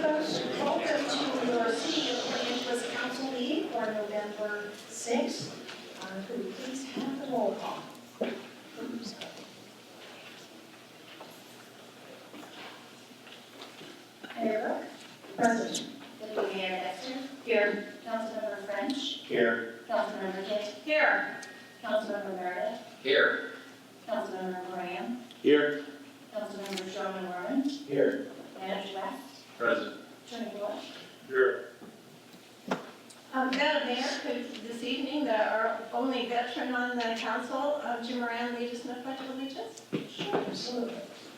folks, welcome to your City of Peninsula's council meeting for November 6th. Could we please have the roll call? Mayor Brooke? Present. Deputy Mayor Dexter? Here. Councilmember French? Here. Councilmember Kidd? Here. Councilmember Meredith? Here. Councilmember Moran? Here. Councilmember Sherman Warren? Here. Manager West? Present. Attorney Bush? Here. Madam Mayor, could this evening, our only veteran on the council, Jim Moran, lead us in the Pledge of Allegiance? Sure, absolutely.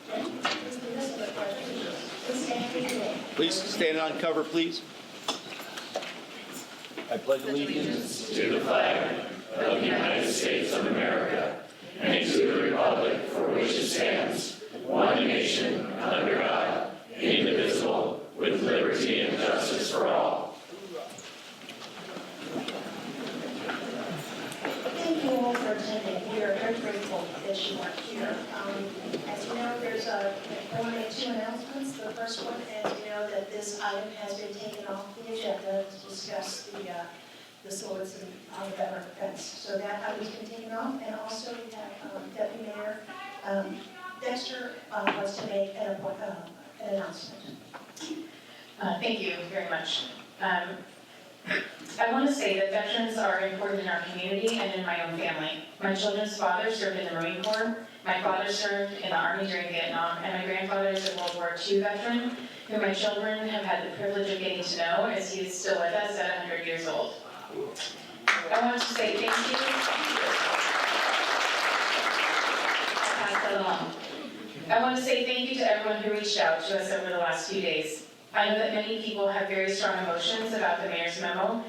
Please do this with the pledge of allegiance. Please stand for your name. Please stand on cover, please. I pledge allegiance to the flag of the United States of America and to the republic for which it stands, one nation, under God, indivisible, with liberty and justice for all. Thank you all for attending. We are very grateful that you are here. As you know, I want to make two announcements. The first one, as you know, that this item has been taken off the agenda to discuss the swords on the veteran fence. So that item's been taken off, and also we have Deputy Mayor Dexter wants to make an announcement. Thank you very much. I want to say that veterans are important in our community and in my own family. My children's father served in the Marine Corps, my father served in the Army during Vietnam, and my grandfather is a World War II veteran, who my children have had the privilege of getting to know as he is still with us at 100 years old. I want to say thank you. I'll pass that along. I want to say thank you to everyone who reached out to us over the last few days. I know that many people have very strong emotions about the mayor's memo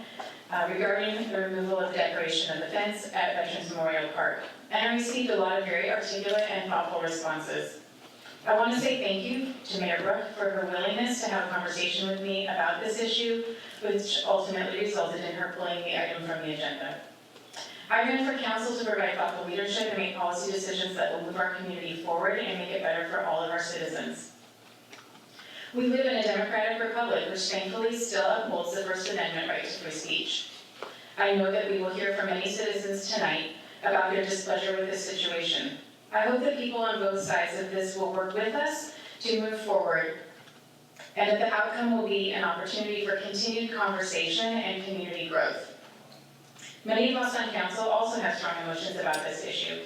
regarding the removal of decoration of the fence at Veterans Memorial Park. And I received a lot of very articulate and thoughtful responses. I want to say thank you to Mayor Brooke for her willingness to have a conversation with me about this issue, which ultimately resulted in her pulling the item from the agenda. I ran for council to provide thoughtful leadership and make policy decisions that will move our community forward and make it better for all of our citizens. We live in a democratic republic which thankfully still upholds the First Amendment right to free speech. I know that we will hear from many citizens tonight about their displeasure with this situation. I hope that people on both sides of this will work with us to move forward, and that the outcome will be an opportunity for continued conversation and community growth. Many of us on council also have strong emotions about this issue.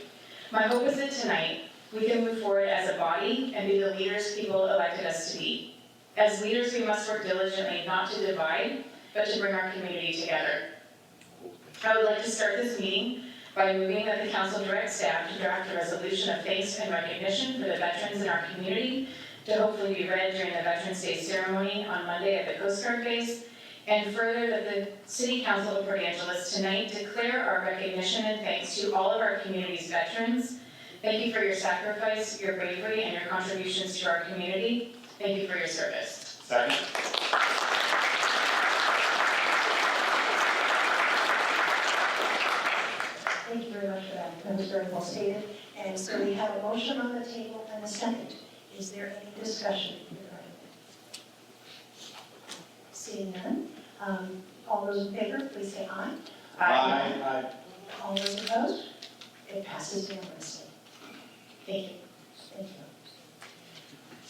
My hope is that tonight we can move forward as a body and be the leaders people elected us to be. As leaders, we must work diligently not to divide, but to bring our community together. I would like to start this meeting by moving that the council direct staff to draft a resolution of thanks and recognition for the veterans in our community to hopefully be read during the Veterans Day ceremony on Monday at the Coast Guard base, and further that the City Council of Port Angeles tonight declare our recognition and thanks to all of our community's veterans. Thank you for your sacrifice, your bravery, and your contributions to our community. Thank you for your service. Second. Thank you very much for that. That was very well stated. And so we have a motion on the table and a second. Is there any discussion regarding it? Seeing none. All those in favor, please say aye. Aye. All those opposed? It passes unanimously. Thank you. Thank you.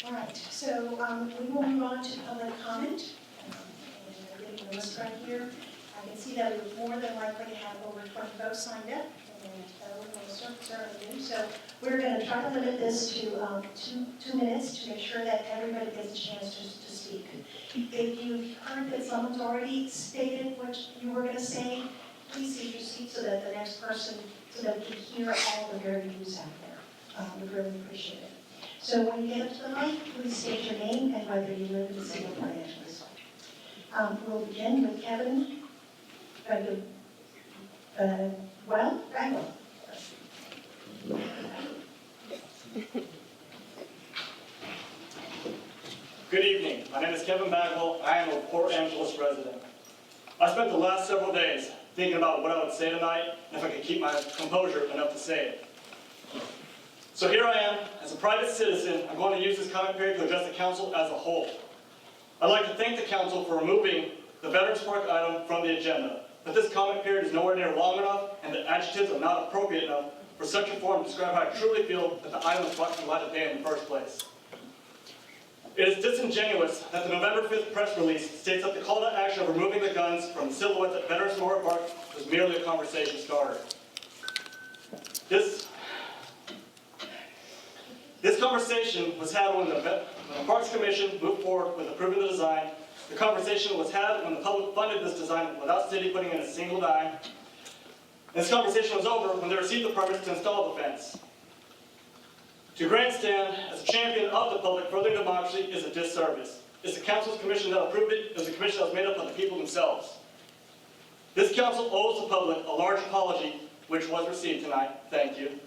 All right, so we will move on to public comment. And I'm getting the list right here. I can see that we're more than likely to have over 20 votes signed up, and we're going to certainly do. So we're going to try to limit this to two minutes to make sure that everybody gets a chance to speak. If you've heard that someone's already stated what you were going to say, please take your seat so that the next person, so that we can hear all the very views out there. We really appreciate it. So when you get up to the mic, please state your name and whether you live in the city of Port Angeles. We'll begin with Kevin. Bagwell. Good evening. My name is Kevin Bagwell. I am a Port Angeles resident. I spent the last several days thinking about what I would say tonight and if I could keep my composure enough to say it. So here I am, as a private citizen, I'm going to use this comment period to address the council as a whole. I'd like to thank the council for removing the Veterans Park item from the agenda, but this comment period is nowhere near long enough, and the adjectives are not appropriate enough for such a form to describe how I truly feel that the item was brought to light of day in the first place. It is disingenuous that the November 5th press release states that the call to action of removing the guns from the silhouettes at Veterans Memorial Park was merely a conversation starter. This conversation was had when the Parks Commission moved forward with approving the design. The conversation was had when the public funded this design without city putting in a single dime. This conversation was over when they received the permits to install the fence. To grandstand as a champion of the public furthering democracy is a disservice. It's the council's commission that approved it. It was a commission that was made up of the people themselves. This council owes the public a large apology, which was received tonight. Thank you.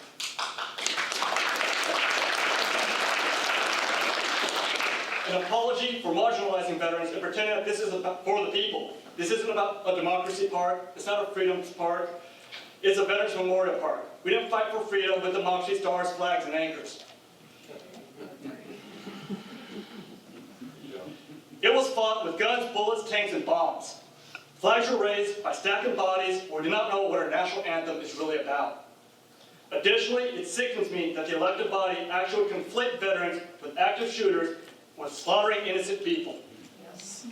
An apology for marginalizing veterans and pretending that this is for the people. This isn't about a democracy park. It's not a freedom park. It's a Veterans Memorial Park. We didn't fight for freedom with democracy stars, flags, and anchors. It was fought with guns, bullets, tanks, and bombs. Flags were raised by stacking bodies where we do not know what our national anthem is really about. Additionally, it sickens me that the elected body actually conflate veterans with active shooters with slaughtering innocent people. Yes.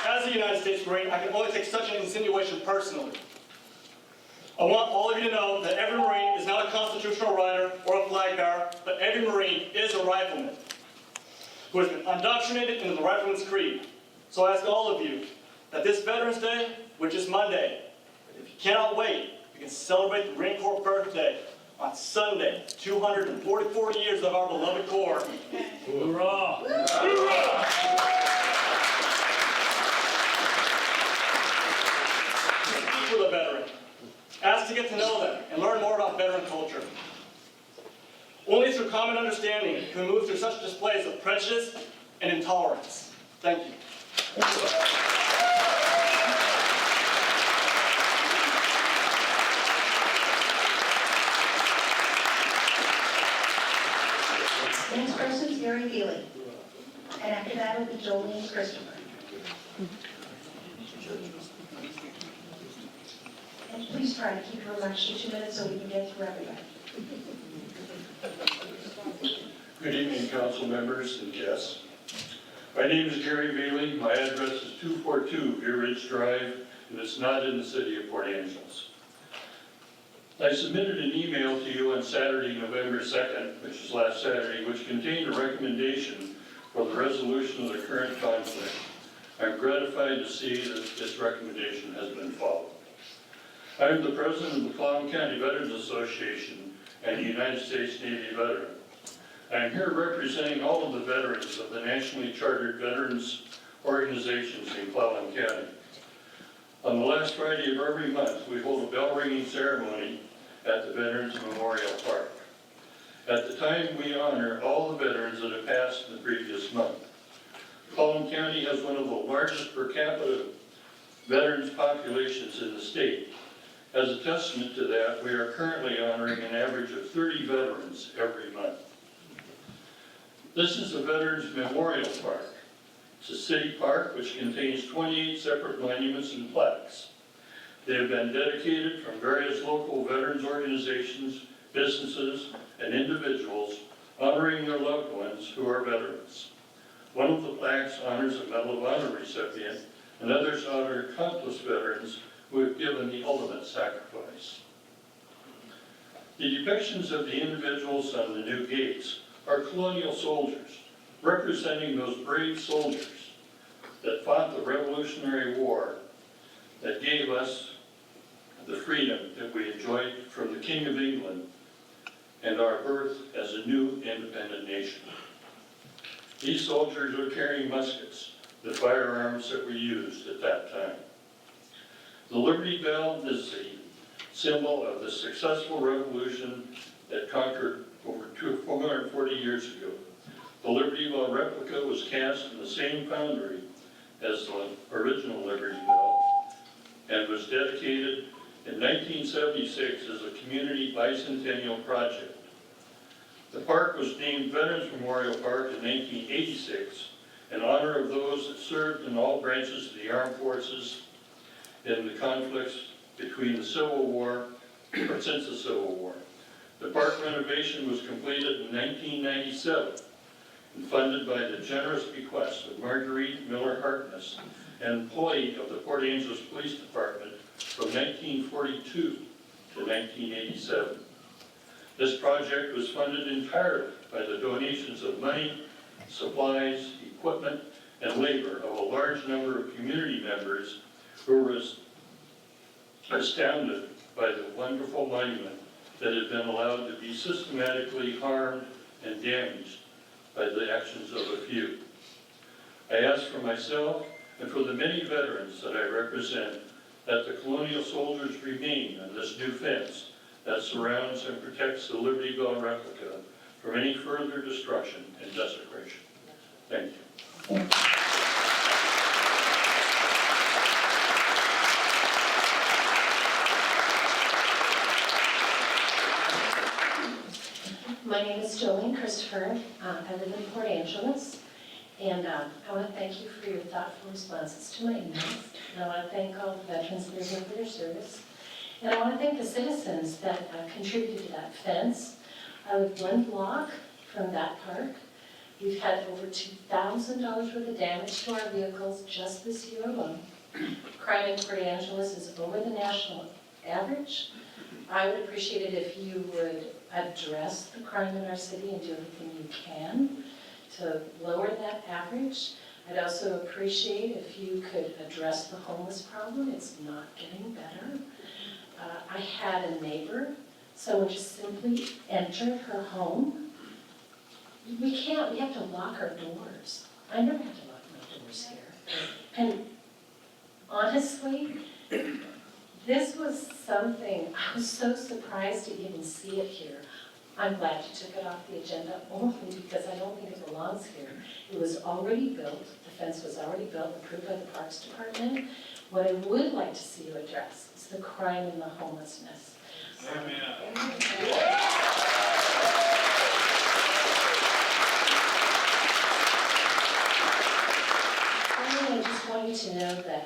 As a United States Marine, I can only take such an insinuation personally. I want all of you to know that every Marine is not a constitutional rider or a flag bearer, but every Marine is a rifleman who has been indoctrinated into the Rifleman's Creed. So I ask all of you that this Veterans Day, which is Monday, if you cannot wait, you can celebrate the Marine Corps birthday on Sunday, 244 years of our beloved Corps. Hoorah! Speak with a veteran. Ask to get to know them and learn more about veteran culture. Only through common understanding can we move through such displays of prejudice and intolerance. Thank you. The next person is Gary Feely. And after that will be Jolene Christopher. And please try to keep your remarks to 2 minutes so we can get through everybody. Good evening, council members and guests. My name is Gary Bailey. My address is 242 View Ridge Drive, and it's not in the city of Port Angeles. I submitted an email to you on Saturday, November 2nd, which is last Saturday, which contained a recommendation for the resolution of the current conflict. I'm gratified to see that this recommendation has been followed. I am the president of the Clallam County Veterans Association and the United States Navy veteran. I am here representing all of the veterans of the nationally chartered veterans organizations in Clallam County. On the last Friday of every month, we hold a bell ringing ceremony at the Veterans Memorial Park. At the time, we honor all the veterans that have passed in the previous month. Clallam County has one of the largest per capita veterans populations in the state. As a testament to that, we are currently honoring an average of 30 veterans every month. This is the Veterans Memorial Park. It's a city park which contains 28 separate monuments and plaques. They have been dedicated from various local veterans organizations, businesses, and individuals honoring their loved ones who are veterans. One of the plaques honors a Medal of Honor recipient, and others honor countless veterans who have given the ultimate sacrifice. The depictions of the individuals on the new gates are colonial soldiers, representing those brave soldiers that fought the Revolutionary War that gave us the freedom that we enjoyed from the King of England and our birth as a new independent nation. These soldiers are carrying muskets, the firearms that were used at that time. The Liberty Bell is the symbol of the successful revolution that conquered over 440 years ago. The Liberty Bell replica was cast in the same foundry as the original Liberty Bell and was dedicated in 1976 as a community bicentennial project. The park was named Veterans Memorial Park in 1986 in honor of those that served in all branches of the armed forces in the conflicts between the Civil War, or since the Civil War. The park renovation was completed in 1997 and funded by the generous bequest of Marguerite Miller Harkness, an employee of the Port Angeles Police Department from 1942 to 1987. This project was funded entirely by the donations of money, supplies, equipment, and labor of a large number of community members who were astounded by the wonderful monument that had been allowed to be systematically harmed and damaged by the actions of a few. I ask for myself and for the many veterans that I represent that the colonial soldiers remain on this new fence that surrounds and protects the Liberty Bell replica from any further destruction and desecration. Thank you. My name is Jolene Christopher. I live in Port Angeles. And I want to thank you for your thoughtful responses to my emails. And I want to thank all the veterans that are here for their service. And I want to thank the citizens that contributed to that fence. I live one block from that park. We've had over $2,000 worth of damage to our vehicles just this year alone. Crime in Port Angeles is over the national average. I would appreciate it if you would address the crime in our city and do everything you can to lower that average. I'd also appreciate if you could address the homeless problem. It's not getting better. I had a neighbor, someone just simply entered her home. We have to lock our doors. I never have to lock my doors here. And honestly, this was something, I was so surprised to even see it here. I'm glad you took it off the agenda only because I don't think it belongs here. It was already built, the fence was already built, approved by the Parks Department. What I would like to see you address is the crime and the homelessness. I just want you to know that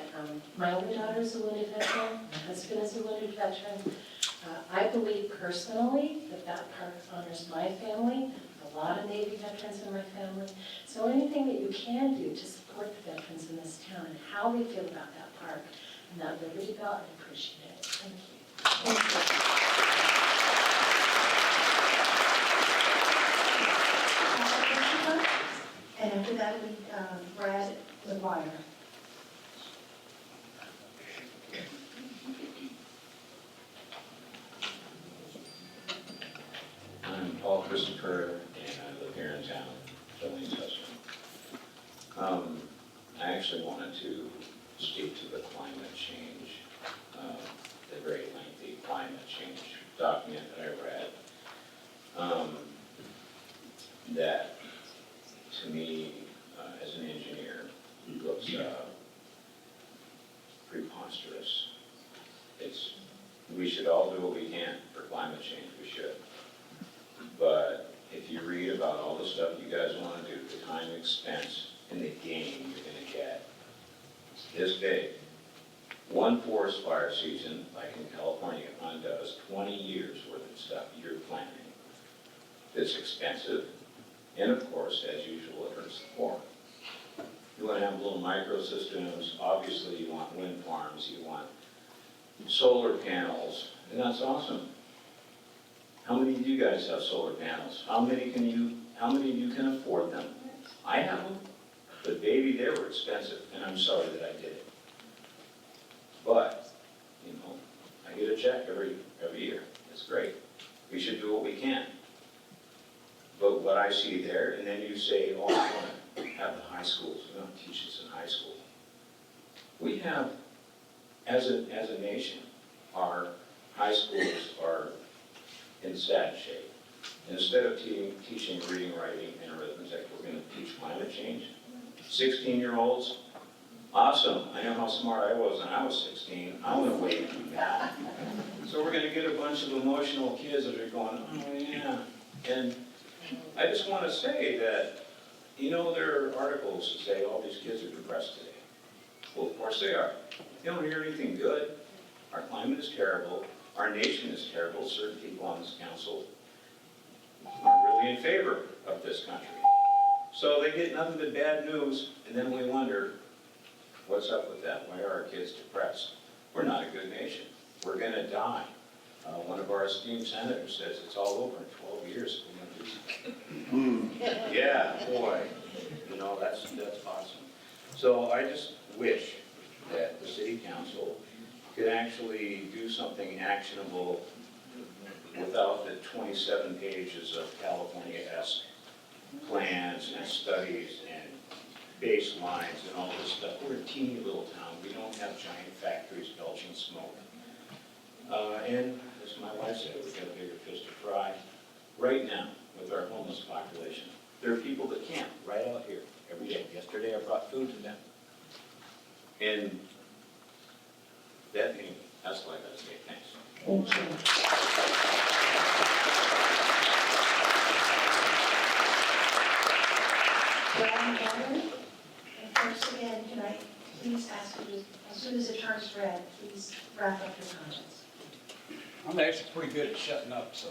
my older daughter is a wounded veteran, my husband is a wounded veteran. I believe personally that that park honors my family, a lot of Navy veterans in my family. So anything that you can do to support the veterans in this town and how they feel about that park and that Liberty Bell, I appreciate it. Thank you. Thank you. And after that, Brad McGuire. I'm Paul Christopher, and I live here in town, Jolene's husband. I actually wanted to speak to the climate change, the very lengthy climate change document that I read. That, to me, as an engineer, looks preposterous. We should all do what we can for climate change, we should. But if you read about all the stuff you guys want to do, the time, expense, and the gain you're going to get, this big. One forest fire season, like in California, undoes 20 years worth of stuff you're planning. It's expensive, and of course, as usual, it hurts the poor. You want to have little microsystems. Obviously, you want wind farms, you want solar panels, and that's awesome. How many of you guys have solar panels? How many of you can afford them? I have them, but baby, they were expensive, and I'm sorry that I did it. But, I get a check every year. It's great. We should do what we can. But what I see there, and then you say, oh, I want to have the high schools, we don't teach this in high school. We have, as a nation, our high schools are in sad shape. Instead of teaching reading, writing, and arithmetic, we're going to teach climate change. 16-year-olds, awesome. I know how smart I was when I was 16. I want to wait and do math. get a bunch of emotional kids that are going, oh yeah. And I just want to say that, you know, there are articles that say all these kids are depressed today. Well, of course they are. They don't hear anything good. Our climate is terrible. Our nation is terrible. Certain people on this council aren't really in favor of this country. So they get nothing but bad news, and then we wonder, what's up with that? Why are our kids depressed? We're not a good nation. We're going to die. One of our esteemed senators says it's all over in 12 years. Yeah, boy. You know, that's awesome. So I just wish that the city council could actually do something actionable without the 27 pages of California-esque plans and studies and baselines and all this stuff. We're a teeny little town. We don't have giant factories belching smoke. And as my wife said, we've got a bigger fish to fry right now with our homeless population. There are people that camp right out here every day. Yesterday I brought food to them. And that being, that's all I gotta say. Thanks. Thank you. Brian Cameron, and first again, can I please ask you, as soon as it turns red, please wrap up your comments. I'm actually pretty good at shutting up, so.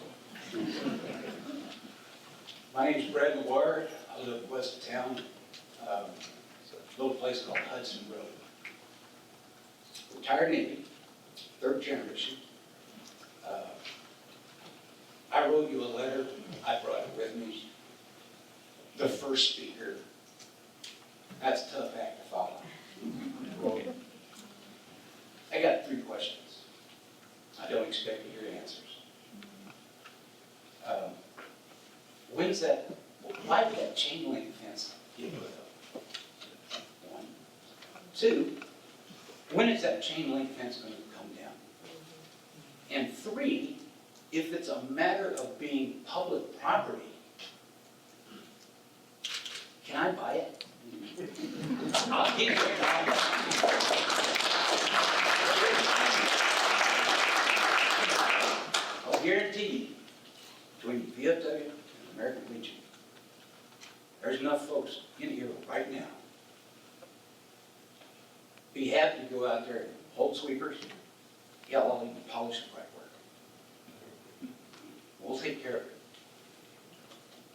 My name's Brad McGuire. I live west of town. It's a little place called Hudson Road. Retired Navy, third generation. I wrote you a letter. I brought it with me. The first speaker. That's a tough act to follow. I got 3 questions. I don't expect to hear answers. Why did that chain link fence get put up? 1. 2, when is that chain link fence going to come down? And 3, if it's a matter of being public property, can I buy it? I'll get it. I'll guarantee you, between VFW and American Legion, there's enough folks in here right now be happy to go out there and hold sweepers, yell and polish the right work. We'll take care of it.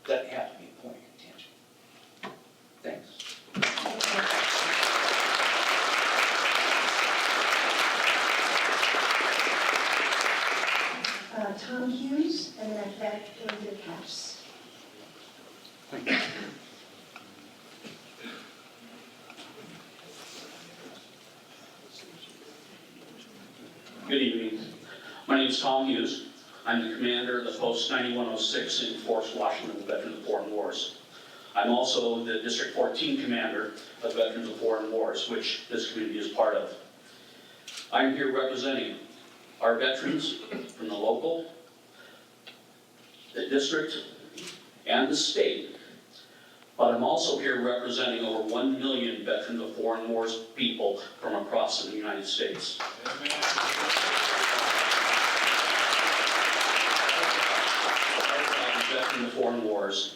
Doesn't have to be a point of contention. Thanks. Tom Hughes, and then after that, David Caps. Good evening. My name is Tom Hughes. I'm the commander of the Post 9106 in Forest, Washington, Veterans of Foreign Wars. I'm also the District 14 commander of Veterans of Foreign Wars, which this community is part of. I'm here representing our veterans from the local, the district, and the state. But I'm also here representing over 1 million Veterans of Foreign Wars people from across the United States. Veterans of Foreign Wars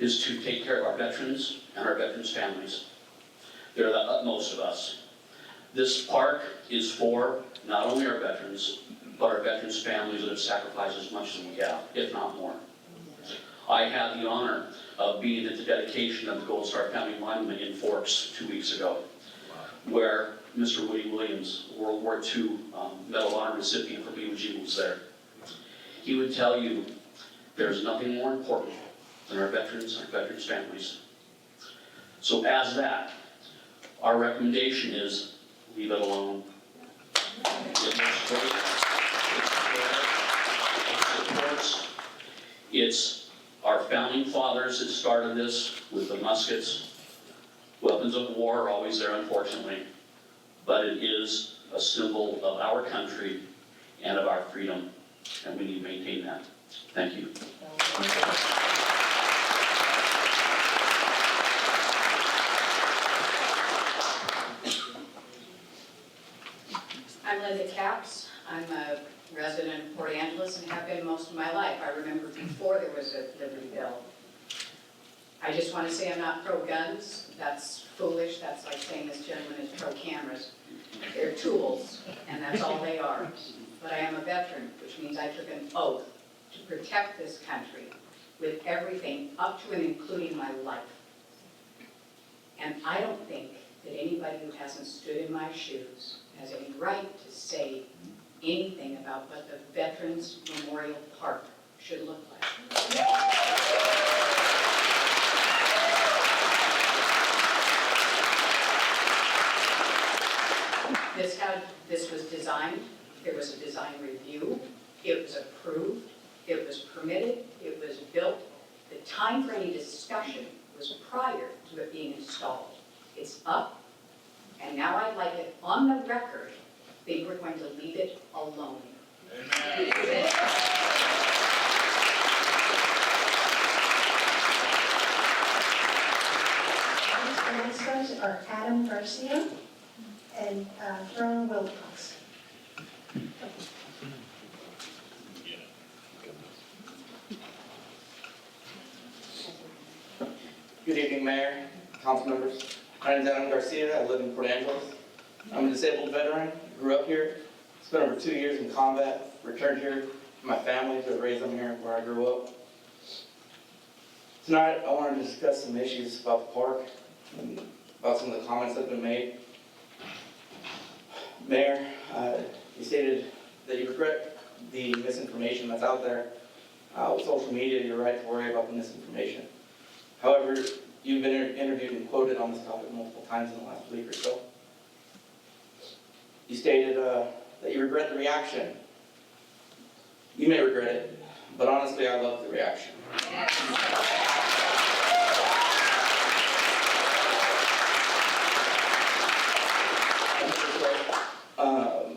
is to take care of our veterans and our veterans' families. They're the utmost of us. This park is for not only our veterans, but our veterans' families that have sacrificed as much as we have, if not more. I had the honor of being at the dedication of the Gold Star Family Monument in Forks 2 weeks ago, where Mr. Woody Williams, World War II Medal of Honor recipient from BUG, was there. He would tell you there's nothing more important than our veterans and our veterans' families. So as that, our recommendation is leave it alone. It looks great. It's fair. It supports. It's our founding fathers that started this with the muskets. Weapons of war are always there, unfortunately, but it is a symbol of our country and of our freedom, and we need to maintain that. Thank you. I'm Linda Caps. I'm a resident of Port Angeles and have been most of my life. I remember before there was a Liberty Bell. I just want to say I'm not pro-guns. That's foolish. That's like saying this gentleman is pro-cameras. They're tools, and that's all they are. But I am a veteran, which means I took an oath to protect this country with everything up to and including my life. And I don't think that anybody who hasn't stood in my shoes has any right to say anything about what the Veterans Memorial Park should look like. This was designed, there was a design review, it was approved, it was permitted, it was built. The time for any discussion was prior to it being installed. It's up, and now I'd like it on the record that you were going to leave it alone. The next ones are Adam Garcia and Fern Wilcox. Good evening, Mayor, council members. My name is Adam Garcia. I live in Port Angeles. I'm a disabled veteran, grew up here, spent over 2 years in combat, returned here to my family to raise them here where I grew up. Tonight, I wanted to discuss some issues about the park and about some of the comments that have been made. Mayor, you stated that you regret the misinformation that's out there. With social media, you're right to worry about the misinformation. However, you've been interviewed and quoted on this topic multiple times in the last week or so. You stated that you regret the reaction. You may regret it, but honestly, I love the reaction.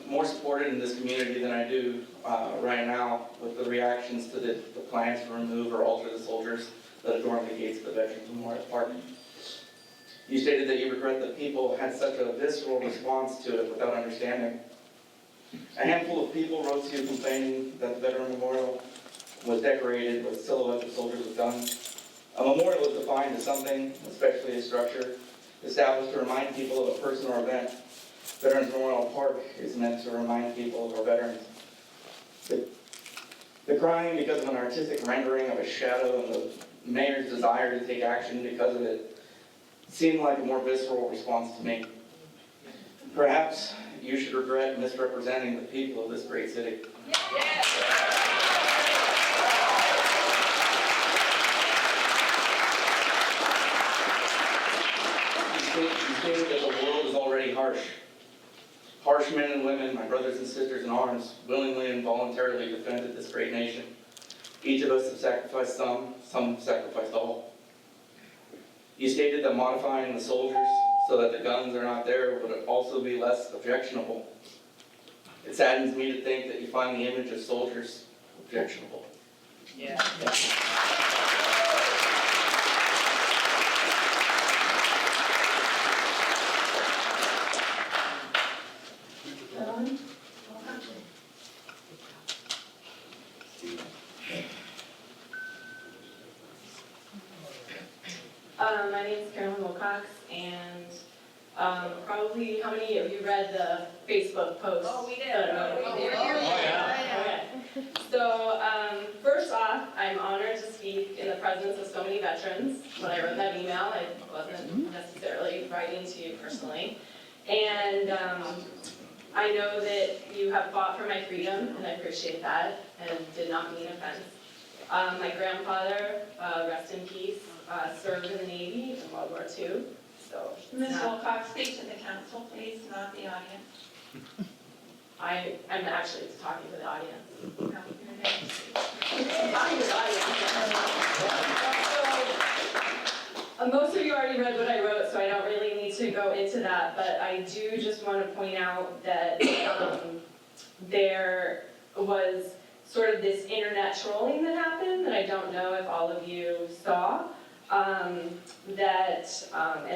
More supported in this community than I do right now with the reactions to the plans to remove or alter the soldiers that adorn the gates of the Veterans Memorial Park. You stated that you regret that people had such a visceral response to it without understanding. A handful of people wrote to you complaining that the Veteran Memorial was decorated with silhouettes of soldiers with guns. A memorial is defined as something, especially a structure, established to remind people of a person or event. Veterans Memorial Park is meant to remind people of our veterans. The crying because of an artistic rendering of a shadow and the mayor's desire to take action because of it seemed like a more visceral response to me. Perhaps you should regret misrepresenting the people of this great city. You stated that the world is already harsh. Harsh men and women, my brothers and sisters in arms, willingly and voluntarily defended this great nation. Each of us have sacrificed some have sacrificed all. You stated that modifying the soldiers so that the guns are not there would also be less objectionable. It saddens me to think that you find the image of soldiers objectionable. Yeah. Ellen? My name is Carolyn Wilcox, and probably how many of you read the Facebook post? Oh, we did. So first off, I'm honored to speak in the presence of so many veterans. When I wrote that email, I wasn't necessarily writing to you personally. And I know that you have fought for my freedom, and I appreciate that, and did not mean offense. My grandfather, rest in peace, served in the Navy in World War II. So Ms. Wilcox, speak to the council, please, not the audience. I'm actually talking to the audience. No, you're there. Talking to the audience. So, most of you already read what I wrote, so I don't really need to go into that, but I do just want to point out that there was sort of this internet trolling that happened that I don't know if all of you saw. And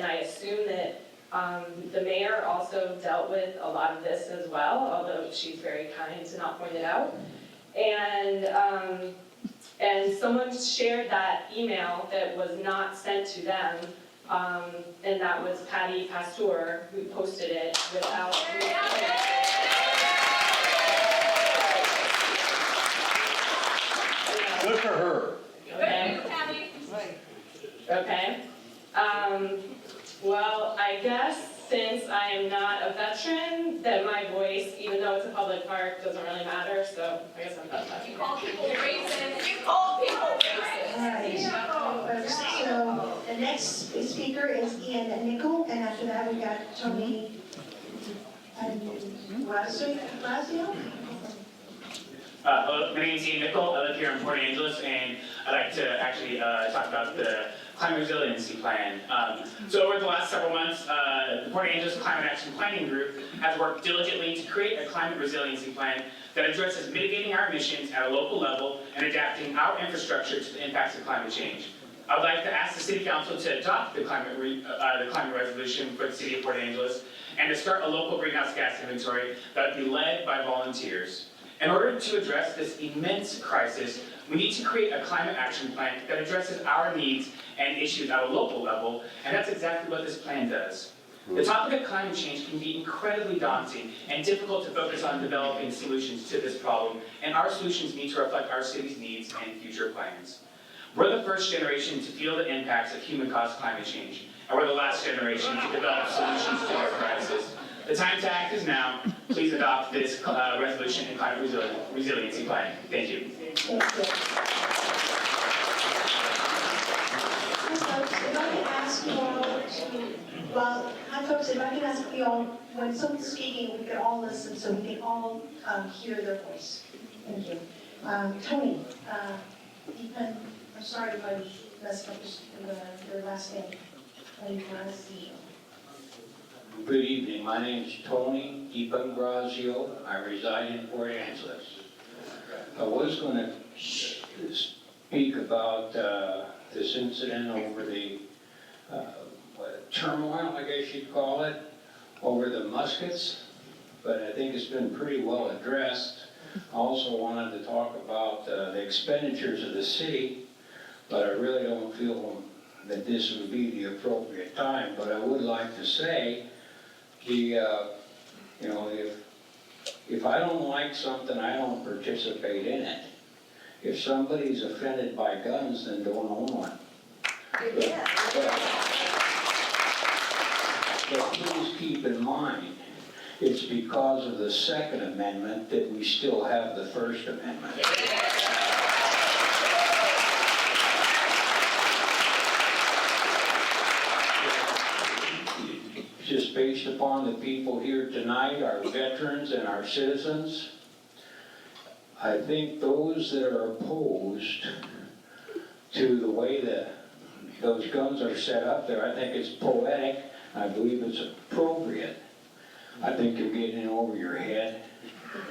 I assume that The mayor also dealt with a lot of this as well, although she's very kind to not point it out. And someone shared that email that was not sent to them, and that was Patty Pasteur, who posted it without. Good for her. Okay. Okay. Well, I guess since I am not a veteran, that my voice, even though it's a public park, doesn't really matter, so I guess I'm not that. You call people racist. You call people racist. All right. So the next speaker is Ian Nickel, and after that we got Tony Razio. Hello, my name is Ian Nickel. I live here in Port Angeles, and I'd like to actually talk about the climate resiliency plan. So over the last several months, the Port Angeles Climate Action Planning Group has worked diligently to create a climate resiliency plan that addresses mitigating our emissions at a local level and adapting our infrastructure to the impacts of climate change. I would like to ask the City Council to adopt the climate resolution for the City of Port Angeles and to start a local greenhouse gas inventory that would be led by volunteers. In order to address this immense crisis, we need to create a climate action plan that addresses our needs and issues at a local level, and that's exactly what this plan does. The topic of climate change can be incredibly daunting and difficult to focus on developing solutions to this problem, and our solutions need to reflect our city's needs and future plans. We're the first generation to feel the impacts of human-caused climate change, and we're the last generation to develop solutions to our crisis. The time to act is now. Please adopt this resolution and climate resiliency plan. Thank you. Thank you. Folks, if I can ask you all to, folks, if I can ask you all, when someone's speaking, we can all listen so we can all hear their voice. Thank you. Tony, I'm sorry if I messed up your last name. Tony Grazio. Good evening. My name is Tony Grazio. I reside in Port Angeles. I was going to speak about this incident over the turmoil, I guess you'd call it, over the muskets, but I think it's been pretty well addressed. I also wanted to talk about the expenditures of the city, but I really don't feel that this would be the appropriate time. But I would like to say, if I don't like something, I don't participate in it. If somebody's offended by guns, then don't own one. But please keep in mind, it's because of the Second Amendment that we still have the First Amendment. Just based upon the people here tonight, our veterans and our citizens, I think those that are opposed to the way that those guns are set up there, I think it's poetic, I believe it's appropriate. I think you're getting in over your head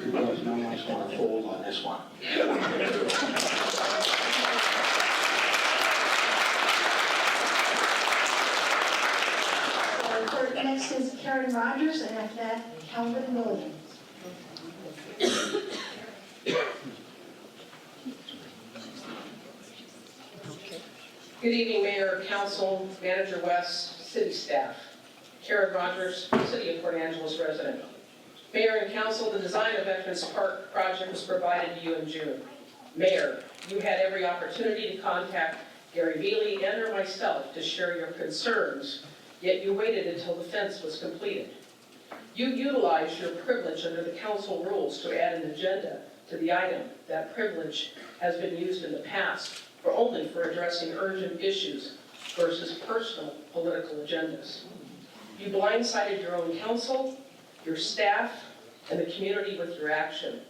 because no one's going to fold on this one. Next is Karen Rogers, and after that, Calvin Williams. Good evening, Mayor, Council, Manager West, City staff. Karen Rogers, City of Port Angeles resident. Mayor and Council, the design of Veterans Park project was provided to you in June. Mayor, you had every opportunity to contact Gary Veely and or myself to share your concerns, yet you waited until the fence was completed. You utilized your privilege under the council rules to add an agenda to the item. That privilege has been used in the past only for addressing urgent issues versus personal political agendas. You blindsided your own council, your staff, and the community with your action.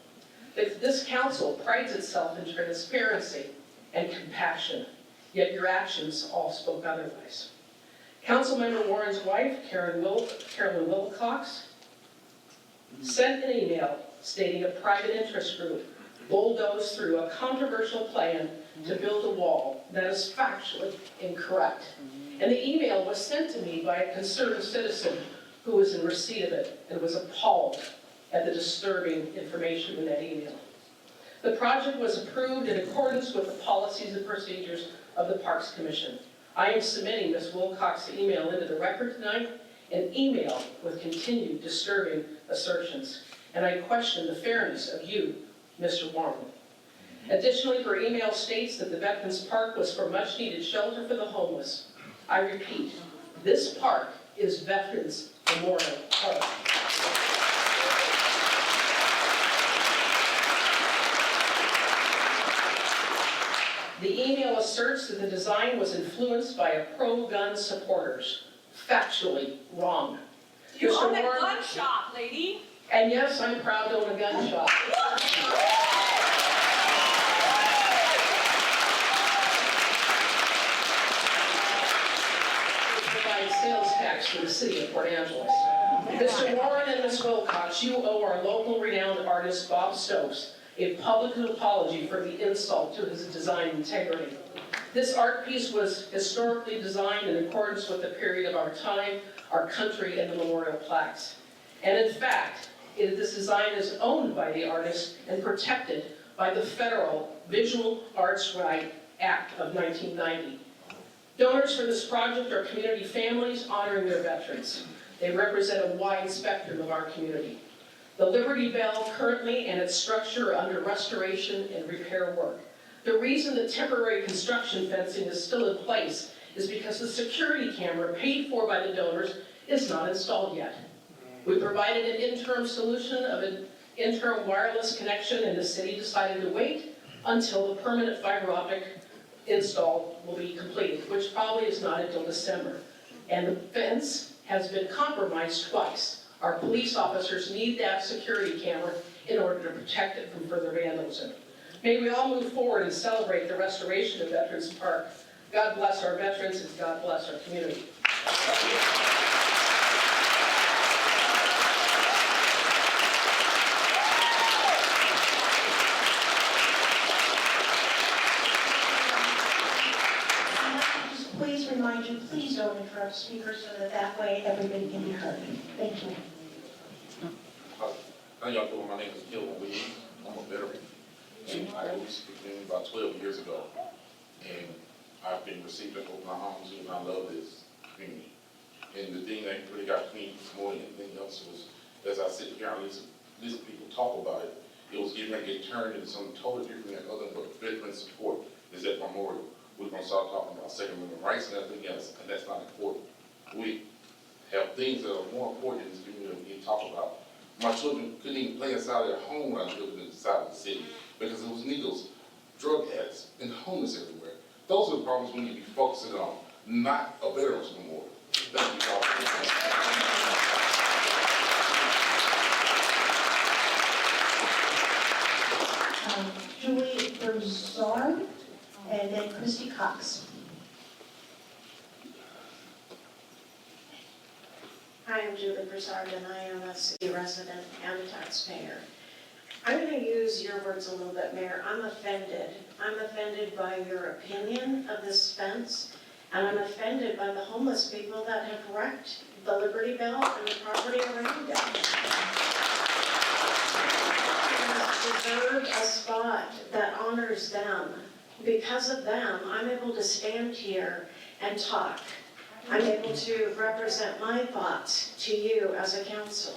This council prides itself in transparency and compassion, yet your actions all spoke otherwise. Councilmember Warren's wife, Carolyn Wilcox, sent an email stating a private interest group bulldozed through a controversial plan to build a wall that is factually incorrect. And the email was sent to me by a concerned citizen who was in receipt of it and was appalled at the disturbing information in that email. The project was approved in accordance with the policies and procedures of the Parks Commission. I am submitting Ms. Wilcox's email into the record tonight, an email with continued disturbing assertions, and I question the fairness of you, Mr. Warren. Additionally, her email states that the Veterans Park was for much-needed shelter for the homeless. I repeat, this park is Veterans Memorial Park. The email asserts that the design was influenced by a pro-gun supporters. Factually wrong. You Mr. own a Warren- gun shop, lady. And yes, I'm proud to own a gun shop. We provide sales tax for the city of Port Angeles. Mr. Warren and Ms. Wilcox, you owe our local renowned artist Bob Stokes a public apology for the insult to his design integrity. This art piece was historically designed in accordance with the period of our time, our country, and the memorial plaques. And in fact, this design is owned by the artist and protected by the Federal Visual Arts Right Act of 1990. Donors for this project are community families honoring their veterans. They represent a wide spectrum of our community. The Liberty Bell currently and its structure are under restoration and repair work. The reason the temporary construction fencing is still in place is because the security camera paid for by the donors is not installed yet. We provided an interim solution of an interim wireless connection, and the city decided to wait until the permanent fiber optic install will be completed, which probably is not until December. And the fence has been compromised twice. Our police officers need that security camera in order to protect it from further vandalism. May we all move forward and celebrate the restoration of Veterans Park. God bless our veterans and God bless our community. Just please remind you, please don't interrupt speakers so that way everybody can be heard. Thank you. How y'all doing? My name is Gilman Williams. I'm a veteran. And I was beginning about 12 years ago. And I've been received in open arms, and I love this community. And the thing that really got me this morning and anything else was, as I sit here and listen to people talk about it, it was getting ready to get turned into something totally different than other than veteran support is at Memorial. We're going to start talking about Second Amendment rights and everything else, and that's not important. We have things that are more important in this community than we can talk about. My children couldn't even play inside their home when I was living inside the city because it was needles, drug addicts, and homeless everywhere. Those are the problems we need to be focusing on, not a veterans memorial. Thank you, Julie Broussard, and then Christy Cox. Hi, I'm Julie Broussard, and I am a city resident and a taxpayer. I'm going to use your words a little bit, Mayor. I'm offended. I'm offended by your opinion of this fence, and I'm offended by the homeless people that have wrecked the Liberty Bell and the property around it. They deserve a spot that honors them. Because of them, I'm able to stand here and talk. I'm able to represent my thoughts to you as a council.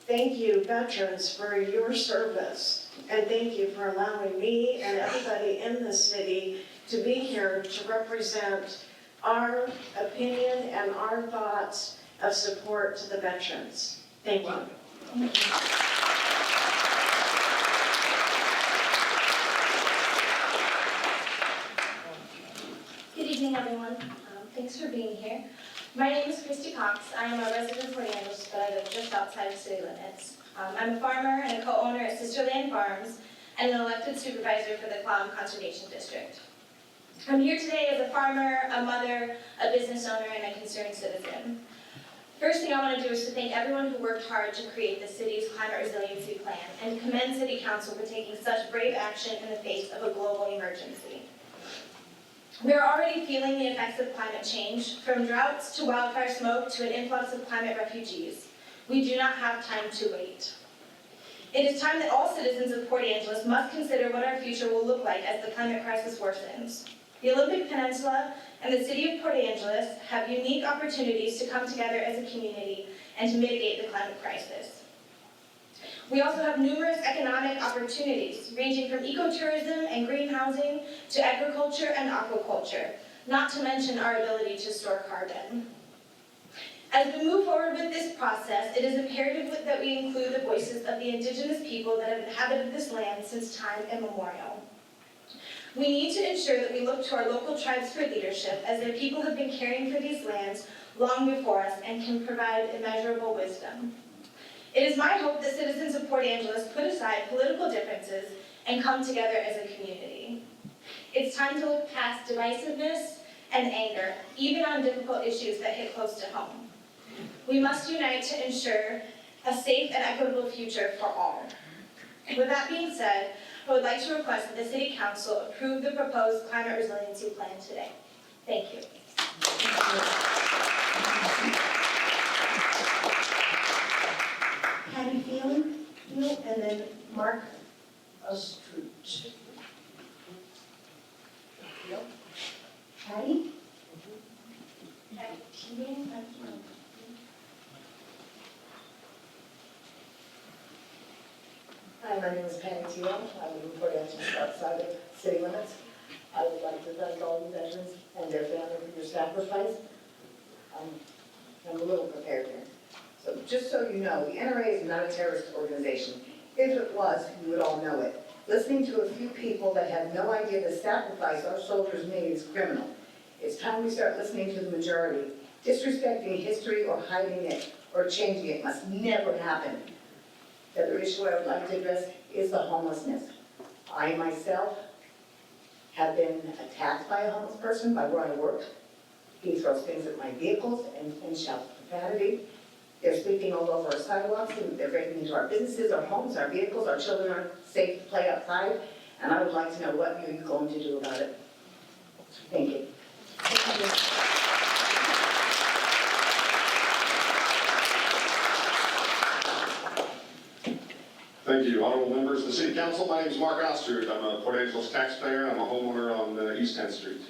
Thank you, veterans, for your service, and thank you for allowing me and everybody in the city to be here to represent our opinion and our thoughts of support to the veterans. Thank you. Thank you. Good evening, everyone. Thanks for being here. My name is Christy Cox. I am a resident of Port Angeles, but I live just outside of city limits. I'm a farmer and a co-owner at Sisterland Farms and an elected supervisor for the Cloud Conservation District. I'm here today as a farmer, a mother, a business owner, and a concerned citizen. First thing I want to do is to thank everyone who worked hard to create the city's climate resiliency plan and commend City Council for taking such brave action in the face of a global emergency. We are already feeling the effects of climate change, from droughts to wildfire smoke to an influx of climate refugees. We do not have time to wait. It is time that all citizens of Port Angeles must consider what our future will look like as the climate crisis worsens. The Olympic Peninsula and the city of Port Angeles have unique opportunities to come together as a community and to mitigate the climate crisis. We also have numerous economic opportunities, ranging from ecotourism and green housing to agriculture and aquaculture, not to mention our ability to store carbon. As we move forward with this process, it is imperative that we include the voices of the indigenous people that have inhabited this land since time immemorial. We need to ensure that we look to our local tribes for leadership, as their people have been caring for these lands long before us and can provide immeasurable wisdom. It is my hope that citizens of Port Angeles put aside political differences and come together as a community. It's time to look past divisiveness and anger, even on difficult issues that hit close to home. We must unite to ensure a safe and equitable future for all. With that being said, I would like to request that the City Council approve the proposed climate resiliency plan today. Thank you. Patty Phelan, and then Mark Ostrich. Patty? Hi, my name is Penny Teal. I live in Port Angeles, outside of city limits. I would like to thank all the veterans and their family for your sacrifice. I'm a little prepared here. So just so you know, the NRA is not a terrorist organization. If it was, you would all know it. Listening to a few people that have no idea the sacrifice our soldiers made is criminal. It's time we start listening to the majority. Disrespecting history or hiding it or changing it must never happen. The other issue I would like to address is the homelessness. I myself have been attacked by a homeless person by where I work. He throws things at my vehicles and shouts profanity. They're sleeping all over our sidewalks, and they're breaking into our businesses, our homes, our vehicles. Our children aren't safe to play outside, and I would like to know what you're going to do about it. Thank you. Thank you. Thank you, honorable members of the City Council. My name is Mark Ostrich. I'm a Port Angeles taxpayer. I'm a homeowner on East 10th Street.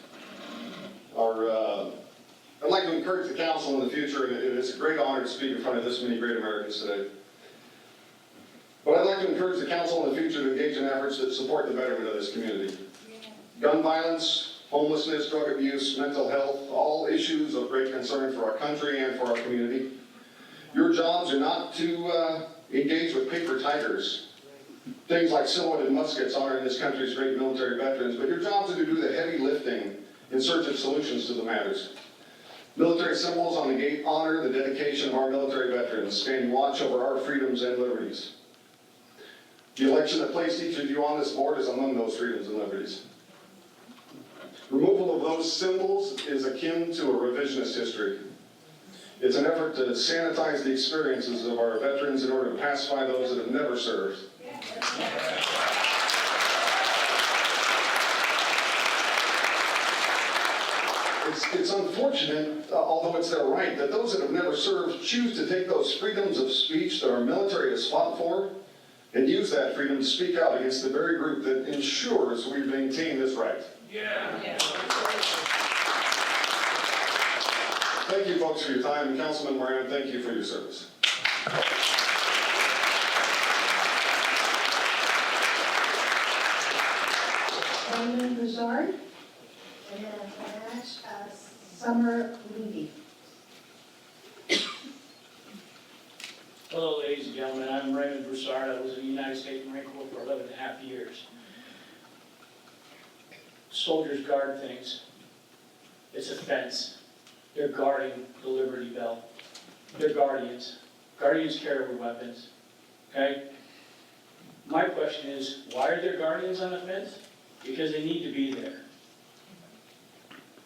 I'd like to encourage the council in the future, and it is a great honor to speak in front of this many great Americans today. But I'd like to encourage the council in the future to engage in efforts that support the betterment of this community. Gun violence, homelessness, drug abuse, mental health, all issues of great concern for our country and for our community. Your jobs are not to engage with paper tigers. Things like silhouetted muskets honoring this country's great military veterans, but your jobs are to do the heavy lifting in search of solutions to the matters. Military symbols on the gate honor the dedication of our military veterans, standing watch over our freedoms and liberties. The election that placed each of you on this board is among those freedoms and liberties. Removal of those symbols is akin to a revisionist history. It's an effort to sanitize the experiences of our veterans in order to pacify those that have never served. It's unfortunate, although it's their right, that those that have never served choose to take those freedoms of speech that our military has fought for and use that freedom to speak out against the very group that ensures we maintain this right. Yeah. Thank you, folks, for your time, and Councilman Moran, thank you for your service. Diamond Broussard, and then after that, Summer Levy. Hello, ladies and gentlemen. I'm Raymond Broussard. I was in the United States Marine Corps for 11 and a half years. Soldiers guard things. It's a fence. They're guarding the Liberty Bell. They're guardians. Guardians carry weapons. Okay? My question is, why are there guardians on the fence? Because they need to be there.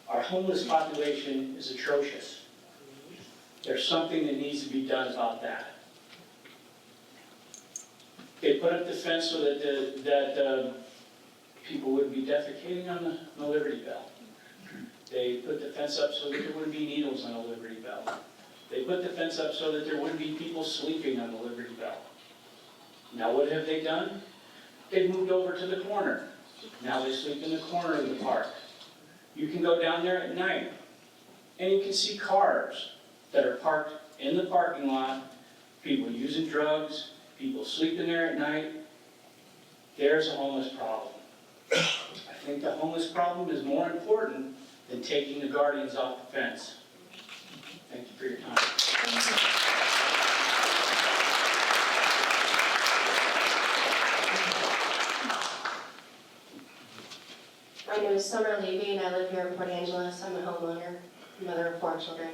Our homeless population is atrocious. There's something that needs to be done about that. They put up the fence so that people would be defecating on the Liberty Bell. They put the fence up so that there wouldn't be needles on a Liberty Bell. They put the fence up so that there wouldn't be people sleeping on the Liberty Bell. Now what have they done? They've moved over to the corner. Now they sleep in the corner of the park. You can go down there at night and you can see cars that are parked in the parking lot, people using drugs, people sleeping there at night. There's a homeless problem. I think the homeless problem is more important than taking the guardians off the fence. Thank you for your time. My name is Summer Levy and I live here in Port Angeles. I'm a homeowner, mother of 4 children.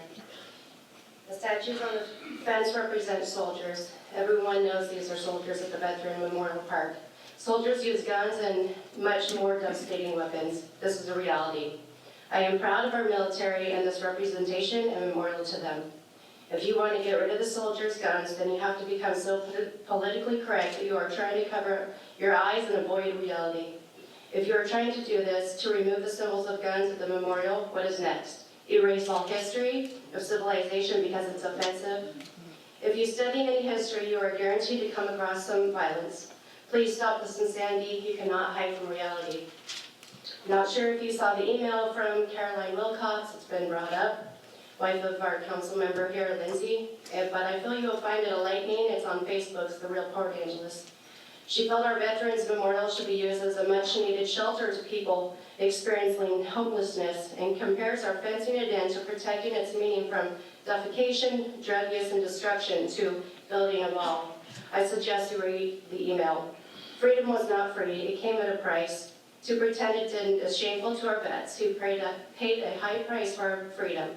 The statues on the fence represent soldiers. Everyone knows these are soldiers at the Veteran Memorial Park. Soldiers use guns and much more devastating weapons. This is a reality. I am proud of our military and this representation and memorial to them. If you want to get rid of the soldiers' guns, then you have to become so politically correct that you are trying to cover your eyes and avoid reality. If you are trying to do this, to remove the symbols of guns at the memorial, what is next? Erase all history of civilization because it's offensive? If you study any history, you are guaranteed to come across some violence. Please stop this insanity. You cannot hide from reality. Not sure if you saw the email from Caroline Wilcox. It's been brought up, wife of our council member here, Lindsay. But I feel you'll find it enlightening. It's on Facebook. It's the real Port Angeles. She felt our Veterans Memorial should be used as a much-needed shelter to people experiencing homelessness and compares our fencing it in to protecting its meaning from defecation, drug use, and destruction to building a wall. I suggest you read the email. Freedom was not free. It came at a price. To pretend it didn't is shameful to our vets who paid a high price for our freedom.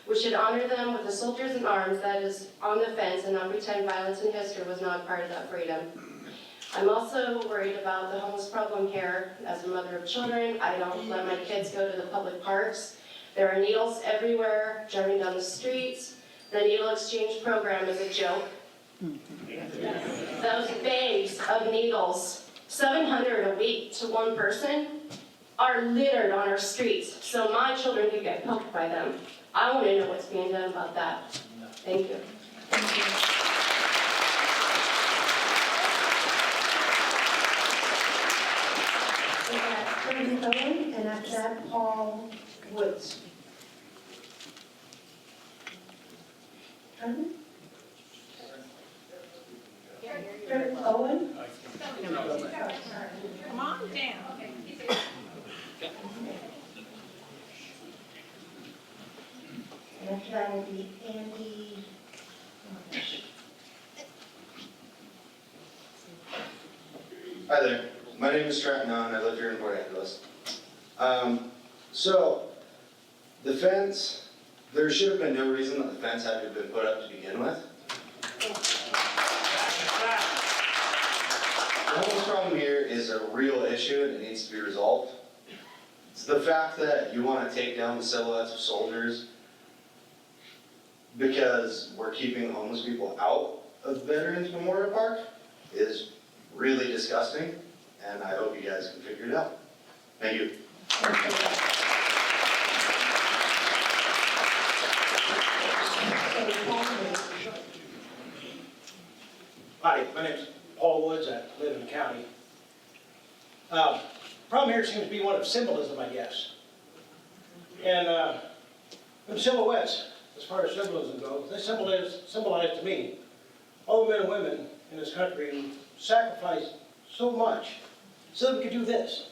We should honor them with the soldiers in arms that is on the fence and not pretend violence in history was not part of that freedom. I'm also worried about the homeless problem here. As a mother of children, I don't let my kids go to the public parks. There are needles everywhere, driving down the streets. The needle exchange program is a joke. Those bags of needles, 700 a week to one person, are littered on our streets, so my children could get poked by them. I want to know what's being done about that. Thank you. Karen Owen, and after that, Paul Woods. Karen Owen? Come on down. And after that will be Andy. Hi there, my name is Stratton Owen, I live here in Port Angeles. So, the fence, there should have been no reason that the fence had to have been put up to begin with. The homeless problem here is a real issue and it needs to be resolved. It's the fact that you want to take down the silhouettes of soldiers because we're keeping homeless people out of Veterans Memorial Park is really disgusting, and I hope you guys can figure it out. Thank you. Hi, my name's Paul Woods, I live in the county. Problem here seems to be one of symbolism, I guess. And them silhouettes, as far as symbolism goes, they symbolize to me all the men and women in this country who sacrificed so much so that we could do this.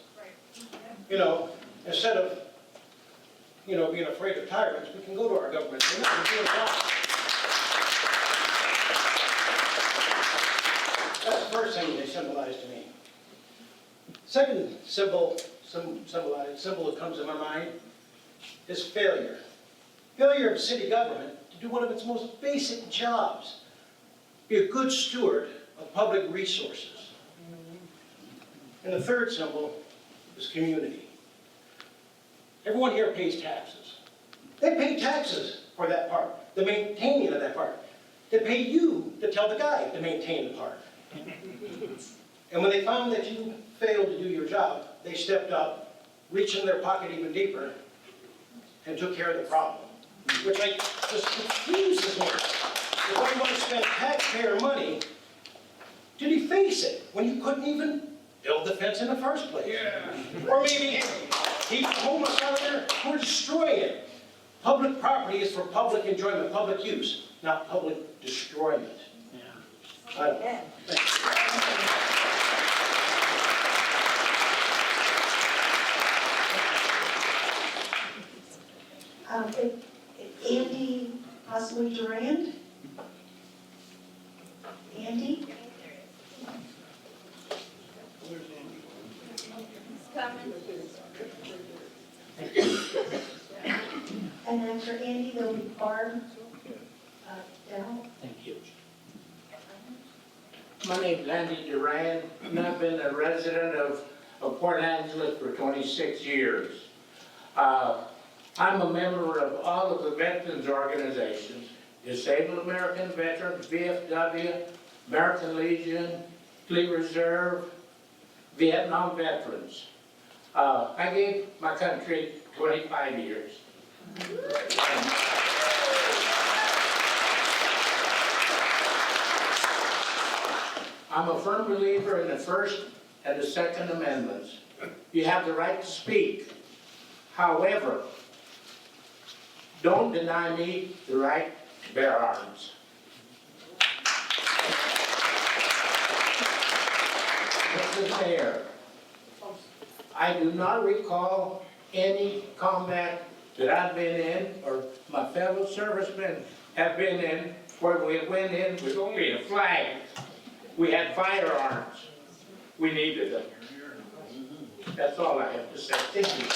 You know, instead of, you know, being afraid of tyrants, we can go to our government. They're not going to do a lot. That's the first thing they symbolize to me. Second symbol that comes to my mind is failure. Failure of city government to do one of its most basic jobs. Be a good steward of public resources. And the third symbol is community. Everyone here pays taxes. They pay taxes for that park, the maintaining of that park. They pay you to tell the guy to maintain the park. And when they found that you failed to do your job, they stepped up, reached in their pocket even deeper, and took care of the problem, which just confuses me. If I want to spend taxpayer money, did he face it when you couldn't even build the fence in the first place? Yeah. Or maybe keep the homeless out there or destroy it. Public property is for public enjoyment, public use, not public destroyment. Yeah. I don't know. Andy, possibly Durand? Andy? And after Andy, there'll be Barb Dell. Thank you. My name's Andy Duran, and I've been a resident of Port Angeles for 26 years. I'm a member of all of the veterans organizations, Disabled American Veterans, VFW, American Legion, Fleet Reserve, Vietnam Veterans. I gave my country 25 years. I'm a firm believer in the First and the Second Amendments. You have the right to speak. However, don't deny me the right to bear arms. Mr. Mayor, I do not recall any combat that I've been in or my fellow servicemen have been in where we went in with only a flag. We had firearms. We needed them. That's all I have to say. Thank you.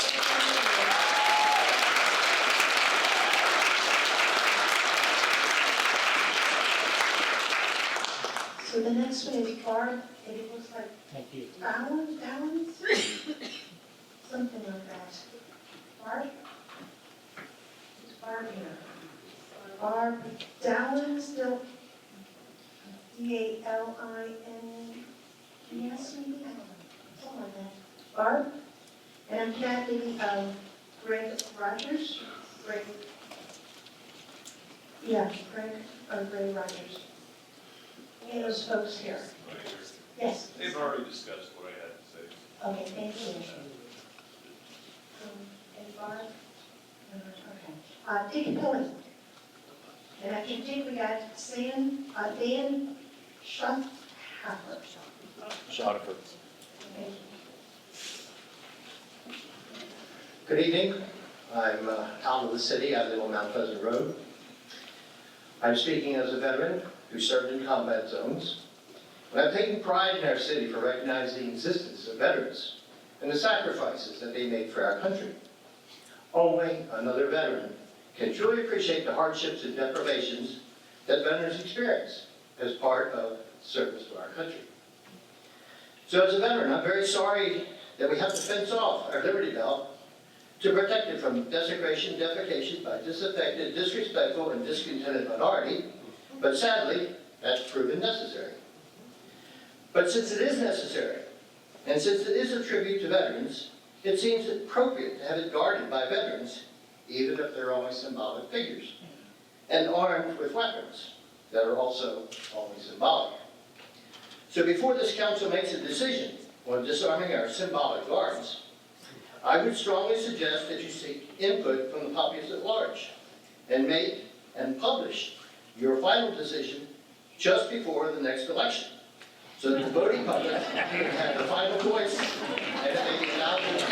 So the next one is Barb, it looks like Thank you. Downs? Something like that. Barb? Is Barb here? Barb Downs, still D-A-L-I-N-E-S maybe? I don't know, something like that. Barb? And I'm Kathy, Greg Rogers? Greg? Yeah, Greg Rogers. Any of those folks here? Yes. They've already discussed what I had to say. Okay, thank you. And Barb? Okay. Dick Pilley. And after Dick, we got Dan Schaffer. Schaffer. Okay. Good evening. I'm out of the city. I live on Mount Pleasant Road. I'm speaking as a veteran who served in combat zones. And I've taken pride in our city for recognizing the existence of veterans and the sacrifices that they make for our country. Only another veteran can truly appreciate the hardships and deprivations that veterans experience as part of service to our country. So as a veteran, I'm very sorry that we have to fence off our Liberty Bell to protect it from desecration, defecation by disaffected, disrespectful, and discontented minority, but sadly, that's proven necessary. But since it is necessary, and since it is a tribute to veterans, it seems appropriate to have it guarded by veterans, even if they're only symbolic figures, and armed with weapons that are also only symbolic. So before this council makes a decision on disarming our symbolic guards, I would strongly suggest that you seek input from the populace at large and make and publish your final decision just before the next election, so that the voting public can have the final voice and that they can allow them to.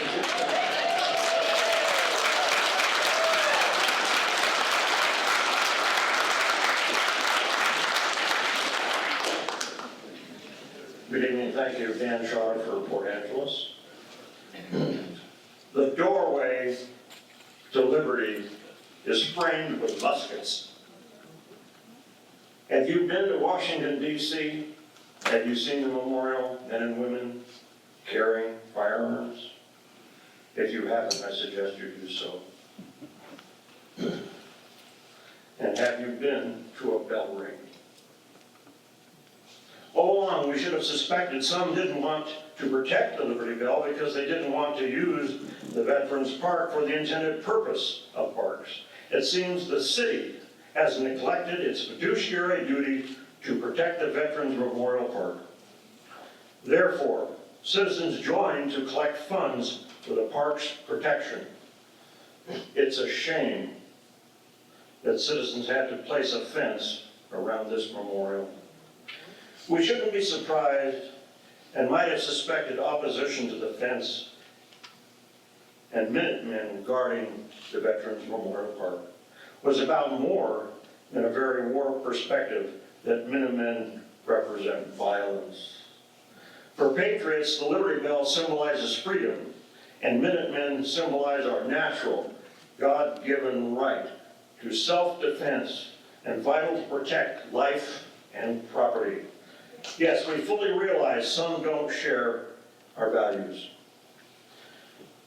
Good evening, thank you, Dan Shaw for Port Angeles. The doorway to liberty is framed with muskets. Have you been to Washington, D.C.? Have you seen the memorial, men and women carrying firearms? If you haven't, I suggest you do so. And have you been to a bell ring? Oh, along, we should have suspected some didn't want to protect the Liberty Bell because they didn't want to use the Veterans Park for the intended purpose of parks. It seems the city has neglected its fiduciary duty to protect the Veterans Memorial Park. Therefore, citizens joined to collect funds for the park's protection. It's a shame that citizens had to place a fence around this memorial. We shouldn't be surprised and might have suspected opposition to the fence and Minutemen guarding the Veterans Memorial Park was about more than a very warped perspective that Minutemen represent violence. For patriots, the Liberty Bell symbolizes freedom, and Minutemen symbolize our natural, God-given right to self-defense and vital to protect life and property. Yes, we fully realize some don't share our values.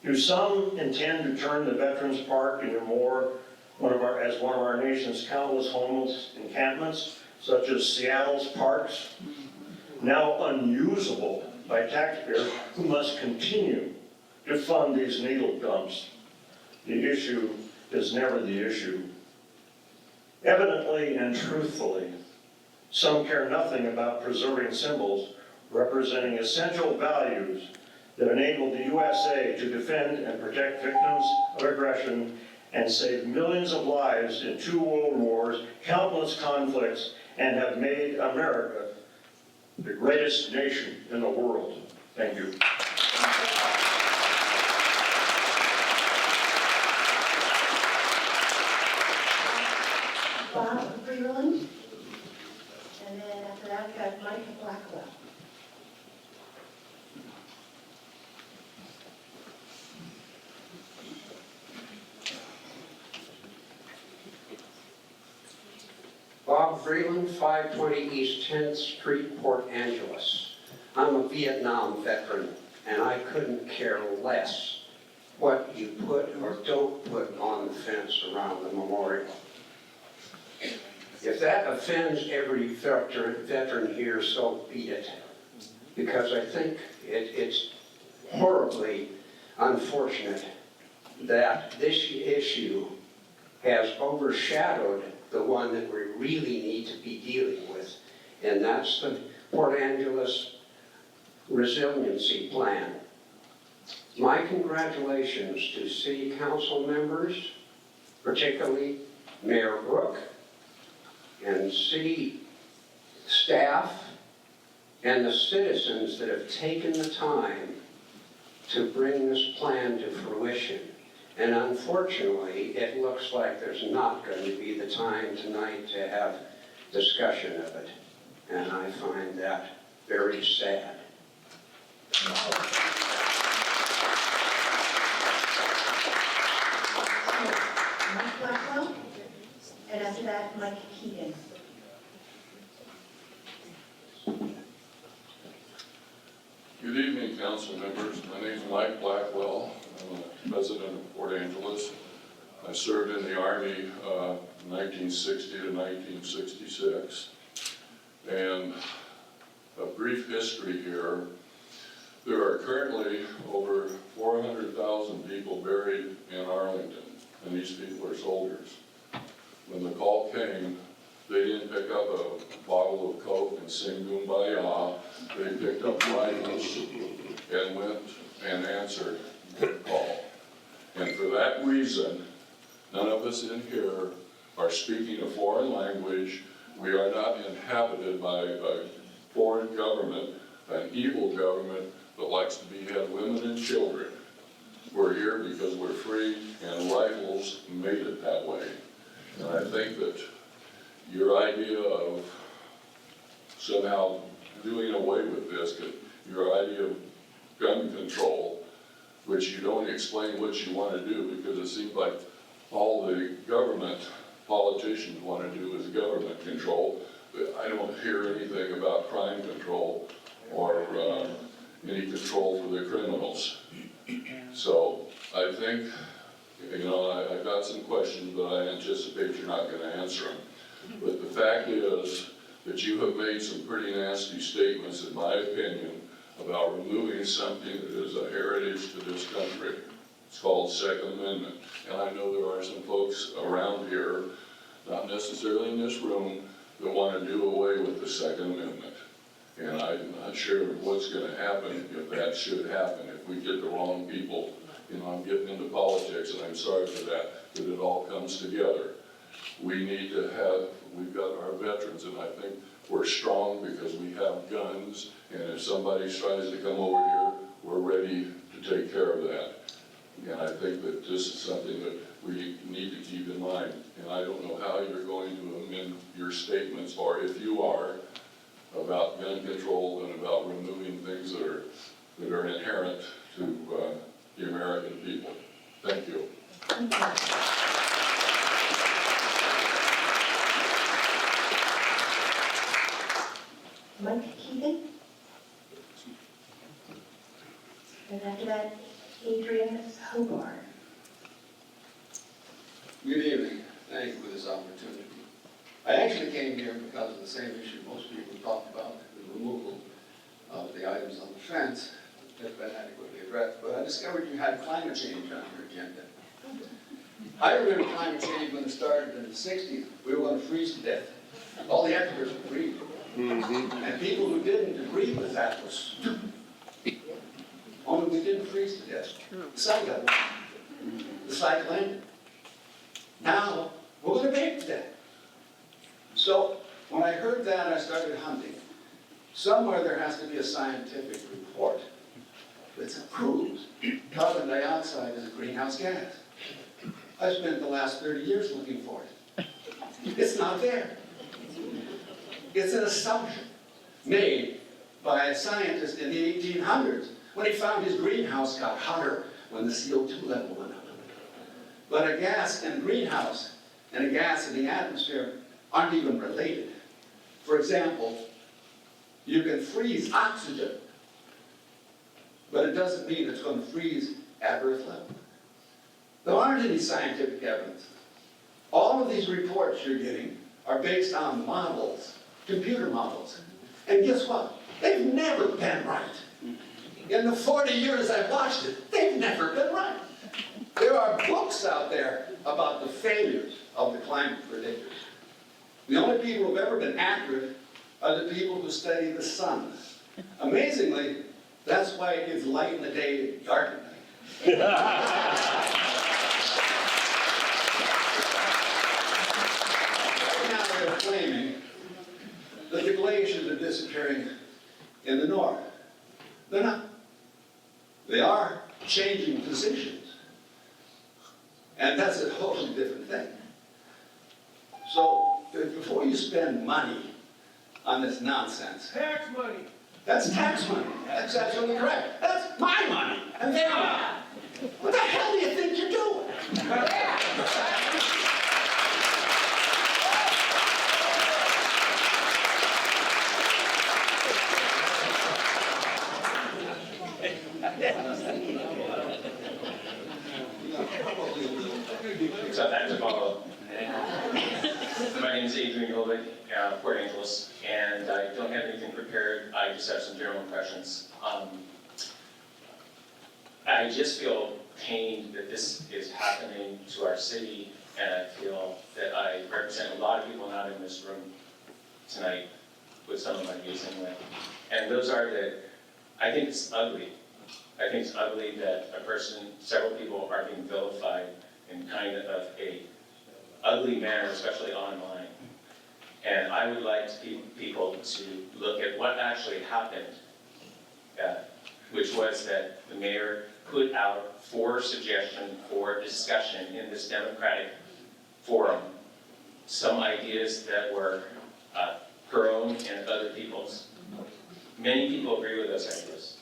Do some intend to turn the Veterans Park into one of our nation's countless homeless encampments, such as Seattle's parks, now unusable by taxpayers who must continue to fund these needle dumps? The issue is never the issue. Evidently and truthfully, some care nothing about preserving symbols representing essential values that enabled the USA to defend and protect victims of aggression and save millions of lives in 2 world wars, countless conflicts, and have made America the greatest nation in the world. Thank you. Bob Freeland, and then after that, we got Mike Blackwell. Bob Freeland, 520 East 10th Street, Port Angeles. I'm a Vietnam veteran, and I couldn't care less what you put or don't put on the fence around the memorial. If that offends every veteran here, so be it. Because I think it's horribly unfortunate that this issue has overshadowed the one that we really need to be dealing with, and that's the Port Angeles Resiliency Plan. My congratulations to City Council members, particularly Mayor Brook, and City staff, and the citizens that have taken the time to bring this plan to fruition. And unfortunately, it looks like there's not going to be the time tonight to have discussion of it. And I find that very sad. Mike Blackwell, and after that, Mike Keegan. Good evening, council members. My name is Mike Blackwell. I'm the president of Port Angeles. I served in the Army 1960 to 1966. And a brief history here. There are currently over 400,000 people buried in Arlington, and these people are soldiers. When the call came, they didn't pick up a bottle of Coke and sing Kumbaya. They picked up rifles and went and answered the call. And for that reason, none of us in here are speaking a foreign language. We are not inhabited by a foreign government, an evil government that likes to behead women and children. We're here because we're free, and rifles made it that way. And I think that your idea of somehow doing away with this, your idea of gun control, which you don't explain what you want to do, because it seems like all the government politicians want to do is government control, but I don't hear anything about crime control or any control for the criminals. So I think, I've got some questions, but I anticipate you're not going to answer them. But the fact is that you have made some pretty nasty statements, in my opinion, about removing something that is a heritage to this country. It's called Second Amendment. And I know there are some folks around here, not necessarily in this room, that want to do away with the Second Amendment. And I'm not sure what's going to happen if that should happen, if we get the wrong people. You know, I'm getting into politics, and I'm sorry for that, but it all comes together. We need to have, we've got our veterans, and I think we're strong because we have guns, and if somebody tries to come over here, we're ready to take care of that. And I think that this is something that we need to keep in mind. And I don't know how you're going to amend your statements, or if you are, about gun control and about removing things that are inherent to the American people. Thank you. Mike Keegan. And after that, Adrian Hobart. Good evening. Thank you for this opportunity. I actually came here because of the same issue most people talked about, the removal of the items on the fence that's been adequately addressed. But I discovered you had climate change on your agenda. I remember climate change when it started in the 60s. We were going to freeze to death. All the experts agreed. And people who didn't agree with that were stupid. Only we didn't freeze to death. The sun got warm. The cycle ended. Now, we're going to bake to death. So, when I heard that, I started hunting. Somewhere there has to be a scientific report that proves carbon dioxide is a greenhouse gas. I've spent the last 30 years looking for it. It's not there. It's an assumption made by a scientist in the 1800s when he found his greenhouse got hotter when the CO2 level went up. But a gas in a greenhouse and a gas in the atmosphere aren't even related. For example, you can freeze oxygen, but it doesn't mean it's going to freeze at Earth level. There aren't any scientific evidence. All of these reports you're getting are based on models, computer models. And guess what? They've never been right. In the 40 years I've watched it, they've never been right. There are books out there about the failures of the climate predictors. The only people who have ever been accurate are the people who study the sun. Amazingly, that's why it gives light in the day and dark at night. Right now they're claiming that the glaciers are disappearing in the north. They're not. They are changing positions. And that's a totally different thing. So, before you spend money on this nonsense. Tax money. That's tax money. That's absolutely correct. That's my money. And their money. What the hell do you think you're doing? So thanks for follow. My name is Adrian Hobart, Port Angeles, and I don't have anything prepared. I just have some general impressions. I just feel pained that this is happening to our city, and I feel that I represent a lot of people not in this room tonight with some of my views anyway. And those are that I think it's ugly. I think it's ugly that a person, several people are being vilified in kind of a ugly manner, especially online. And I would like people to look at what actually happened, which was that the mayor put out for suggestion, for discussion in this democratic forum, some ideas that were her own and other people's. Many people agree with those ideas.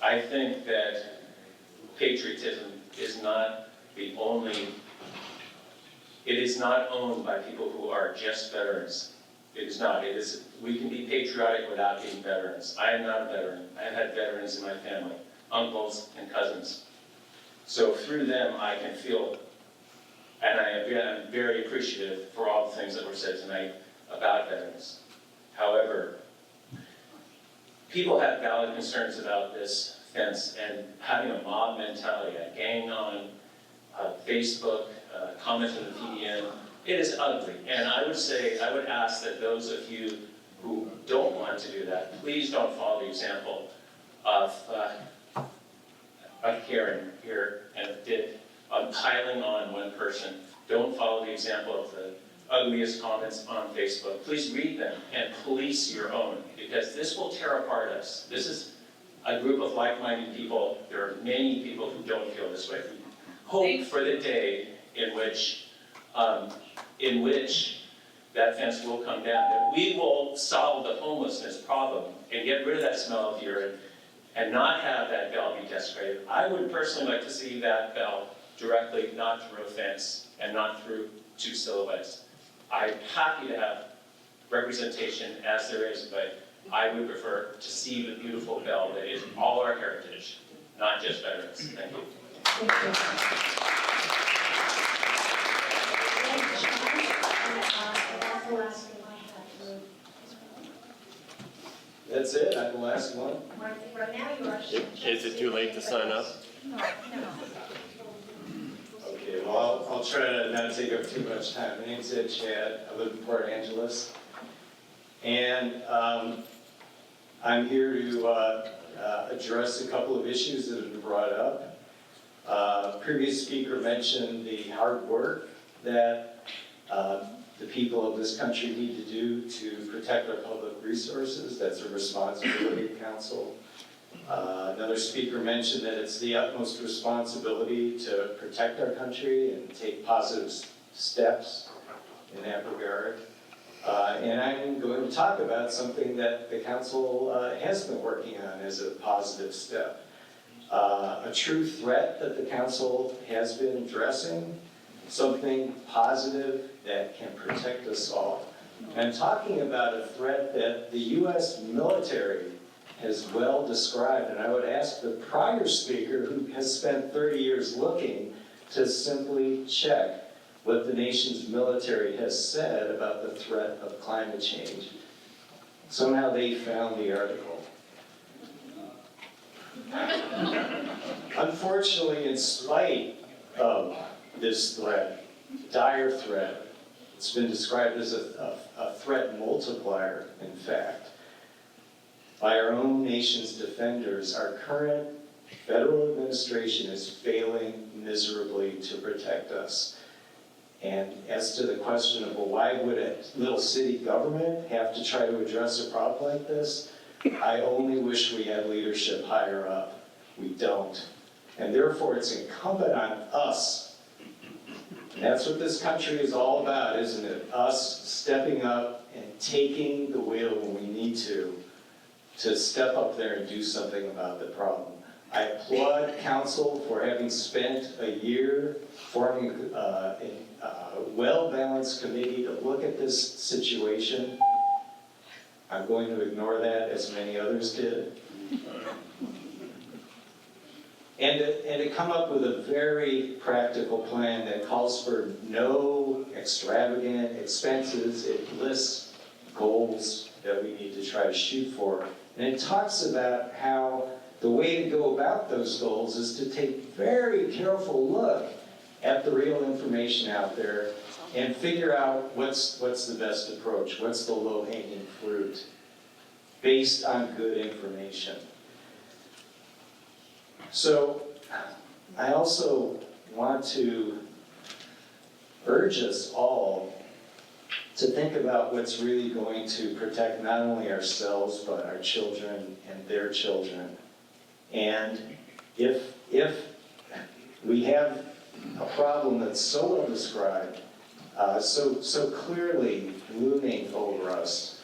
I think that patriotism is not the only, it is not owned by people who are just veterans. It is not. It is, we can be patriotic without being veterans. I am not a veteran. I have had veterans in my family, uncles and cousins. So through them, I can feel, and I'm very appreciative for all the things that were said tonight about veterans. However, people have valid concerns about this fence and having a mob mentality, a gang on Facebook, comments on the PDN. It is ugly, and I would ask that those of you who don't want to do that, please don't follow the example of Karen here and did on piling on one person. Don't follow the example of the ugliest comments on Facebook. Please read them and police your own, because this will tear apart us. This is a group of like-minded people. There are many people who don't feel this way. Hope for the day in which that fence will come down, that we will solve the homelessness problem and get rid of that smell of urine and not have that bell be desecrated. I would personally like to see that bell directly, not through a fence and not through two silhouettes. I'm happy to have representation as there is, but I would prefer to see the beautiful bell that is all our heritage, not just veterans. Thank you. That's it, I'm the last one. Right now you are. Is it too late to sign up? Okay, well, I'll try to not take up too much time. My name's Ed Chad, I live in Port Angeles. And I'm here to address a couple of issues that have been brought up. Previous speaker mentioned the hard work that the people of this country need to do to protect our public resources. That's a responsibility of council. Another speaker mentioned that it's the utmost responsibility to protect our country and take positive steps in that regard. And I'm going to talk about something that the council has been working on as a positive step. A true threat that the council has been addressing, something positive that can protect us all. And I'm talking about a threat that the U.S. military has well described, and I would ask the prior speaker, who has spent 30 years looking, to simply check what the nation's military has said about the threat of climate change. Somehow they found the article. Unfortunately, in spite of this threat, dire threat, it's been described as a threat multiplier, in fact, by our own nation's defenders. Our current federal administration is failing miserably to protect us. And as to the question of, well, why would a little city government have to try to address a problem like this? I only wish we had leadership higher up. We don't. And therefore, it's incumbent on us. And that's what this country is all about, isn't it? Us stepping up and taking the wheel when we need to step up there and do something about the problem. I applaud council for having spent a year forming a well-balanced committee to look at this situation. I'm going to ignore that, as many others did. And to come up with a very practical plan that calls for no extravagant expenses. It lists goals that we need to try to shoot for. And it talks about how the way to go about those goals is to take a very careful look at the real information out there and figure out what's the best approach, what's the low-hanging fruit, based on good information. So I also want to urge us all to think about what's really going to protect not only ourselves, but our children and their children. And if we have a problem that's so well described, so clearly looming over us,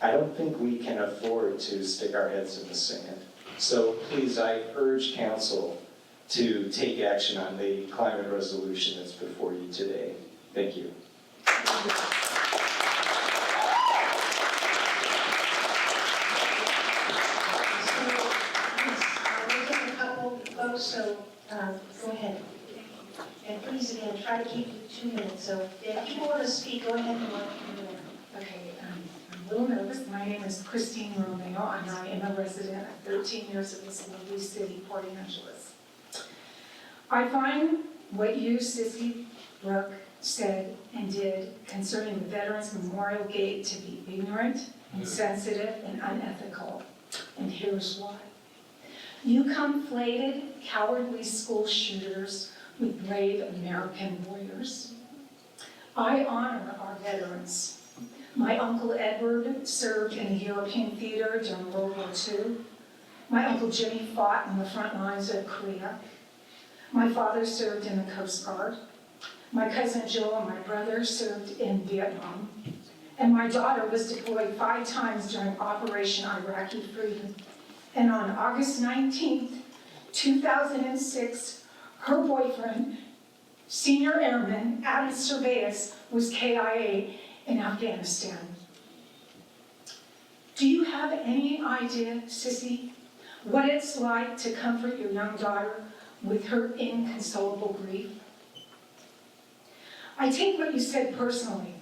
I don't think we can afford to stick our heads in the sand. So please, I urge council to take action on the climate resolution that's before you today. Thank you. So, go ahead. And please, again, try to keep it 2 minutes, so if people want to speak, go ahead and let them know. Okay, I'm a little nervous. My name is Christine Romeo, and I am a resident of 13 years of this lovely city, Port Angeles. I find what you, Sissy Brooke, said and did concerning the Veterans Memorial Gate to be ignorant, insensitive, and unethical, and here's why. You conflated cowardly school shooters with brave American warriors. I honor our veterans. My Uncle Edward served in the European theater during World War II. My Uncle Jimmy fought on the front lines of Korea. My father served in the Coast Guard. My cousin Joe and my brother served in Vietnam. And my daughter was deployed 5 times during Operation Iraqi Freedom. And on August 19th, 2006, her boyfriend, Senior Airman Adam Surveillance, was KIA in Afghanistan. Do you have any idea, Sissy, what it's like to comfort your young daughter with her inconsolable grief? I take what you said personally.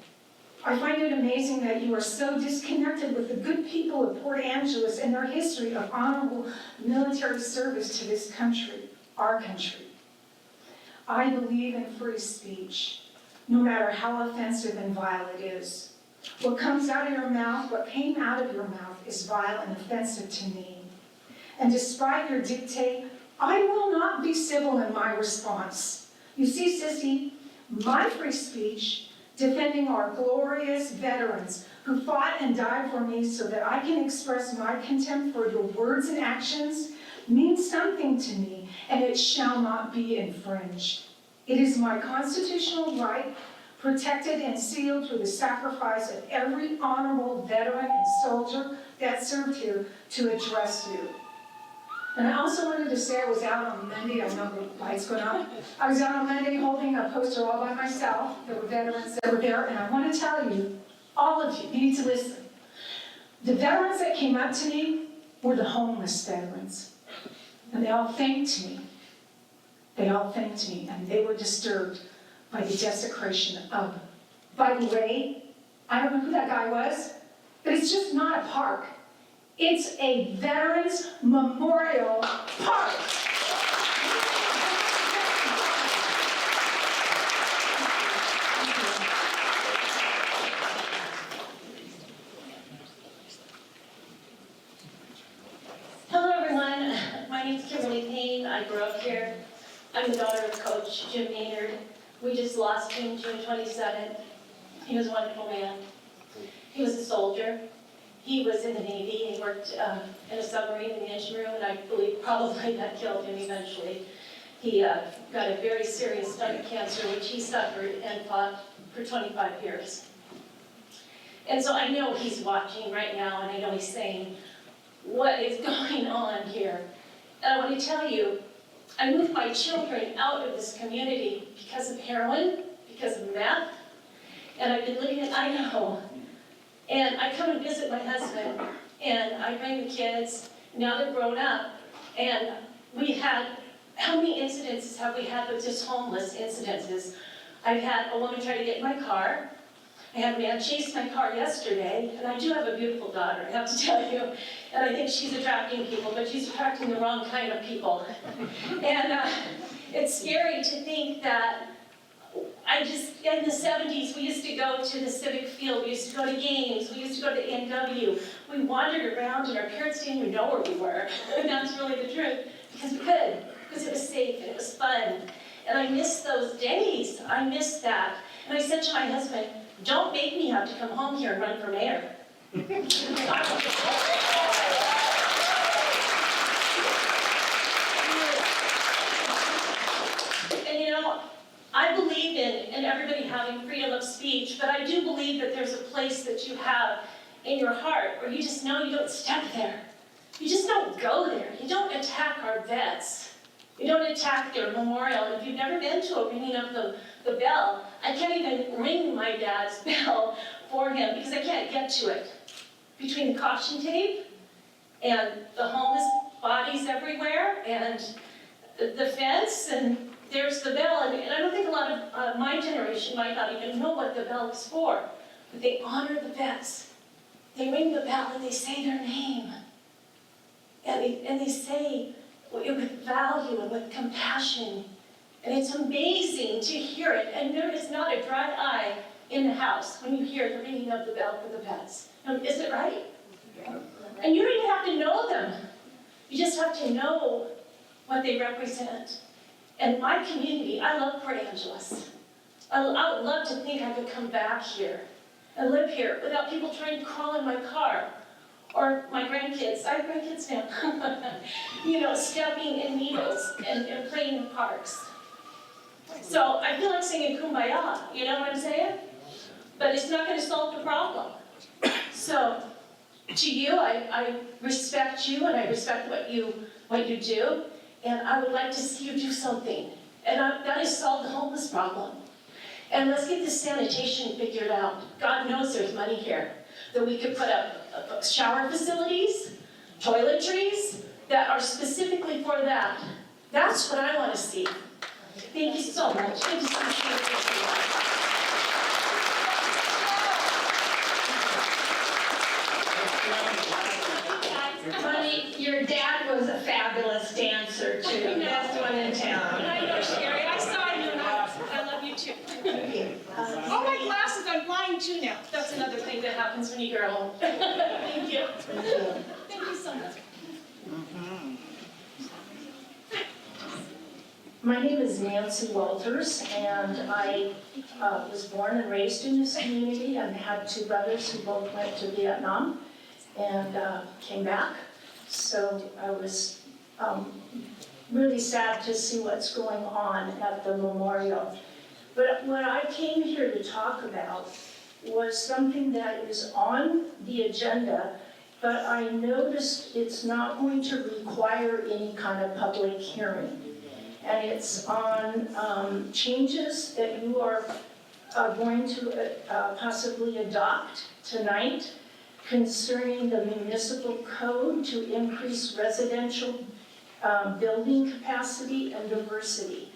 I find it amazing that you are so disconnected with the good people of Port Angeles and their history of honorable military service to this country, our country. I believe in free speech, no matter how offensive and vile it is. What comes out of your mouth, what came out of your mouth is vile and offensive to me. And despite your dictate, I will not be civil in my response. You see, Sissy, my free speech, defending our glorious veterans who fought and died for me so that I can express my contempt for your words and actions, means something to me, and it shall not be infringed. It is my constitutional right, protected and sealed through the sacrifice of every honorable veteran and soldier that served here, to address you. And I also wanted to say I was out on Monday, I don't know the lights going on. I was out on Monday holding a poster all by myself. There were veterans that were there, and I want to tell you, all of you need to listen. The veterans that came up to me were the homeless veterans. And they all thanked me. They all thanked me, and they were disturbed by the desecration of, by the way, I don't know who that guy was, but it's just not a park. It's a Veterans Memorial Park. Hello everyone, my name is Kimberly Payne. I grew up here. I'm the daughter of Coach Jim Maynard. We just lost him June 27th. He was a wonderful man. He was a soldier. He was in the Navy. He worked in a submarine in the engine room, and I believe probably that killed him eventually. He got a very serious stomach cancer, which he suffered and fought for 25 years. And so I know he's watching right now, and I know he's saying, what is going on here? And I want to tell you, I moved my children out of this community because of heroin, because of meth, and I've been living in Idaho. And I come and visit my husband, and I bring the kids. Now they're grown up, and we had, how many incidences have we had with just homeless incidences? I've had a woman try to get in my car. I had a man chase my car yesterday, and I do have a beautiful daughter, I have to tell you. And I think she's attracting people, but she's attracting the wrong kind of people. And it's scary to think that in the 70s, we used to go to the civic field, we used to go to games, we used to go to NW. We wandered around, and our parents didn't even know where we were. And that's really the truth, because we could, because it was safe and it was fun. And I miss those days. I miss that. And I said to my husband, don't make me have to come home here and run for mayor. And you know, I believe in everybody having freedom of speech, but I do believe that there's a place that you have in your heart where you just know you don't step there. You just don't go there. You don't attack our vets. You don't attack their memorial. And if you've never been to a ringing of the bell, I can't even ring my dad's bell for him because I can't get to it. Between the caution tape and the homeless bodies everywhere and the fence and there's the bell, and I don't think a lot of my generation might not even know what the bell is for, but they honor the vets. They ring the bell and they say their name. And they say it with value and with compassion. And it's amazing to hear it. And there is not a dry eye in the house when you hear the ringing of the bell for the pets. Is it right? And you don't even have to know them. You just have to know what they represent. And my community, I love Port Angeles. I would love to think I could come back here and live here without people trying to crawl in my car. Or my grandkids, I have grandkids now, stepping in needles and playing in parks. So I feel like singing Kumbaya, you know what I'm saying? But it's not going to solve the problem. So to you, I respect you and I respect what you do. And I would like to see you do something. And that is solve the homeless problem. And let's get this sanitation figured out. God knows there's money here that we could put up shower facilities, toiletries that are specifically for that. That's what I want to see. Thank you so much. Thank you so much for your Honey, your dad was a fabulous dancer too. Best one in town. I know, Sherry. I saw you and I love you too. Oh, my glasses, I'm blind too now. That's another thing that happens when you grow old. Thank you. Thank you so much. My name is Nancy Walters, and I was born and raised in this community and had two brothers who both went to Vietnam and came back. So I was really sad to see what's going on at the memorial. But what I came here to talk about was something that is on the agenda, but I noticed it's not going to require any kind of public hearing. And it's on changes that you are going to possibly adopt tonight concerning the municipal code to increase residential building capacity and diversity.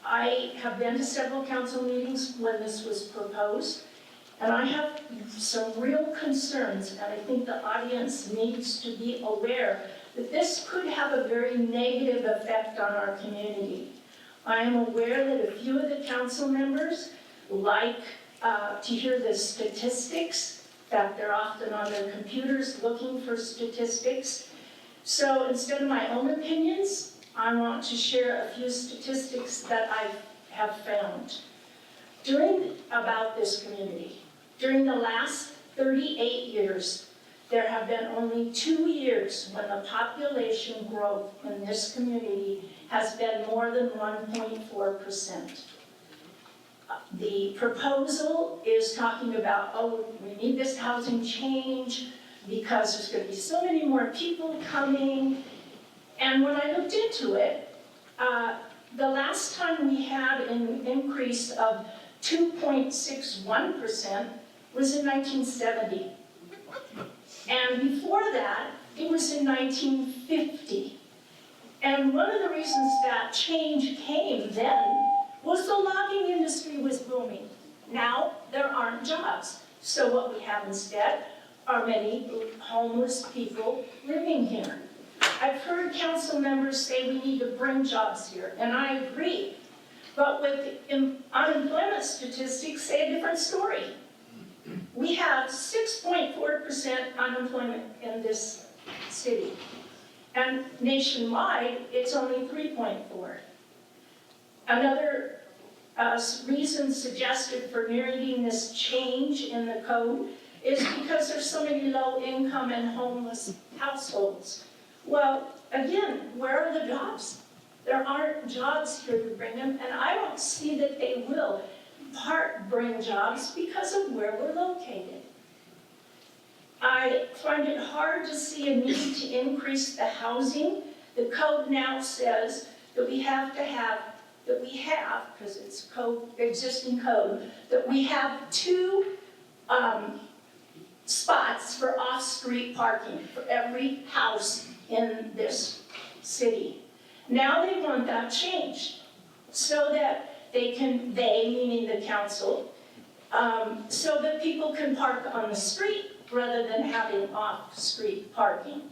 I have been to several council meetings when this was proposed, and I have some real concerns, and I think the audience needs to be aware that this could have a very negative effect on our community. I am aware that a few of the council members like to hear the statistics. In fact, they're often on their computers looking for statistics. So instead of my own opinions, I want to share a few statistics that I have found. About this community, during the last 38 years, there have been only 2 years when the population growth in this community has been more than 1.4%. The proposal is talking about, we need this housing change because there's going to be so many more people coming. And when I looked into it, the last time we had an increase of 2.61% was in 1970. And before that, it was in 1950. And one of the reasons that change came then was the logging industry was booming. Now, there aren't jobs. So what we have instead are many homeless people living here. I've heard council members say we need to bring jobs here, and I agree. But with unemployment statistics say a different story. We have 6.4% unemployment in this city. And nationwide, it's only 3.4. Another reason suggested for needing this change in the code is because there's so many low-income and homeless households. Well, again, where are the jobs? There aren't jobs here to bring them, and I don't see that they will bring jobs because of where we're located. I find it hard to see a need to increase the housing. The code now says that because it's existing code, that we have 2 spots for off-street parking for every house in this city. Now they want that changed so that they, meaning the council, so that people can park on the street rather than having off-street parking.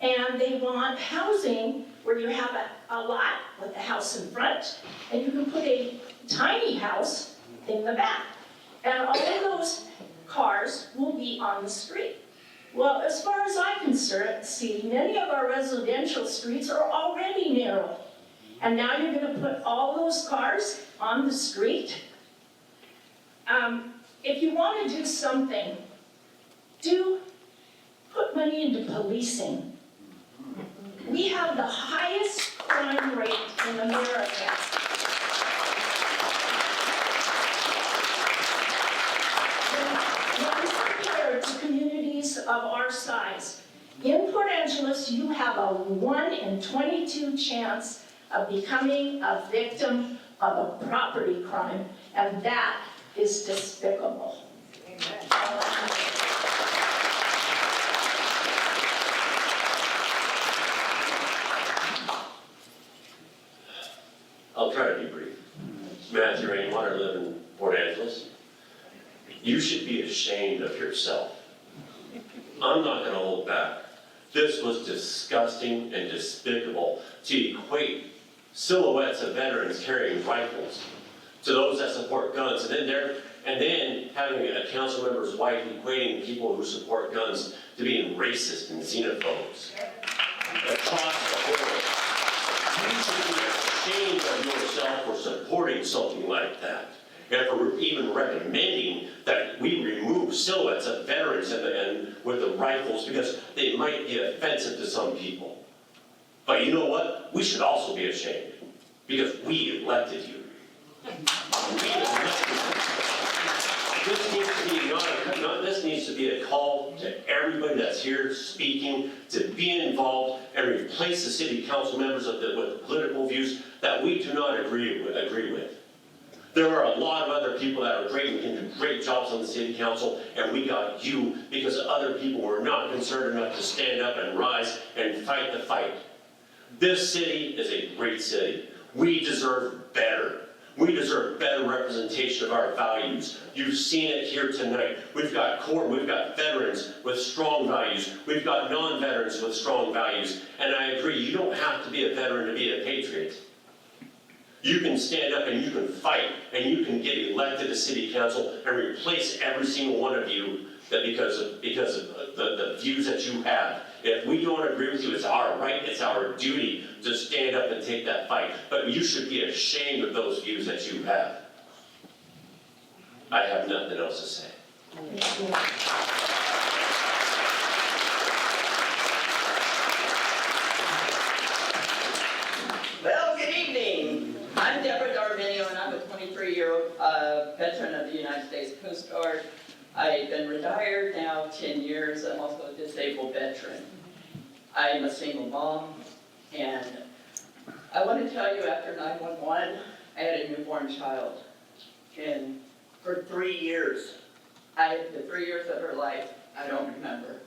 And they want housing where you have a lot with a house in front, and you can put a tiny house in the back. And all of those cars will be on the street. Well, as far as I can see, many of our residential streets are already narrow. And now you're gonna put all those cars on the street? If you wanna do something, put money into policing. We have the highest crime rate in America. When compared to communities of our size, in Port Angeles, you have a 1 in 22 chance of becoming a victim of a property crime, and that is despicable. I'll try to be brief. Matthew Rainwater, live in Port Angeles. You should be ashamed of yourself. I'm not gonna hold back. This was disgusting and despicable to equate silhouettes of veterans carrying rifles to those that support guns, and then having a council member's wife equating people who support guns to being racist and xenophobes. Across the board. You should be ashamed of yourself for supporting something like that, and for even recommending that we remove silhouettes of veterans and with the rifles because they might be offensive to some people. But you know what? We should also be ashamed because we elected you. This needs to be a call to everybody that's here speaking to be involved and replace the city council members with political views that we do not agree with. There are a lot of other people that are great and can do great jobs on the city council, and we got you because other people were not concerned enough to stand up and rise and fight the fight. This city is a great city. We deserve better. We deserve better representation of our values. You've seen it here tonight. We've got veterans with strong values. We've got non-veterans with strong values. And I agree, you don't have to be a veteran to be a patriot. You can stand up and you can fight and you can get elected to city council and replace every single one of you because of the views that you have. If we don't agree with you, it's our right, it's our duty to stand up and take that fight. But you should be ashamed of those views that you have. I have nothing else to say. Well, good evening. I'm Deborah Darminio, and I'm a 23-year-old veteran of the United States Coast Guard. I've been retired now 10 years. I'm also a disabled veteran. I'm a single mom, and I want to tell you, after 9/11, I had a newborn child. And for 3 years, the 3 years of her life, I don't remember.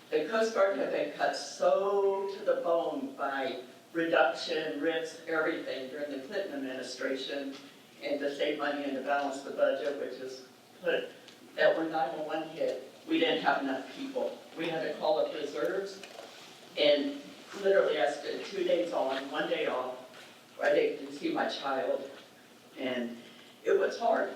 The Coast Guard had been cut so to the bone by reduction, RIFs, everything during the Clinton administration, and to save money and to balance the budget, which is put that when 9/11 hit, we didn't have enough people. We had to call up reserves, and literally I spent 2 days on, 1 day off, ready to see my child, and it was hard.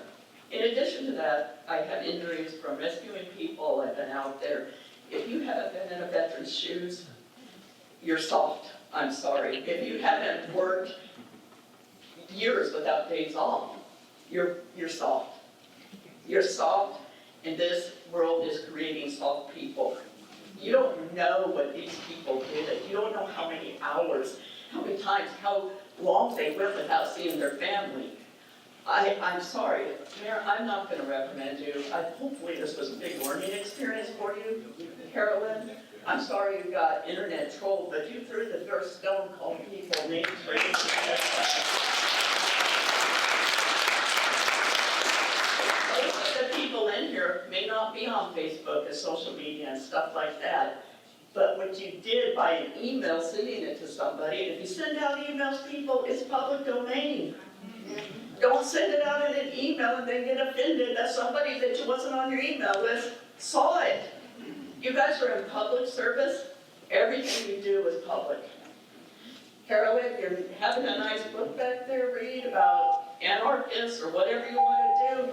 In addition to that, I had injuries from rescuing people. I've been out there. If you haven't been in a veteran's shoes, you're soft. I'm sorry. If you haven't worked years without days off, you're soft. You're soft, and this world is creating soft people. You don't know what these people did. You don't know how many hours, how many times, how long they went without seeing their family. I'm sorry, Mayor, I'm not going to reprimand you. Hopefully this was a big learning experience for you, Carolyn. I'm sorry you got internet trolled, but you threw the first stone calling people names. Most of the people in here may not be on Facebook and social media and stuff like that, but when what you did by an email sending it to somebody. And if you send out emails, people, it's public domain. Don't send it out in an email and then get offended that somebody that wasn't on your email list saw it. You guys are in public service. Everything you do is public. Carolyn, you're having a nice book back there, read about anarchists or whatever you want to do.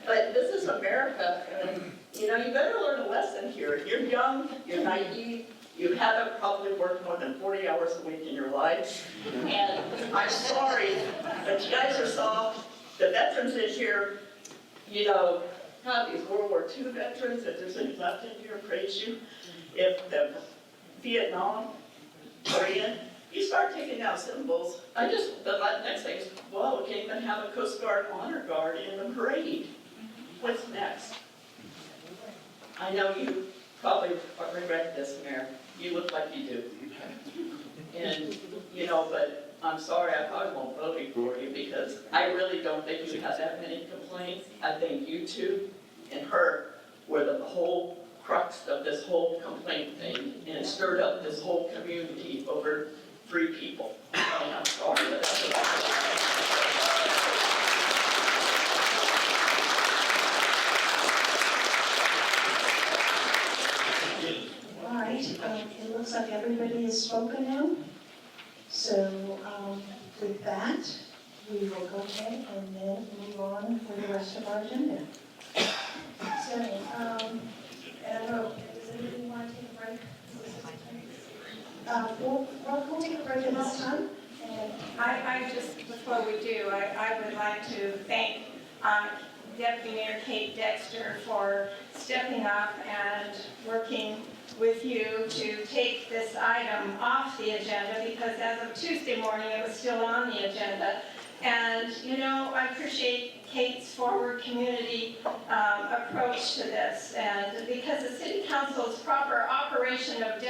But this is America, and you know, you better learn a lesson here. You're young, you're naive, you haven't probably worked more than 40 hours a week in your life. And I'm sorry, but you guys are soft. The veterans this year, you know, have these World War II veterans, if there's any left in here, praise you. If the Vietnam, Korean, you start taking out symbols. The next thing is, well, we can't even have a Coast Guard honor guard in the parade. What's next? I know you probably regret this, Mayor. You look like you do. And, you know, but I'm sorry, I probably won't vote for you because I really don't think you have that many complaints. I think you two and her were the whole crux of this whole complaint thing, and it stirred up this whole community over 3 people. And I'm sorry, but that's what I think. All right, it looks like everybody has spoken now. So with that, we will go ahead and then move on for the rest of our agenda. So, I don't know, does anybody want to take a break? We'll take a break at this time. And I just, before we do, I would like to thank Deputy Mayor Kate Dexter for stepping up and working with you to take this item off the agenda because as of Tuesday morning, it was still on the agenda. And, you know, I appreciate Kate's forward community approach to this. And because the City Council's proper operation of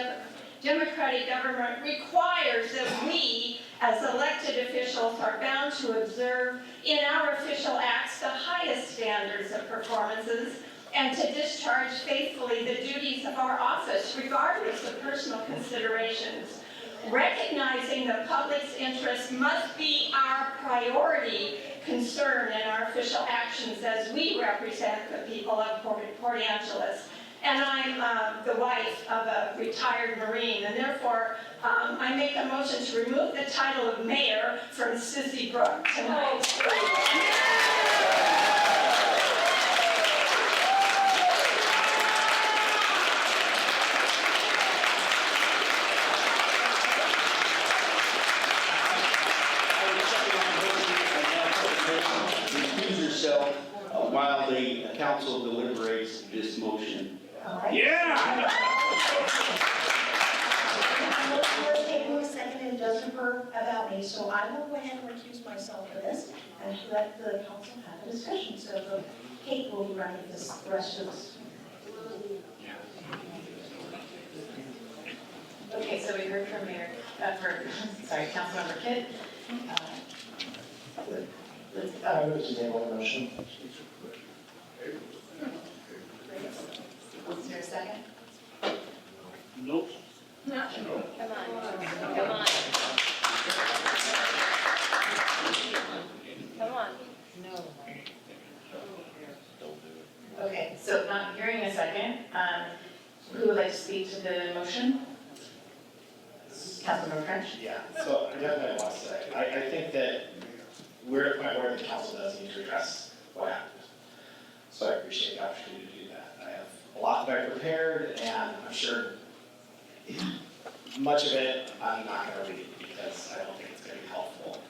democratic government requires that we, as elected officials, are bound to observe in our official acts the highest standards of performances and to discharge faithfully the duties of our office, regardless of personal considerations. Recognizing the public's interest must be our priority concern in our official actions as we represent the people of Port Angeles. And I'm the wife of a retired Marine, and therefore I make a motion to remove the title of mayor from Sissy Brook tonight. Recuse yourself while the council deliberates this motion. Yeah! Taking a second and does refer about me, so I will go ahead and recuse myself for this and let the council have a discussion. So Kate will be running this, the rest of this. Okay, so we heard from Councilmember Kidd. I move to table the motion. Is there a second? Nope. No. Come on. Come on. Come on. No. Okay, so not hearing a second, who would like to speak to the motion? Councilmember French? Yeah, so I definitely want to say, I think that we're at a point where the council does need to address what happened. So I appreciate the opportunity to do that. I have a lot that I prepared, and I'm sure much of it I'm not going to read because I don't think it's going to be helpful.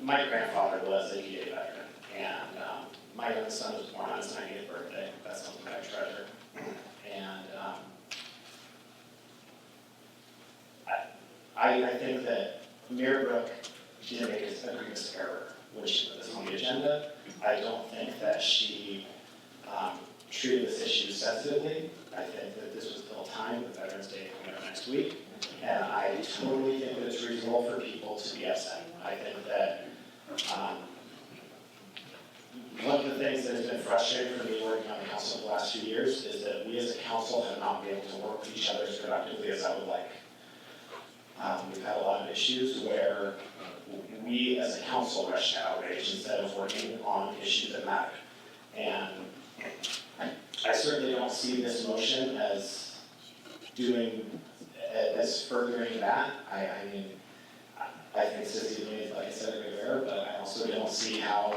My grandfather was a VA veteran, and my youngest son was born on his 90th birthday. That's something I treasure. And I think that Mayor Brook did make a grievous error when she put this on the agenda. I don't think that she treated this issue sensitively. I think that this was ill-timed with Veterans Day coming up next week. And I totally think that it's reasonable for people to be upset. I think that one of the things that has been frustrating for me working on the council for the last 2 years is that we as a council have not been able to work with each other as productively as I would like. We've had a lot of issues where we as a council rush to outrage instead of working on issues that matter. And I certainly don't see this motion as furthering that. I mean, I think Sissy made, like I said, a good error, but I also don't see how,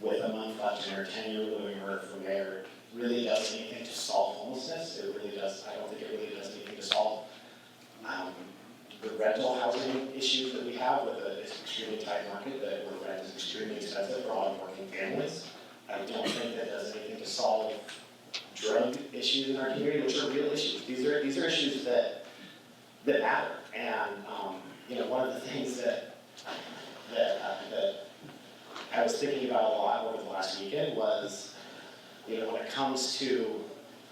with a month left in her tenure, moving her from mayor really does anything to solve homelessness. It really does. I don't think it really does anything to solve the rental housing issues that we have with an extremely tight market, that where rent is extremely expensive for a lot of working families. I don't think that does anything to solve drug issues in our community, which are real issues. These are issues that matter. And one of the things that I was thinking about a lot over the last weekend was, when it comes to,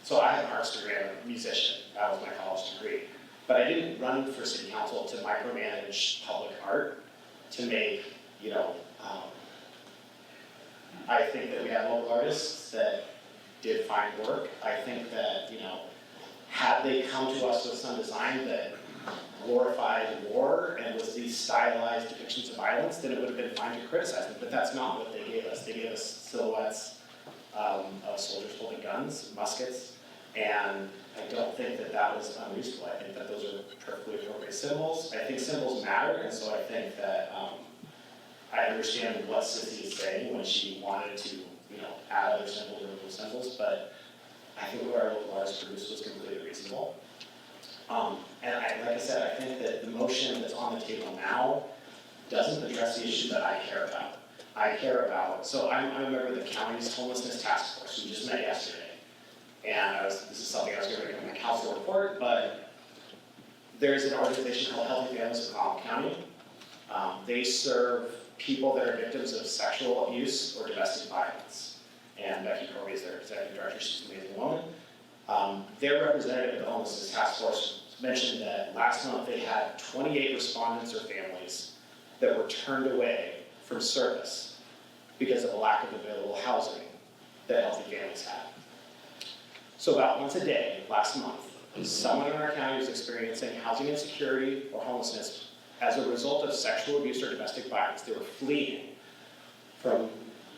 so I have an arts degree, I'm a musician, that was my college degree, but I didn't run for city council to micromanage public art, to make, I think that we have local artists that did fine work. I think that, had they come to us with some design that glorified war and was these stylized depictions of violence, then it would have been fine to criticize them, but that's not what they gave us. They gave us silhouettes of soldiers holding guns, muskets, and I don't think that that was unreasonable. I think that those are perfectly appropriate symbols. I think symbols matter, and so I think that I understand what Sissy is saying when she wanted to, add other symbols or remove symbols, but I think what our local artists produced was completely reasonable. And like I said, I think that the motion that's on the table now doesn't address the issue that I care about. I care about, so I'm a member of the county's homelessness task force. We just met yesterday. And this is something I was going to bring in my council report, but there's an organization called Healthy Families of Collin County. They serve people that are victims of sexual abuse or domestic violence. And Becky Corby is their executive director. She's an amazing woman. Their representative of the homelessness task force mentioned that last month they had 28 respondents or families that were turned away from service because of a lack of available housing that Healthy Families had. So about once a day, last month, someone in our county was experiencing housing insecurity or homelessness as a result of sexual abuse or domestic violence. They were fleeing from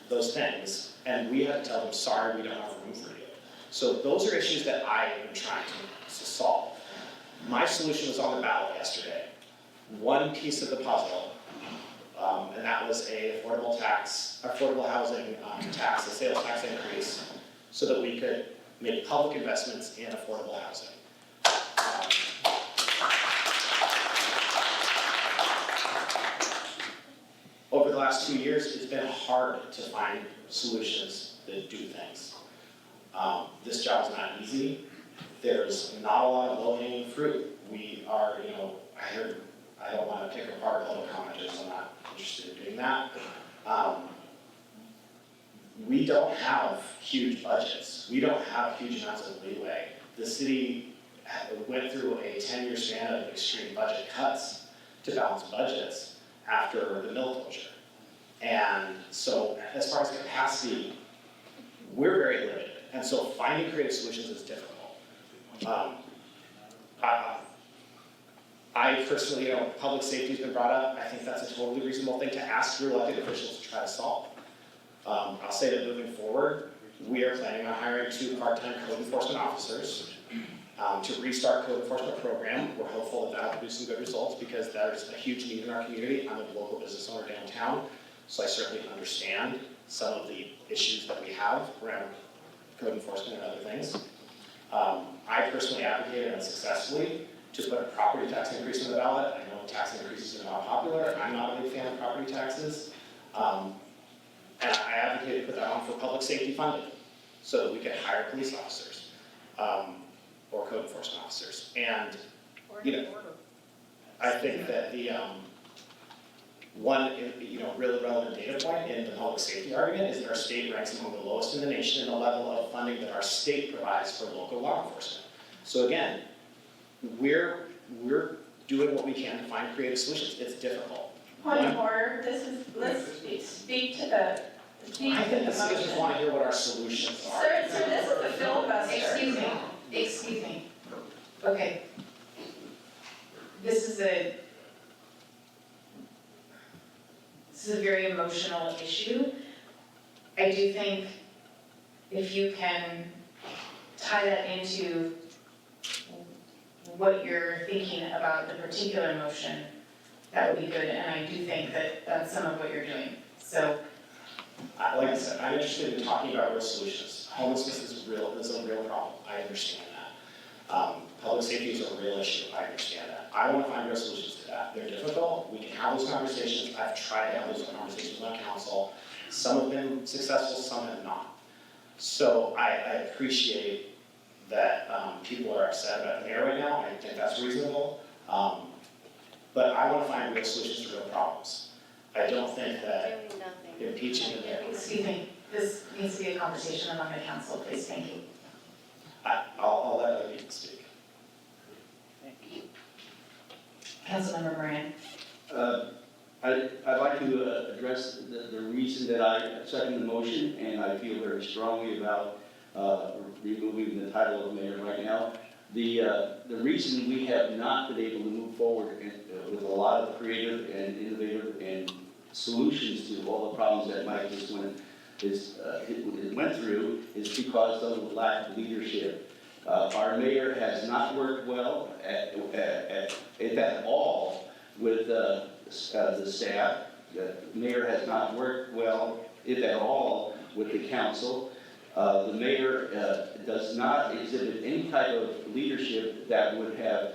those things, and we had to tell them, sorry, we don't have room for you. So those are issues that I am trying to solve. My solution was on the ballot yesterday. One piece of the puzzle, and that was a affordable housing tax, a sales tax increase, so that we could make public investments in affordable housing. Over the last 2 years, it's been hard to find solutions that do things. This job is not easy. There's not a lot of low-hanging fruit. We are, I don't want to pick apart all the commenters, I'm not interested in doing that. We don't have huge budgets. We don't have huge amounts of leeway. The city went through a 10-year span of extreme budget cuts to balance budgets after the mill closure. And so as far as capacity, we're very limited. And so finding creative solutions is difficult. I personally, public safety has been brought up. I think that's a totally reasonable thing to ask your elected officials to try to solve. I'll say that moving forward, we are planning on hiring 2 part-time code enforcement officers to restart code enforcement program. We're hopeful that that'll produce some good results because there's a huge need in our community. I'm a local business owner downtown, so I certainly understand some of the issues that we have around code enforcement and other things. I personally advocated unsuccessfully to put a property tax increase on the ballot. I know tax increases are not popular. I'm not a big fan of property taxes. And I advocated to put that on for public safety funding so that we could hire police officers or code enforcement officers. And, I think that the one, really relevant data point in the public safety argument is that our state ranks among the lowest in the nation in the level of funding that our state provides for local law enforcement. So again, we're doing what we can to find creative solutions. It's difficult. Point of order, let's speak to I think the citizens want to hear what our solutions are. Sir, this is a filibuster. Excuse me. Okay. This is a very emotional issue. I do think if you can tie that into what you're thinking about the particular motion, that would be good, and I do think that that's some of what you're doing. So, Like I said, I'm interested in talking about real solutions. Homelessness is a real problem. I understand that. Public safety is a real issue. I understand that. I want to find real solutions to that. They're difficult. We can have those conversations. I've tried to have those conversations with my council. Some have been successful, some have not. So I appreciate that people are upset about the mayor right now. I think that's reasonable. But I want to find real solutions to real problems. I don't think that impeaching the mayor. excuse me, this needs to be a conversation among the council, please, thank you. I'll let other people speak. Councilmember Moran. I'd like to address the reason that I second the motion, and I feel very strongly about removing the title of mayor right now. The reason we have not been able to move forward with a lot of creative and innovative and solutions to all the problems that Mike just went through is because of the lack of leadership. Our mayor has not worked well at all with the staff. The mayor has not worked well, if at all, with the council. The mayor does not exhibit any type of leadership that would have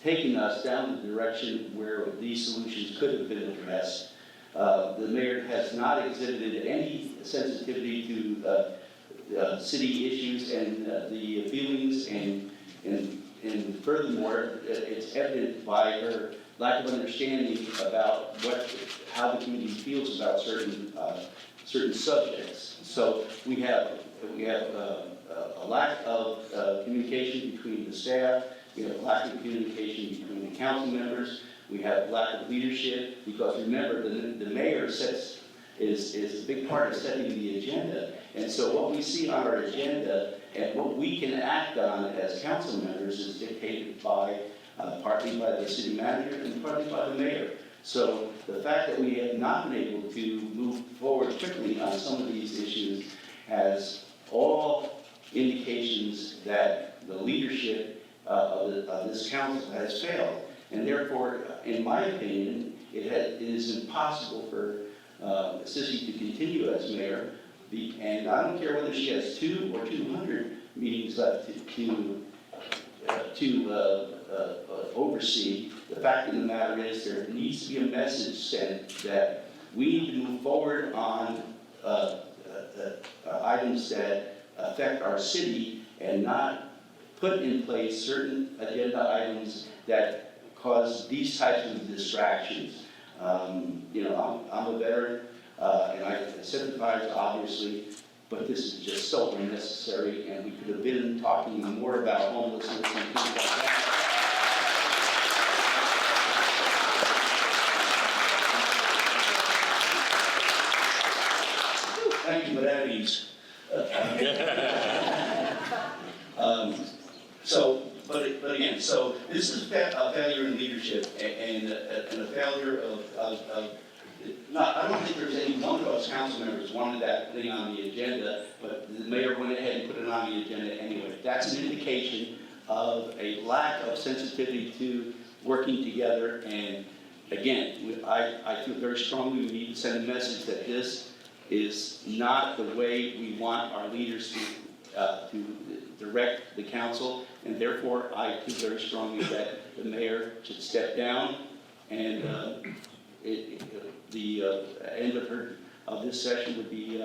taken us down the direction where these solutions could have been addressed. The mayor has not exhibited any sensitivity to city issues and the feelings, and furthermore, it's evident by her lack of understanding about how the community feels about certain subjects. So we have a lack of communication between the staff. We have a lack of communication between the council members. We have lack of leadership because remember, the mayor is a big part of setting the agenda. And so what we see on our agenda and what we can act on as council members is dictated by partly by the city manager and partly by the mayor. So the fact that we have not been able to move forward quickly on some of these issues has all indications that the leadership of this council has failed. And therefore, in my opinion, it is impossible for Sissy to continue as mayor. And I don't care whether she has 2 or 200 meetings left to oversee. The fact of the matter is there needs to be a message sent that we need to move forward on items that affect our city and not put in place certain agenda items that cause these types of distractions. I'm a veteran and I sympathize obviously, but this is just so unnecessary, and we could have been talking more about homelessness and things like that. Thank you for that ease. But again, so this is a failure in leadership and a failure of I don't think there's any one of us council members wanted that thing on the agenda, but the mayor went ahead and put it on the agenda anyway. That's an indication of a lack of sensitivity to working together. And again, I feel very strongly we need to send a message that this is not the way we want our leaders to direct the council. And therefore, I feel very strongly that the mayor should step down and the end of this session would be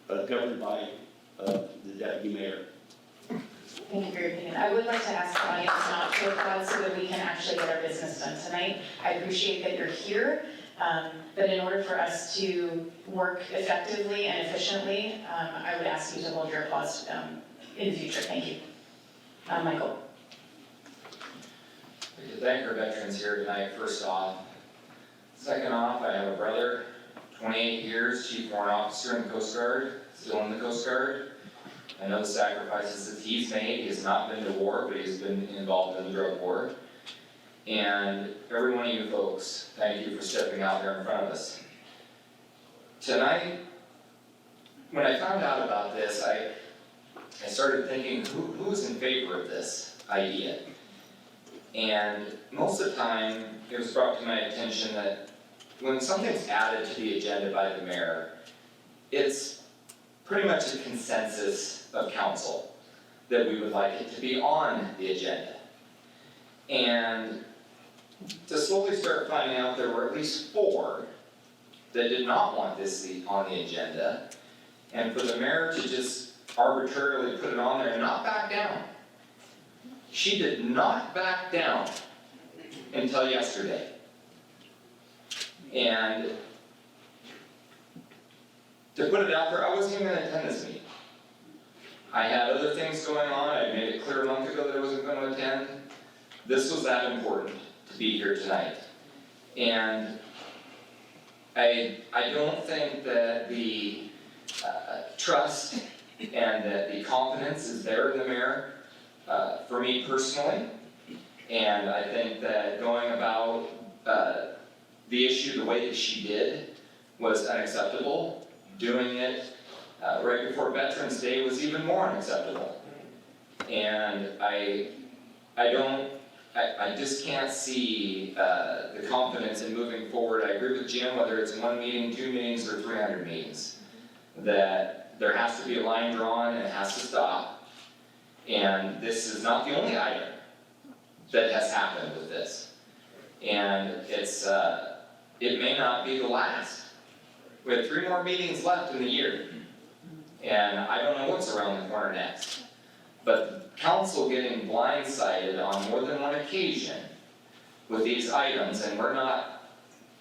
governed by the deputy mayor. Thank you for your opinion. I would like to ask the audience not to applaud so that we can actually get our business done tonight. I appreciate that you're here, but in order for us to work effectively and efficiently, I would ask you to hold your applause in the future. Thank you. Michael. We could thank our veterans here tonight, first off. Second off, I have a brother, 28 years, Chief Warrant Officer in the Coast Guard, still in the Coast Guard. I know the sacrifices that he's made. He has not been to war, but he's been involved in the drug war. And every one of you folks, thank you for stepping out there in front of us. Tonight, when I found out about this, I started thinking, who's in favor of this idea? And most of the time, it was brought to my attention that when something's added to the agenda by the mayor, it's pretty much a consensus of council that we would like it to be on the agenda. And to slowly start finding out there were at least 4 that did not want this on the agenda, and for the mayor to just arbitrarily put it on there and not back down. She did not back down until yesterday. And to put it out there, I wasn't even going to attend this meeting. I had other things going on. I made it clear a month ago that I wasn't going to attend. This was that important to be here tonight. And I don't think that the trust and that the confidence is there in the mayor, for me personally. And I think that going about the issue the way that she did was unacceptable. Doing it right before Veterans Day was even more unacceptable. And I just can't see the confidence in moving forward. I agree with Jim, whether it's 1 meeting, 2 meetings, or 300 meetings, that there has to be a line drawn and it has to stop. And this is not the only item that has happened with this. And it may not be the last. We have 3 more meetings left in the year. And I don't know what's around the corner next. But council getting blindsided on more than one occasion with these items, and we're not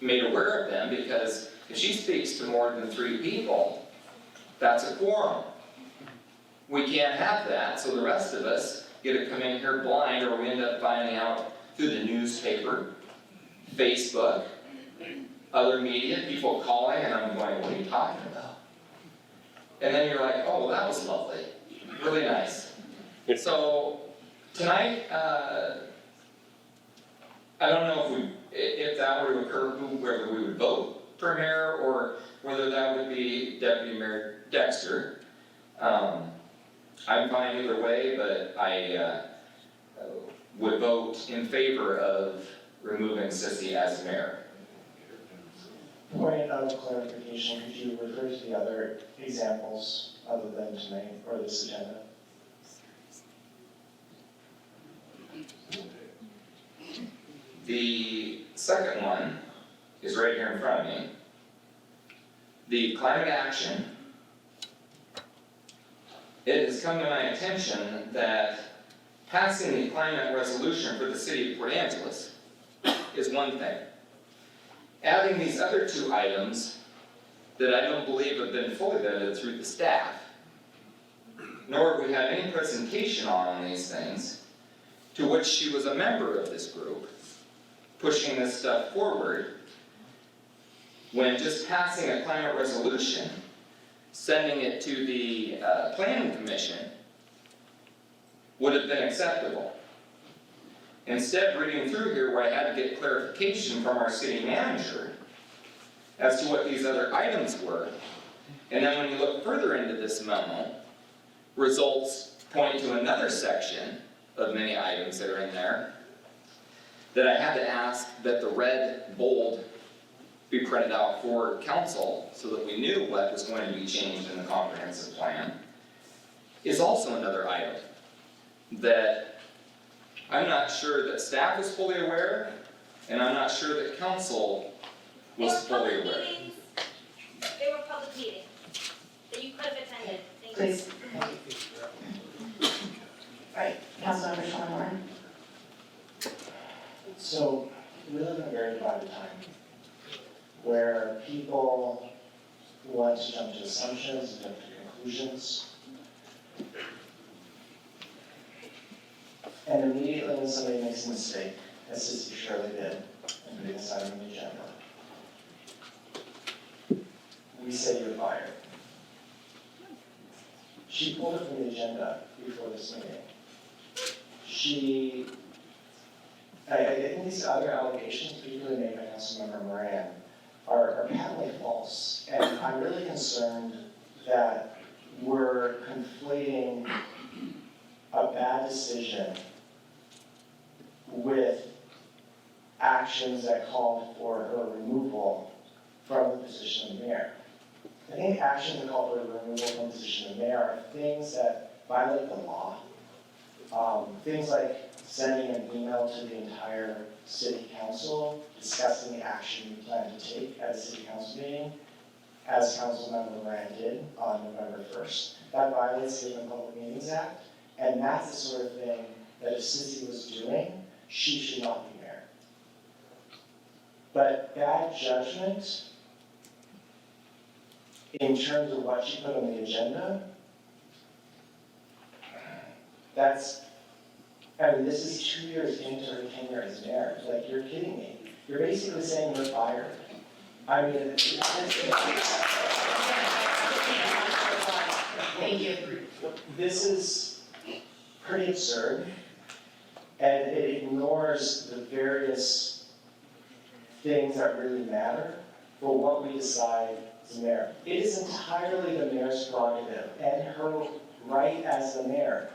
made aware of them, because if she speaks to more than 3 people, that's a quorum. We can't have that, so the rest of us get to come in here blind, or we end up finding out through the newspaper, Facebook, other media, people calling, and I'm going, what are you talking about? And then you're like, oh, well, that was lovely, really nice. So tonight, I don't know if that were to occur, whether we would vote for mayor or whether that would be Deputy Mayor Dexter. I'm fine either way, but I would vote in favor of removing Sissy as mayor. Point of clarification, could you refer to the other examples other than tonight or this agenda? The second one is right here in front of me. The climate action. It has come to my attention that passing the climate resolution for the city of Port Angeles is one thing. Adding these other 2 items that I don't believe have been fully vetted through the staff, nor have we had any presentation on these things, to which she was a member of this group, pushing this stuff forward, when just passing a climate resolution, sending it to the planning commission, would have been acceptable. Instead, reading through here where I had to get clarification from our city manager as to what these other items were, and then when you look further into this memo, results point to another section of many items that are in there, that I had to ask that the red bold be printed out for council so that we knew what was going to be changed in the comprehensive plan, is also another item that I'm not sure that staff was fully aware, and I'm not sure that council was fully aware. They were public meetings that you could have attended. Thank you. Please. Right, Councilmember Sean Warren. So, we live in a very divided time where people want to jump to assumptions and jump to conclusions. And immediately when somebody makes a mistake, as Sissy surely did, and putting this item on the agenda, we say you're fired. She pulled it from the agenda before this meeting. I think these other allegations, particularly made by Councilmember Moran, are patently false. And I'm really concerned that we're conflating a bad decision with actions that called for her removal from the position of mayor. I think actions that call for her removal from the position of mayor are things that violate the law. Things like sending an email to the entire city council discussing the action you plan to take at a city council meeting, as Councilmember Moran did on November 1st. That violates the Open Public Meetings Act, and that's the sort of thing that if Sissy was doing, she should not be mayor. But bad judgment in terms of what she put on the agenda, this is 2 years into her tenure as mayor. Like, you're kidding me. You're basically saying you're fired. I mean, Thank you. This is pretty absurd, and it ignores the various things that really matter for what we decide as mayor. It is entirely the mayor's prerogative and her right as the mayor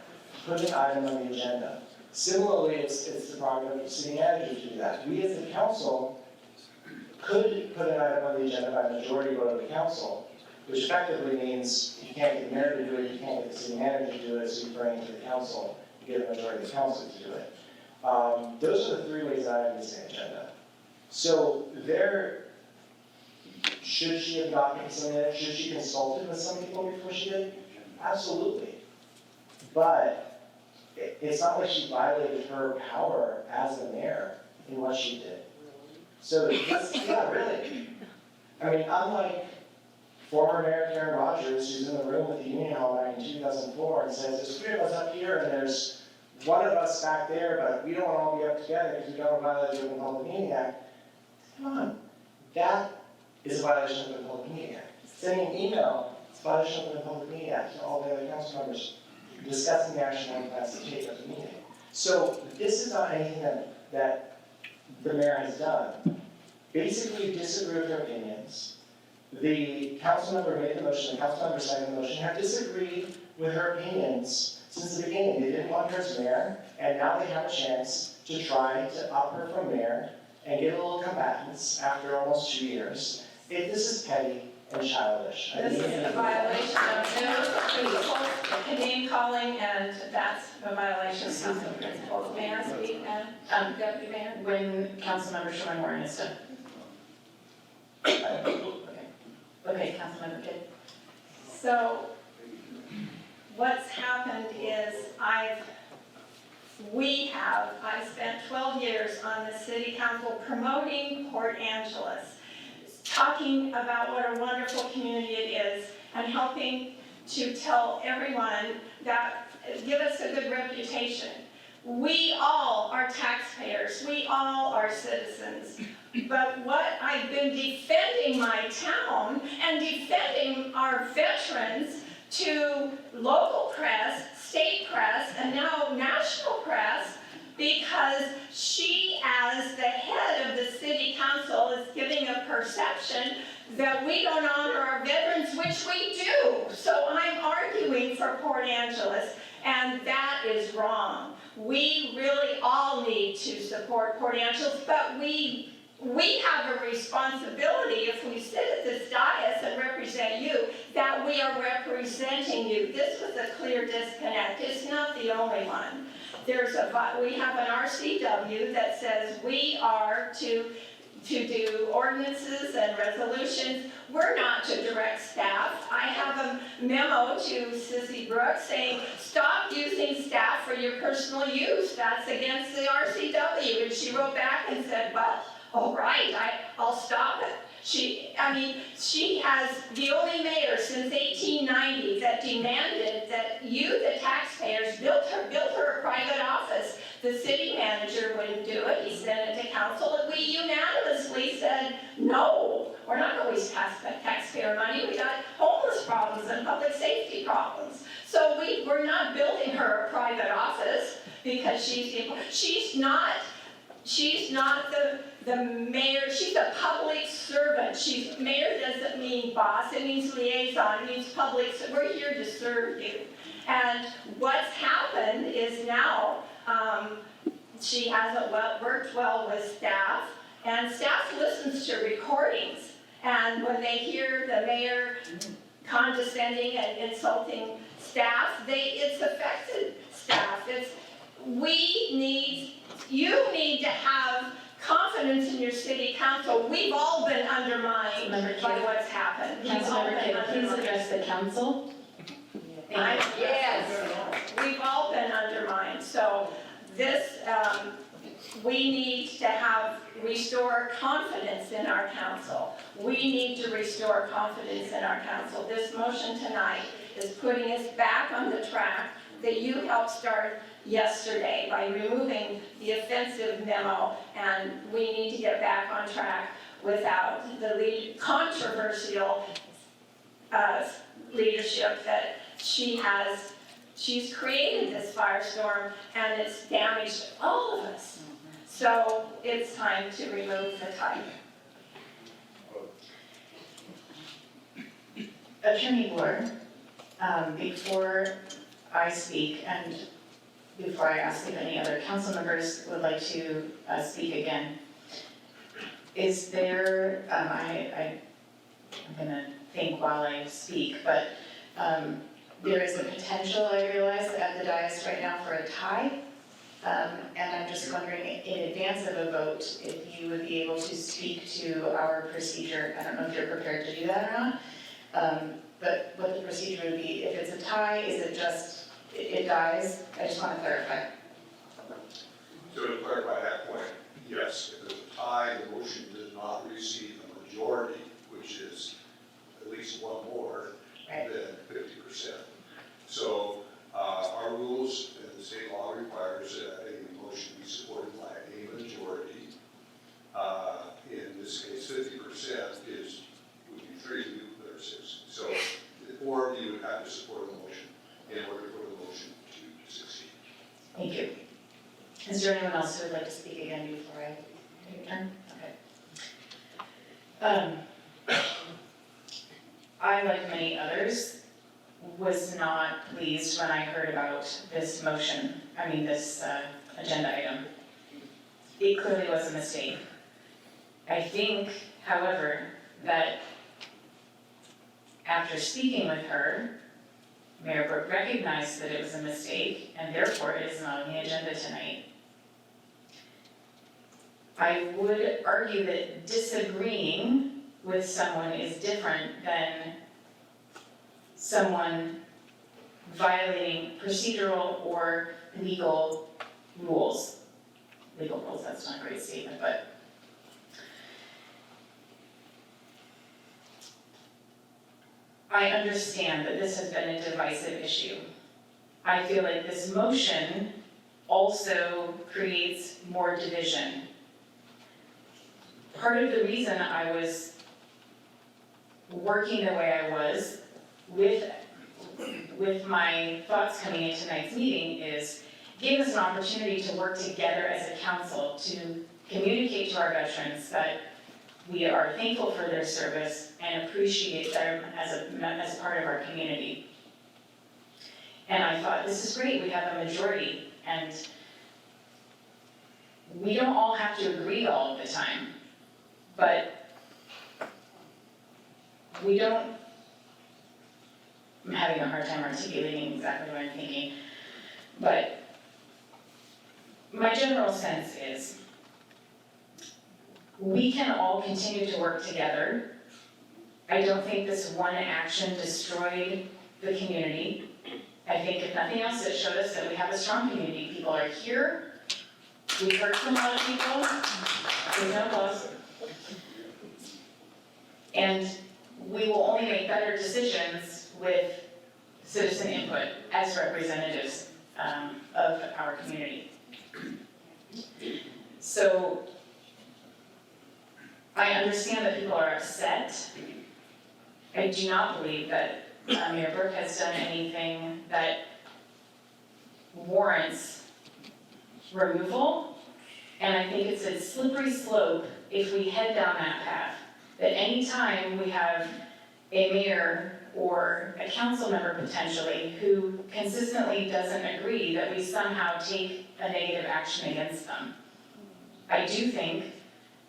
to put an item on the agenda. Similarly, it's the prerogative of the city manager to do that. We as the council could put an item on the agenda by majority vote of the council, which effectively means you can't get the mayor to do it, you can't get the city manager to do it, so you bring it to the council, you get a majority of the council to do it. Those are the three ways I have the agenda. So should she have not considered it? Should she consulted with some people before she did? Absolutely. But it's not like she violated her power as the mayor in what she did. So yeah, really. I mean, unlike former Mayor Karen Rogers, who's in the room with the Union Hall back in 2004 and says, there's three of us up here and there's one of us back there, but we don't want to all be up together because we don't violate the Open Public Meeting Act. Come on. That is a violation of the Public Meeting Act. Sending an email is a violation of the Public Meeting Act to all the other council members discussing the action one plans to take at the meeting. So this is not anything that the mayor has done. Basically disagree with her opinions. The council member made the motion, the council member seconded the motion, have disagreed with her opinions since the beginning. They didn't want her as mayor, and now they have a chance to try to up her from mayor and get a little combatants after almost 2 years. This is petty and childish. This is a violation of name calling, and that's a violation of council principles. May I speak, Deputy Mayor? When Councilmember Sherman Warren is done. Okay, Councilmember Kidd. So, what's happened is I've spent 12 years on the city council promoting Port Angeles, talking about what a wonderful community it is, and helping to tell everyone that give us a good reputation. We all are taxpayers, we all are citizens. But what I've been defending my town and defending our veterans to local press, state press, and now national press, because she, as the head of the city council, is giving a perception that we don't honor our veterans, which we do. So I'm arguing for Port Angeles, and that is wrong. We really all need to support Port Angeles, but we have a responsibility, if we sit at this dais and represent you, that we are representing you. This was a clear disconnect. It's not the only one. We have an RCW that says we are to do ordinances and resolutions. We're not to direct staff. I have a memo to Sissy Brooks saying, stop using staff for your personal use. That's against the RCW. And she wrote back and said, well, all right, I'll stop it. She has the only mayor since 1890 that demanded that you, the taxpayers, built her a private office. The city manager wouldn't do it. He sent it to council, and we unanimously said, no, we're not going to waste taxpayer taxpayer money, we got homeless problems and public safety problems. So we're not building her a private office because she's not the mayor, she's a public servant. Mayor doesn't mean boss, it means liaison, it means public, we're here to serve you. And what's happened is now, she hasn't worked well with staff, and staff listens to recordings. And when they hear the mayor condescending and insulting staff, it's affected staff. You need to have confidence in your city council. We've all been undermined by what's happened. Councilmember Kidd, please address the council. Yes, we've all been undermined. So we need to restore confidence in our council. We need to restore confidence in our council. This motion tonight is putting us back on the track that you helped start yesterday by removing the offensive memo, and we need to get back on track without the controversial leadership that she has. She's created this firestorm, and it's damaged all of us. So it's time to remove the type. Attorney Bloor, before I speak and before I ask if any other council members would like to speak again, is there, I'm gonna think while I speak, but there is a potential, I realize, at the dais right now for a tie. And I'm just wondering, in advance of a vote, if you would be able to speak to our procedure. I don't know if you're prepared to do that or not, but what the procedure would be. If it's a tie, is it just, it dies? I just want to clarify. So to clarify that point, yes, if there's a tie, the motion does not receive a majority, which is at least one more than 50%. So our rules and the state law requires that a motion be supported by a majority. In this case, 50% would be 3 of you, there are 6. So 4 of you would have to support the motion in order for the motion to succeed. Thank you. Is there anyone else who would like to speak again before I take a turn? Okay. I, like many others, was not pleased when I heard about this this agenda item. It clearly was a mistake. I think, however, that after speaking with her, Mayor Brooke recognized that it was a mistake, and therefore it is not on the agenda tonight. I would argue that disagreeing with someone is different than someone violating procedural or legal rules. Legal rules, that's not a great statement, but I understand that this has been a divisive issue. I feel like this motion also creates more division. Part of the reason I was working the way I was with my thoughts coming into tonight's meeting is give us an opportunity to work together as a council to communicate to our veterans that we are thankful for their service and appreciate them as part of our community. And I thought, this is great, we have a majority, and we don't all have to agree all of the time, but we don't, I'm having a hard time articulating exactly what I'm thinking, but my general sense is we can all continue to work together. I don't think this one action destroyed the community. I think if nothing else, it showed us that we have a strong community. People are here. We've heard from a lot of people. There's no applause. And we will only make better decisions with citizen input as representatives of our community. So I understand that people are upset. I do not believe that Mayor Burke has done anything that warrants removal. And I think it's a slippery slope if we head down that path. That anytime we have a mayor or a council member potentially who consistently doesn't agree, that we somehow take a negative action against them. I do think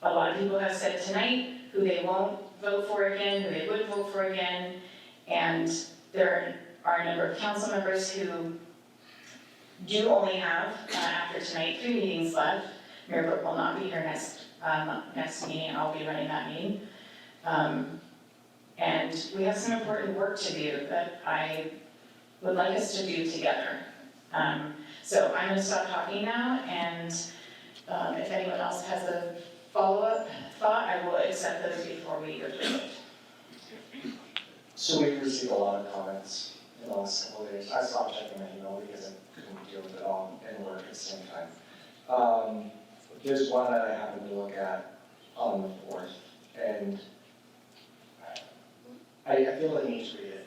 a lot of people have said tonight who they won't vote for again, who they would vote for again, and there are a number of council members who do only have, after tonight, 3 meetings left. Mayor Burke will not be here next meeting, I'll be running that meeting. And we have some important work to do that I would like us to do together. So I'm gonna stop talking now, and if anyone else has a follow-up thought, I will accept those before we go to the vote. So we've received a lot of comments in the last couple of days. I stopped checking my email because I couldn't deal with it all and work at the same time. There's one that I happened to look at on the 4th, and I feel the need to read it.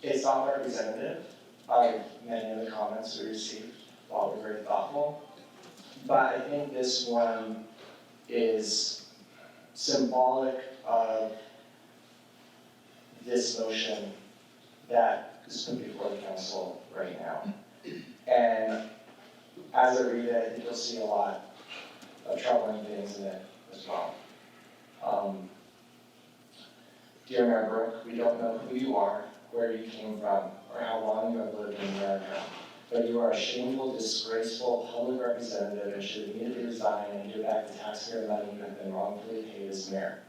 It's not representative of many of the comments we received, while we're very thoughtful. But I think this one is symbolic of this motion that is put before the council right now. And as I read it, I think you'll see a lot of troubling things in it as well. Dear Mayor Burke, we don't know who you are, where you came from, or how long you have lived in America, but you are a shameful, disgraceful public representative and should immediately resign and give back the taxpayer money you have been wrongfully paid as mayor.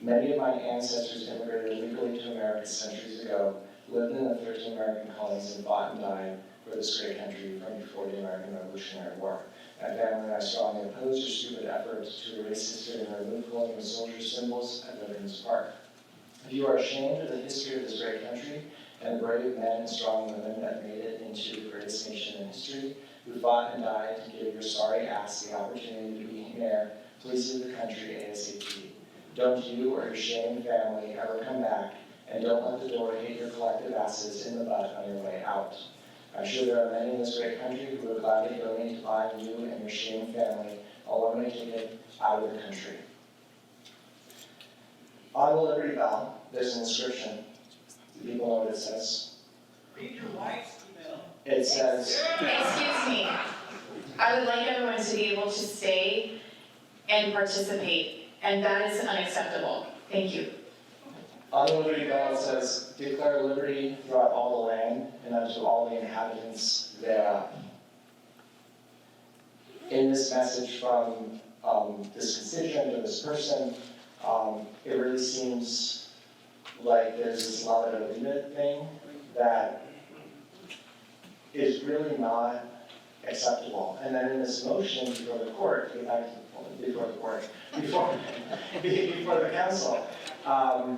Many of my ancestors immigrated illegally to America centuries ago, lived in the 13 American colonies, and fought and died for this great country from before the American Revolutionary War. My family and I strongly oppose your stupid efforts to erase history and remove colonial soldier symbols at Veterans Park. If you are ashamed of the history of this great country and the brave men and strong women that made it into the greatest nation in history, who fought and died to give your sorry ass the opportunity to be mayor, please leave the country ASAP. Don't you or your shamed family ever come back, and don't let the door hit your collective asses in the butt on your way out. I'm sure there are many in this great country who would gladly donate to buying you and your shamed family a one-way ticket out of the country. On the Liberty Bell, there's an inscription. Do people know what it says? Read your wife's email. It says, Excuse me, I would like everyone to be able to stay and participate, and that is unacceptable. Thank you. on the Liberty Bell, it says, declare liberty throughout all the land and unto all the inhabitants thereof. In this message from this constituent or this person, it really seems like there's this love it or leave it thing that is really not acceptable. And then in this motion before the court, before the council, I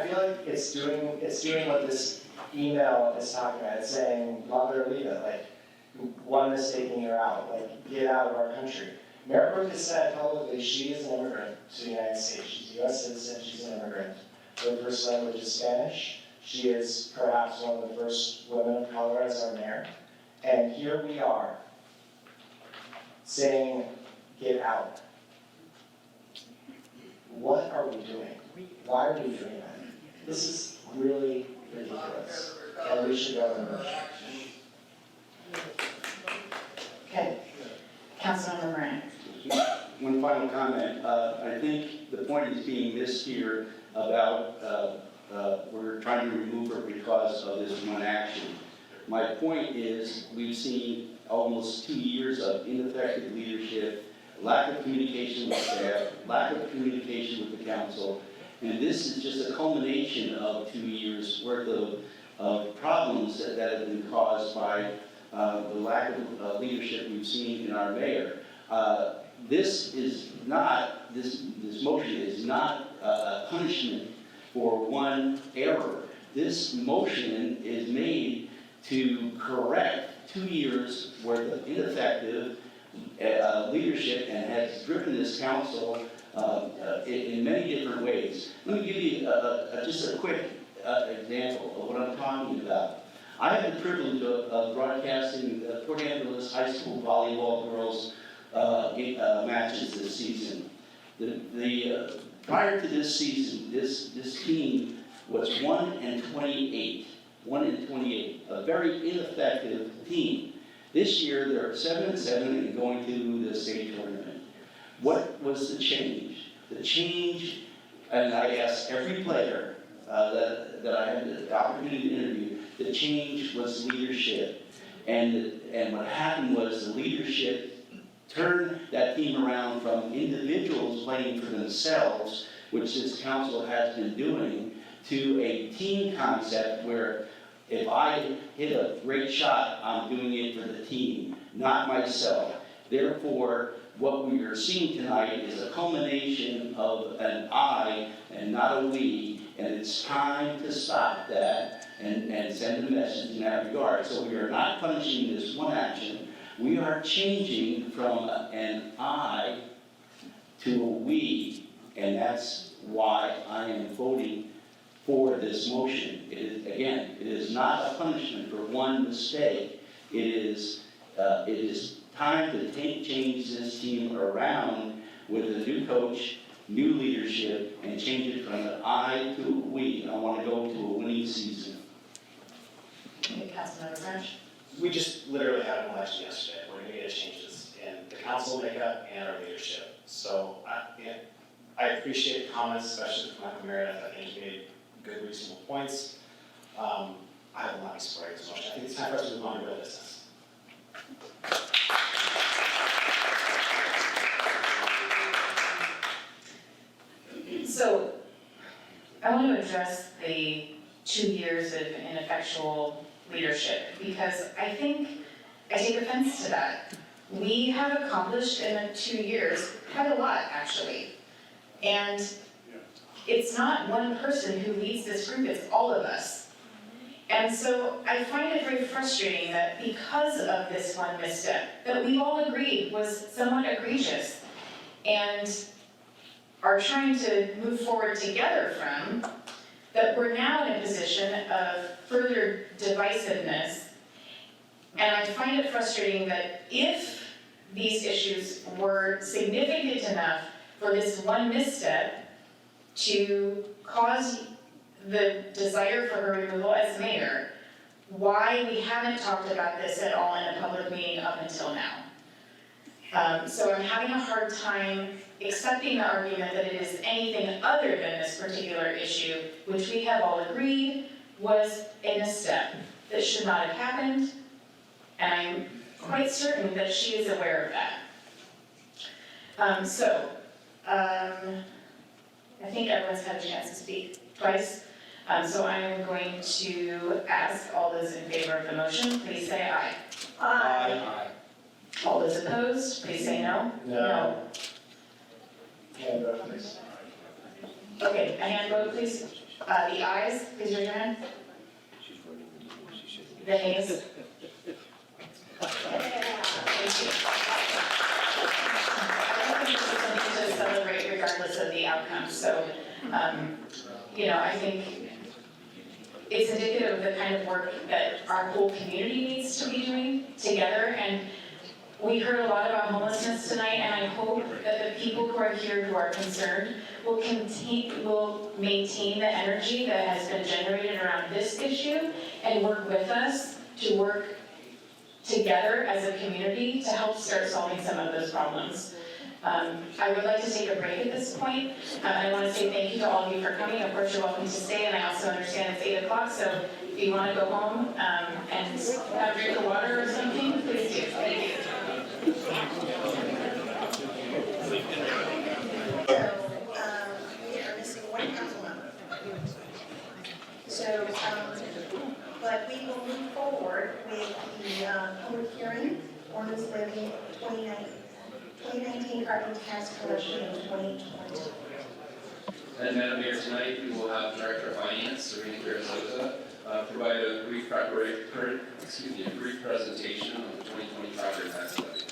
feel like it's doing what this email is talking about. It's saying love it or leave it. Like, one mistake and you're out. Like, get out of our country. Mayor Burke has said publicly she is an immigrant to the United States. She's a U.S. citizen, she's an immigrant. Her first language is Spanish. She is perhaps one of the first women of color as our mayor. And here we are saying, get out. What are we doing? Why are we doing that? This is really ridiculous. And we should go in reverse. Okay. Councilmember Moran. One final comment. I think the point is being missed here about we're trying to remove her because of this one action. My point is we've seen almost 2 years of ineffective leadership, lack of communication with staff, lack of communication with the council, and this is just a culmination of 2 years worth of problems that have been caused by the lack of leadership we've seen in our mayor. This motion is not a punishment for one error. This motion is made to correct 2 years worth of ineffective leadership and has driven this council in many different ways. Let me give you just a quick example of what I'm talking about. I had the privilege of broadcasting Port Angeles High School volleyball girls matches this season. Prior to this season, this team was 1-28, 1-28, a very ineffective team. This year, they're 7-7 and going to the state tournament. What was the change? The change, and I asked every player that I had the opportunity to interview, the change was leadership. And what happened was the leadership turned that team around from individuals playing for themselves, which this council has been doing, to a team concept where if I hit a great shot, I'm doing it for the team, not myself. Therefore, what we are seeing tonight is a culmination of an I and not a we, and it's time to stop that and send a message in that regard. So we are not punishing this one action. We are changing from an I to a we, and that's why I am voting for this motion. Again, it is not a punishment for one mistake. It is time to change this team around with a new coach, new leadership, and change it from an I to a we. I want to go to a winning season. Okay, Councilmember French. We just literally had an election yesterday. We're going to get changes in the council makeup and our leadership. So I appreciate the comments, especially from Michael Meredith. I think he made good, reasonable points. I will not be supporting this motion. I think it's time for us to move on to real business. So, I want to address the 2 years of ineffectual leadership, because I think I take offense to that. We have accomplished in the 2 years quite a lot, actually. And it's not one person who leads this group, it's all of us. And so I find it very frustrating that because of this one misstep, that we all agreed was somewhat egregious, and are trying to move forward together from, that we're now in a position of further divisiveness. And I find it frustrating that if these issues were significant enough for this one misstep to cause the desire for her removal as mayor, why we haven't talked about this at all in a public meeting up until now. So I'm having a hard time accepting the argument that it is anything other than this particular issue, which we have all agreed was a misstep that should not have happened, and I'm quite certain that she is aware of that. I think everyone's had a chance to speak twice, so I'm going to ask all those in favor of the motion, please say aye. Aye. All those opposed, please say no. No. Hand vote, please. Okay, a hand vote, please. The ayes, please raise your hand. The nays. Thank you. I think this is something to celebrate regardless of the outcome, so, I think it's indicative of the kind of work that our whole community needs to be doing together, and we heard a lot about homelessness tonight, and I hope that the people who are here who are concerned will maintain the energy that has been generated around this issue and work with us to work together as a community to help start solving some of those problems. I would like to take a break at this point. I want to say thank you to all of you for coming. Of course, you're welcome to stay, and I also understand it's 8 o'clock, so if you want to go home and have a drink of water or something, please do. Thank you. We are missing one council member. So, but we will move forward with the public hearing, ordinance levy 2019 property tax collection in 2020. And Madam Mayor, tonight we will have Director of Finance, Serena Carrizosa, provide a brief presentation on the 2020 property tax levy.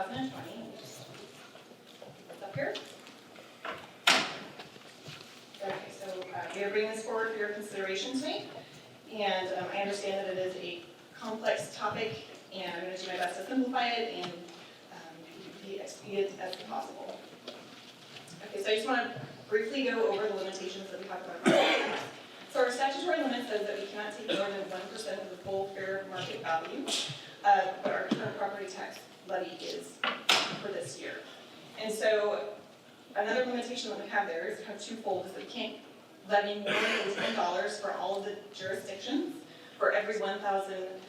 2020. What's up here? Okay, so we are bringing this forward for your consideration tonight, and I understand that it is a complex topic, and I'm going to do my best to simplify it and be expedient as possible. Okay, so I just want to briefly go over the limitations that we talked about. So our statutory limit says that we cannot take more than 1% of the full fair market value of what our current property tax levy is for this year. And so another limitation that we have there is kind of twofold, is that we can't levy more than $10 for all of the jurisdictions for every $1,000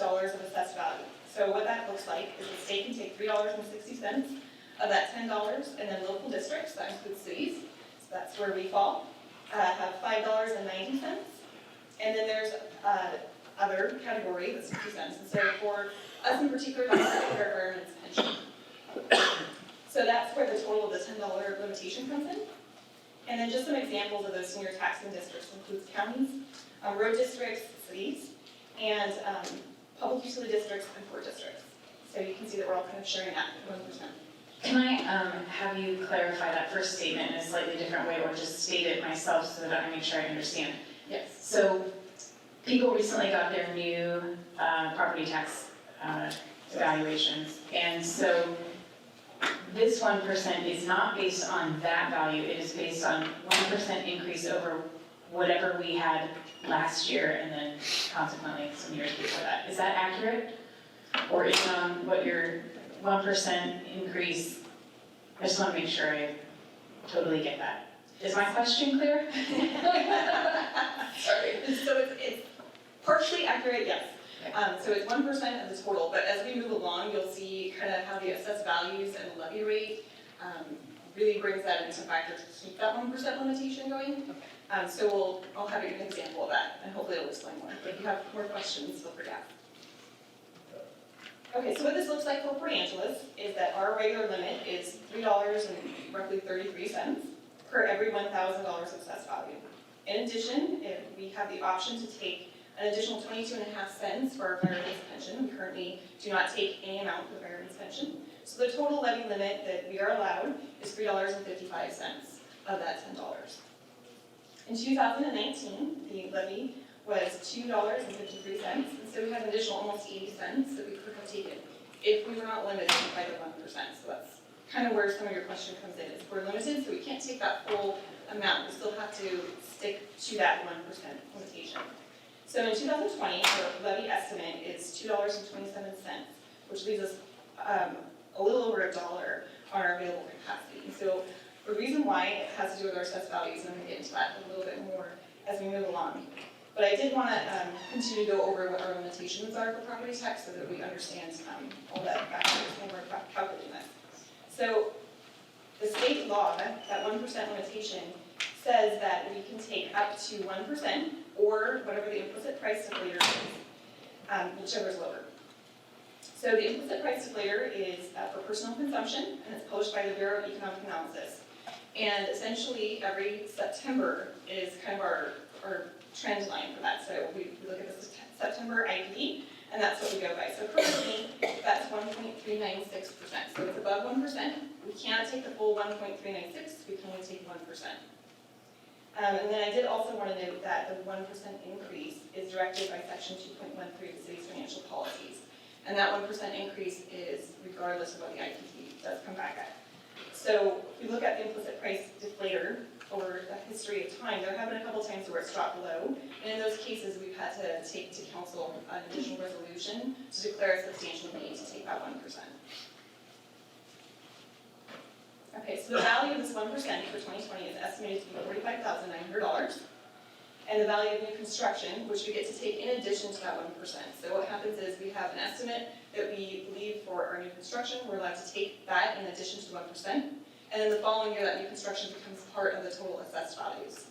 of assessed value. So what that looks like is the state can take $3.60 of that $10, and then local districts, that includes cities, so that's where we fall, have $5.90, and then there's other category that's 50 cents. And so for us in particular, that's our environment's pension. So that's where the total of the $10 limitation comes in. And then just some examples of those senior taxing districts includes counties, road districts, cities, and public utility districts and port districts. So you can see that we're all kind of sharing that 1%. Can I have you clarify that first statement in a slightly different way, or just state it myself so that I make sure I understand? Yes. So people recently got their new property tax valuations, and so this 1% is not based on that value, it is based on 1% increase over whatever we had last year and then consequently some years before that. Is that accurate? Or is it on what your 1% increase? I just want to make sure I totally get that. Is my question clear? Sorry. So it's partially accurate, yes. So it's 1% of the total, but as we move along, you'll see kind of how the assessed values and the levy rate really brings that into factor to keep that 1% limitation going. So I'll have you an example of that, and hopefully it'll explain more. If you have more questions, feel free to ask. Okay, so what this looks like for Port Angeles is that our regular limit is $3.33 per every $1,000 of assessed value. In addition, if we have the option to take an additional 22.5 cents for our fireman's pension. We currently do not take any amount for the fireman's pension. So the total levy limit that we are allowed is $3.55 of that $10. In 2019, the levy was $2.53, and so we have an additional almost 80 cents that we could have taken if we were not limited by the 1%. So that's kind of where some of your question comes in. Is we're limited, so we can't take that full amount. We still have to stick to that 1% limitation. So in 2020, our levy estimate is $2.27, which leaves us a little over $1 on our available capacity. And so the reason why it has to do with our assessed values, and I'm going to get into that a little bit more as we move along. But I did want to continue to go over what our limitations are for property tax so that we understand all that factors when we're calculating this. So the state law, that 1% limitation, says that we can take up to 1% or whatever the implicit price deflator is, whichever is lower. So the implicit price deflator is for personal consumption, and it's published by the Bureau of Economic Analysis. And essentially, every September is kind of our trend line for that. So we look at the September IPD, and that's what we go by. So currently, that's 1.396%. So it's above 1%. We cannot take the full 1.396, we can only take 1%. And then I did also want to note that the 1% increase is directed by Section 2.13 of the city's financial policies. And that 1% increase is regardless of what the IPT does come back at. So if we look at the implicit price deflator over the history of time, there have been a couple times where it's dropped below. And in those cases, we've had to take to council an additional resolution to declare a substantial need to take that 1%. Okay, so the value of this 1% for 2020 is estimated to be $45,900. And the value of new construction, which we get to take in addition to that 1%. So what happens is we have an estimate that we believe for our new construction. We're allowed to take that in addition to 1%. And then the following year, that new construction becomes part of the total assessed values.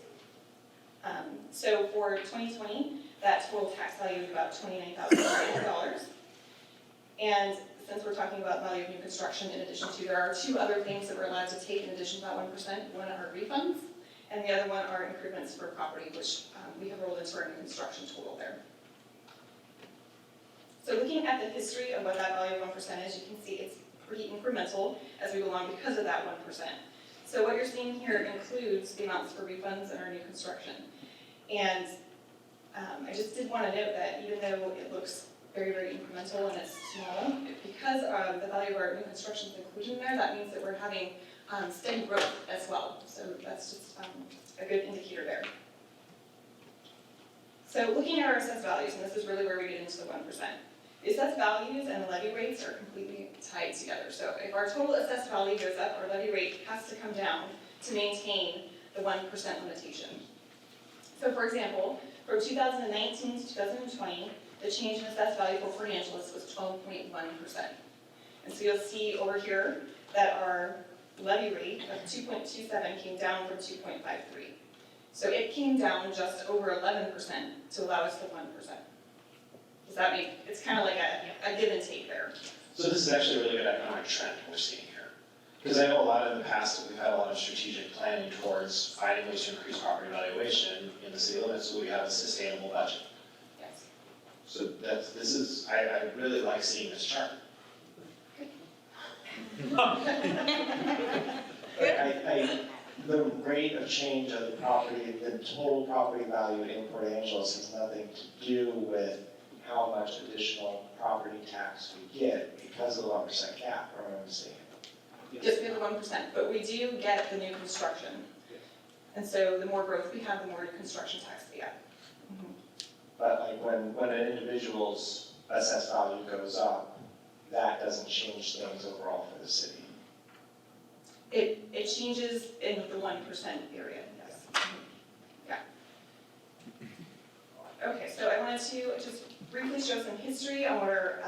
So for 2020, that total tax value is about $29,900. And since we're talking about value of new construction in addition to, there are two other things that we're allowed to take in addition to that 1%. One are refunds, and the other one are improvements for property, which we have rolled into our new construction total there. So looking at the history of what that value of 1% is, you can see it's or heat incremental as we go along because of that 1%. So what you're seeing here includes the amounts for refunds and our new construction. And I just did want to note that even though it looks very, very incremental and it's small, because the value of our new construction is included in there, that means that we're having steady growth as well. So that's just a good indicator there. So looking at our assessed values, and this is really where we get into the 1%. The assessed values and the levy rates are completely tied together. So if our total assessed value goes up, our levy rate has to come down to maintain the 1% limitation. So for example, from 2019 to 2020, the change in assessed value for Port Angeles was 12.1%. And so you'll see over here that our levy rate of 2.27 came down from 2.53. So it came down just over 11% to allow us the 1%. Does that make, it's kind of like a give and take there. So this is actually a really good economic trend we're seeing here. Because I know a lot in the past, we've had a lot of strategic planning towards finding ways to increase property valuation in the city limits so we have a sustainable budget. Yes. So I really like seeing this chart. The rate of change of the property, the total property value in Port Angeles has nothing to do with how much additional property tax we get because of the 1% cap, or am I mistaken? Just we have the 1%, but we do get the new construction. And so the more growth we have, the more construction tax we get. But like when an individual's assessed value goes up, that doesn't change things overall for the city. It changes in the 1% area, yes. Yeah. Okay, so I wanted to just briefly show some history on what our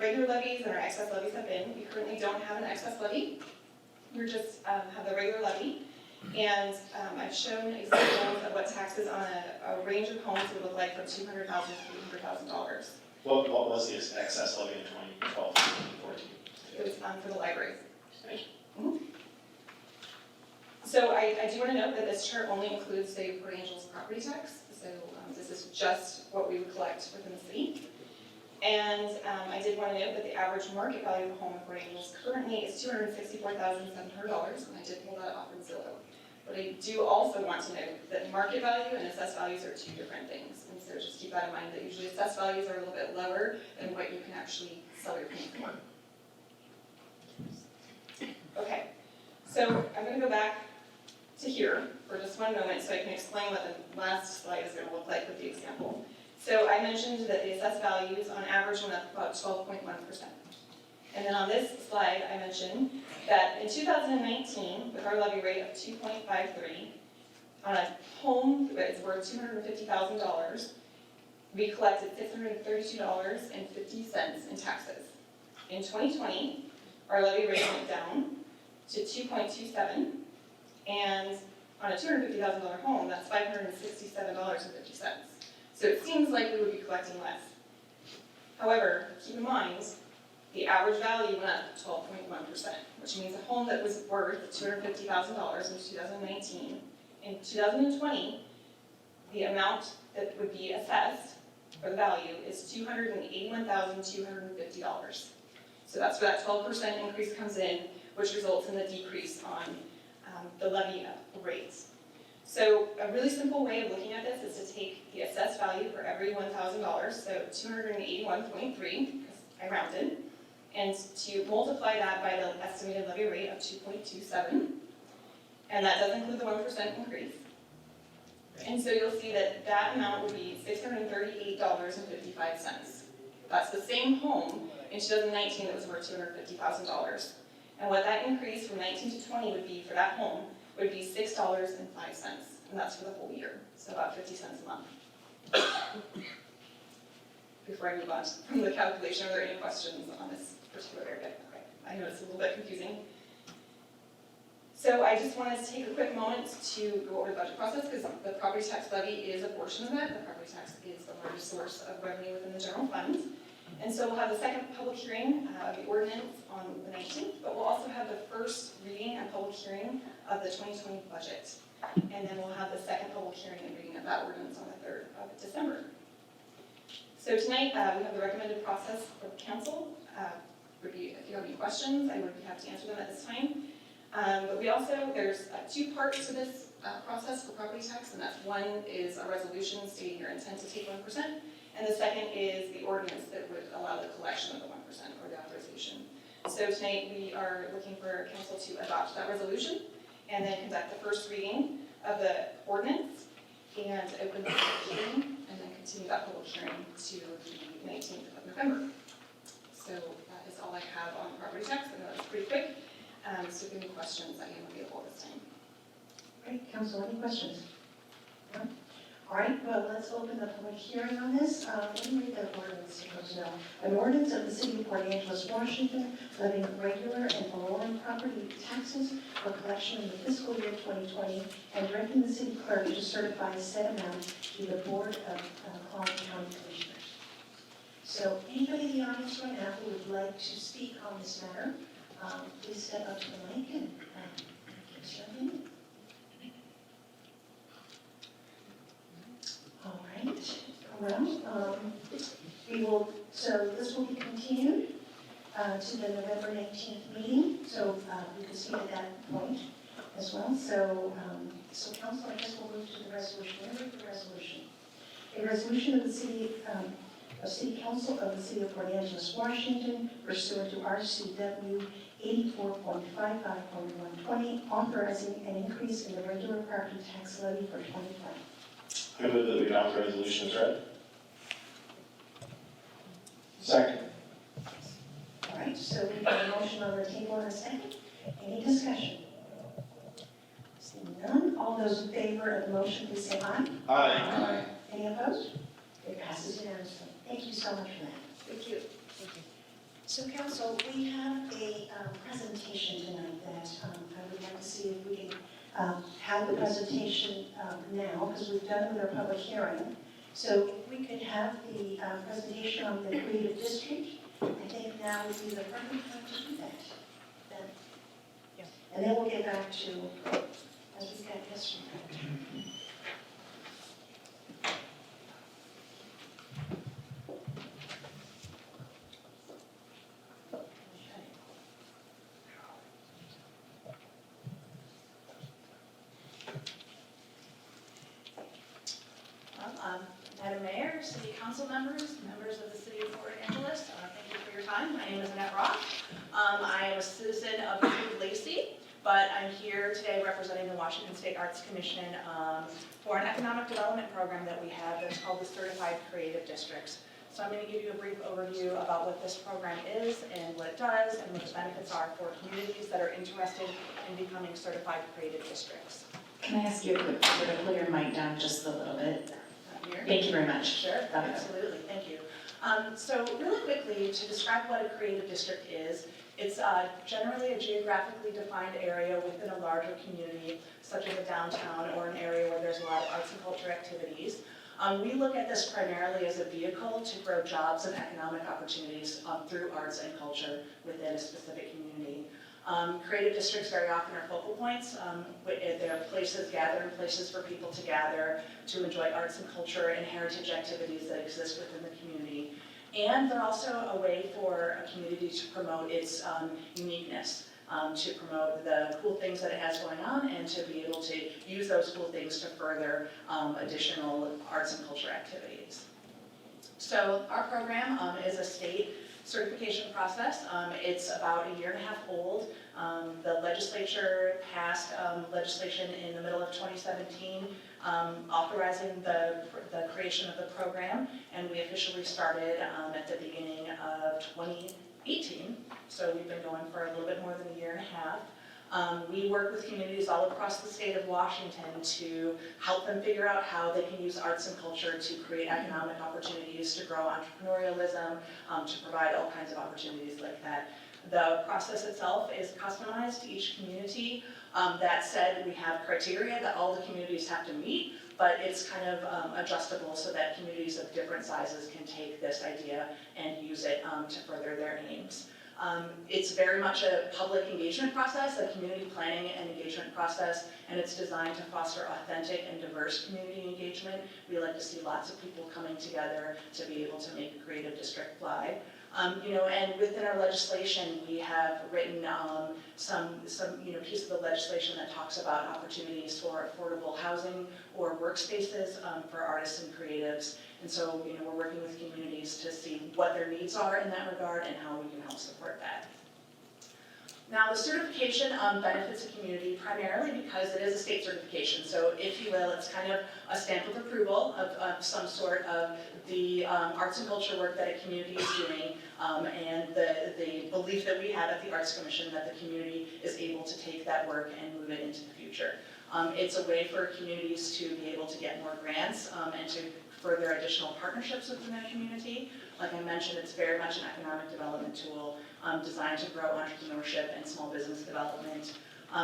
regular levies and our excess levies have been. We currently don't have an excess levy. We just have the regular levy. And I've shown examples of what taxes on a range of homes would look like from $200,000 to $300,000. What was the excess levy in 2012, 2014? It was for the library. Thank you. So I do want to note that this chart only includes the Port Angeles property tax. So this is just what we would collect within the city. And I did want to note that the average market value of a home in Port Angeles currently is $264,700, and I did pull that off from Zillow. But I do also want to note that market value and assessed values are two different things. And so just keep that in mind, that usually assessed values are a little bit lower than what you can actually sell your home for. Okay, so I'm going to go back to here for just one moment so I can explain what the last slide is going to look like with the example. So I mentioned that the assessed values on average went up about 12.1%. And then on this slide, I mentioned that in 2019, with our levy rate of 2.53, on a home that is worth $250,000, we collected $632.50 in taxes. In 2020, our levy rate went down to 2.27, and on a $250,000 home, that's $567.50. So it seems like we would be collecting less. However, keep in mind, the average value went up 12.1%, which means a home that was worth $250,000 in 2019, in 2020, the amount that would be assessed, or the value, is $281,250. So that's where that 12% increase comes in, which results in the decrease on the levy rates. So a really simple way of looking at this is to take the assessed value for every $1,000, so 281.3, because I rounded, and to multiply that by the estimated levy rate of 2.27, and that does include the 1% increase. And so you'll see that that amount would be $638.55. That's the same home in 2019 that was worth $250,000. And what that increase from 19 to 20 would be for that home would be $6.05, and that's for the whole year, so about 50 cents a month. Before I move on from the calculation, are there any questions on this particular area? Okay. I know it's a little bit confusing. So I just wanted to take a quick moment to go over the budget process, because the property tax levy is a portion of that. The property tax is the largest source of revenue within the general fund. And so we'll have the second public hearing of the ordinance on the 19th, but we'll also have the first reading and public hearing of the 2020 budget. And then we'll have the second public hearing and reading of that ordinance on the 3rd of December. So tonight, we have the recommended process for council. if you have any questions, I would be happy to answer them at this time. But we also, there's 2 parts to this process for property tax, and that's one is a resolution stating your intent to take 1%, and the second is the ordinance that would allow the collection of the 1% or the authorization. So tonight we are looking for council to adopt that resolution and then conduct the first reading of the ordinance and open the public hearing and then continue that public hearing to the 19th of November. So that is all I have on property tax. I know that's pretty quick. So if you have any questions, I am available this time. Great, council, any questions? No? All right, well, let's open the public hearing on this. Let me read the ordinance to close now. An ordinance of the City of Port Angeles, Washington, levying regular and foreign property taxes for collection in the fiscal year 2020 and directing the city clerk to certify said amount to the Board of Collin County Commissioners. So anybody in the audience right now who would like to speak on this matter, please step up to the mic and give us your opinion. All right, well, so this will be continued to the November 19th meeting, so we can speak at that point as well. So, council, I guess we'll move to the resolution. We're ready for the resolution. A resolution of the City Council of the City of Port Angeles, Washington, pursuant to RCW 84.55.120, authorizing an increase in the regular property tax levy for 2020. I move that we adopt the resolution as read. Second. All right, so we have a motion on the table in a second. Any discussion? Seeing none, all those in favor of the motion, please say aye. Aye. Any opposed? It passes unanimously. Thank you so much for that. Thank you. So council, we have a presentation tonight that I would like to see if we can have the presentation now, because we've done it with our public hearing. So if we could have the presentation on the creative district, I think now would be the perfect time to do that. And then we'll get back to, as we've got history. Madam Mayor, City Council members, members of the City of Port Angeles, thank you for your time. My name is Annette Roth. I am a citizen of the City of Lacey, but I'm here today representing the Washington State Arts Commission for an economic development program that we have that's called the Certified Creative Districts. So I'm going to give you a brief overview about what this program is and what it does and what the benefits are for communities that are interested in becoming certified creative districts. Can I ask you a quick favor to pull your mic down just a little bit? Thank you very much. Sure, absolutely, thank you. So really quickly, to describe what a creative district is, it's generally a geographically defined area within a larger community, such as a downtown or an area where there's a lot of arts and culture activities. We look at this primarily as a vehicle to grow jobs and economic opportunities through arts and culture within a specific community. Creative districts very often are focal points. They're places, gathering places for people to gather, to enjoy arts and culture and heritage activities that exist within the community. And they're also a way for a community to promote its uniqueness, to promote the cool things that it has going on and to be able to use those cool things to further additional arts and culture activities. So our program is a state certification process. It's about 1.5 years old. The legislature passed legislation in the middle of 2017 authorizing the creation of the program, and we officially started at the beginning of 2018. So we've been going for a little bit more than 1.5 years. We work with communities all across the state of Washington to help them figure out how they can use arts and culture to create economic opportunities, to grow entrepreneurialism, to provide all kinds of opportunities like that. The process itself is customized to each community. That said, we have criteria that all the communities have to meet, but it's kind of adjustable so that communities of different sizes can take this idea and use it to further their aims. It's very much a public engagement process, a community planning and engagement process, and it's designed to foster authentic and diverse community engagement. We like to see lots of people coming together to be able to make a creative district fly. And within our legislation, we have written some piece of the legislation that talks about opportunities for affordable housing or workspaces for artists and creatives. And so, we're working with communities to see what their needs are in that regard and how we can help support that. Now, the certification benefits the community primarily because it is a state certification. So, if you will, it's kind of a stamp of approval of some sort of the arts and culture work that a community is doing, and the belief that we have at the Arts Commission that the community is able to take that work and move it into the future. It's a way for communities to be able to get more grants and to further additional partnerships within their community. Like I mentioned, it's very much an economic development tool designed to grow entrepreneurship and small business development.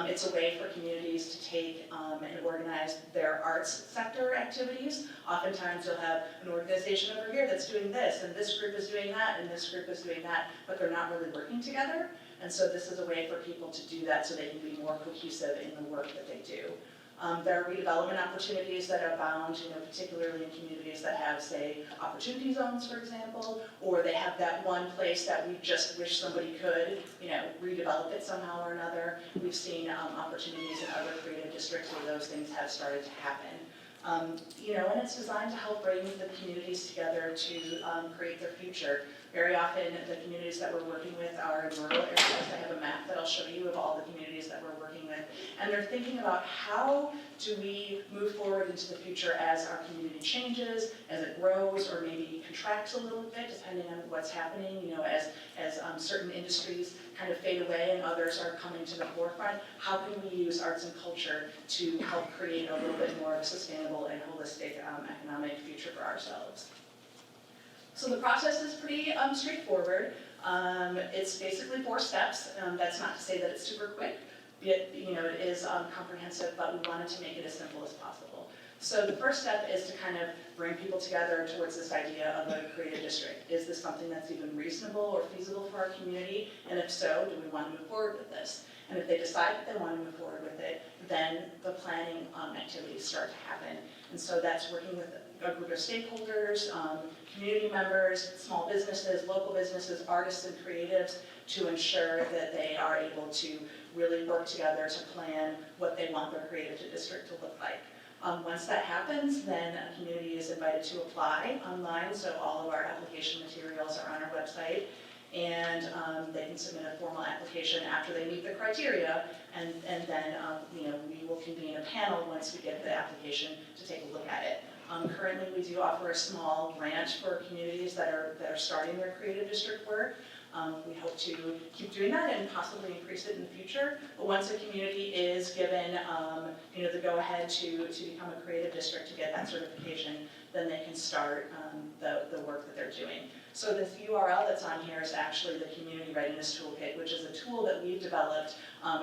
It's a way for communities to take and organize their arts sector activities. Oftentimes you'll have an organization over here that's doing this, and this group is doing that, and this group is doing that, but they're not really working together. And so this is a way for people to do that so they can be more cohesive in the work that they do. There are redevelopment opportunities that are bound, particularly in communities that have, say, opportunity zones, for example, or they have that one place that we just wish somebody could, redevelop it somehow or another. We've seen opportunities in other creative districts where those things have started to happen. And it's designed to help bring the communities together to create their future. Very often, the communities that we're working with are in rural areas. I have a map that I'll show you of all the communities that we're working with. And they're thinking about how do we move forward into the future as our community changes, as it grows, or maybe contracts a little bit, depending on what's happening, as certain industries kind of fade away and others are coming to the forefront. How can we use arts and culture to help create a little bit more of a sustainable and holistic economic future for ourselves? So the process is pretty straightforward. It's basically 4 steps. That's not to say that it's super quick. It is comprehensive, but we wanted to make it as simple as possible. So the first step is to kind of bring people together towards this idea of a creative district. Is this something that's even reasonable or feasible for our community? And if so, do we want to move forward with this? And if they decide that they want to move forward with it, then the planning activities start to happen. And so that's working with a group of stakeholders, community members, small businesses, local businesses, artists and creatives to ensure that they are able to really work together to plan what they want their creative district to look like. Once that happens, then a community is invited to apply online, so all of our application materials are on our website, and they can submit a formal application after they meet the criteria, and then we will convene a panel once we get the application to take a look at it. Currently, we do offer a small grant for communities that are starting their creative district work. We hope to keep doing that and possibly increase it in the future. But once a community is given, the go-ahead to become a creative district to get that certification, then they can start the work that they're doing. So this URL that's on here is actually the Community Readiness Toolkit, which is a tool that we've developed.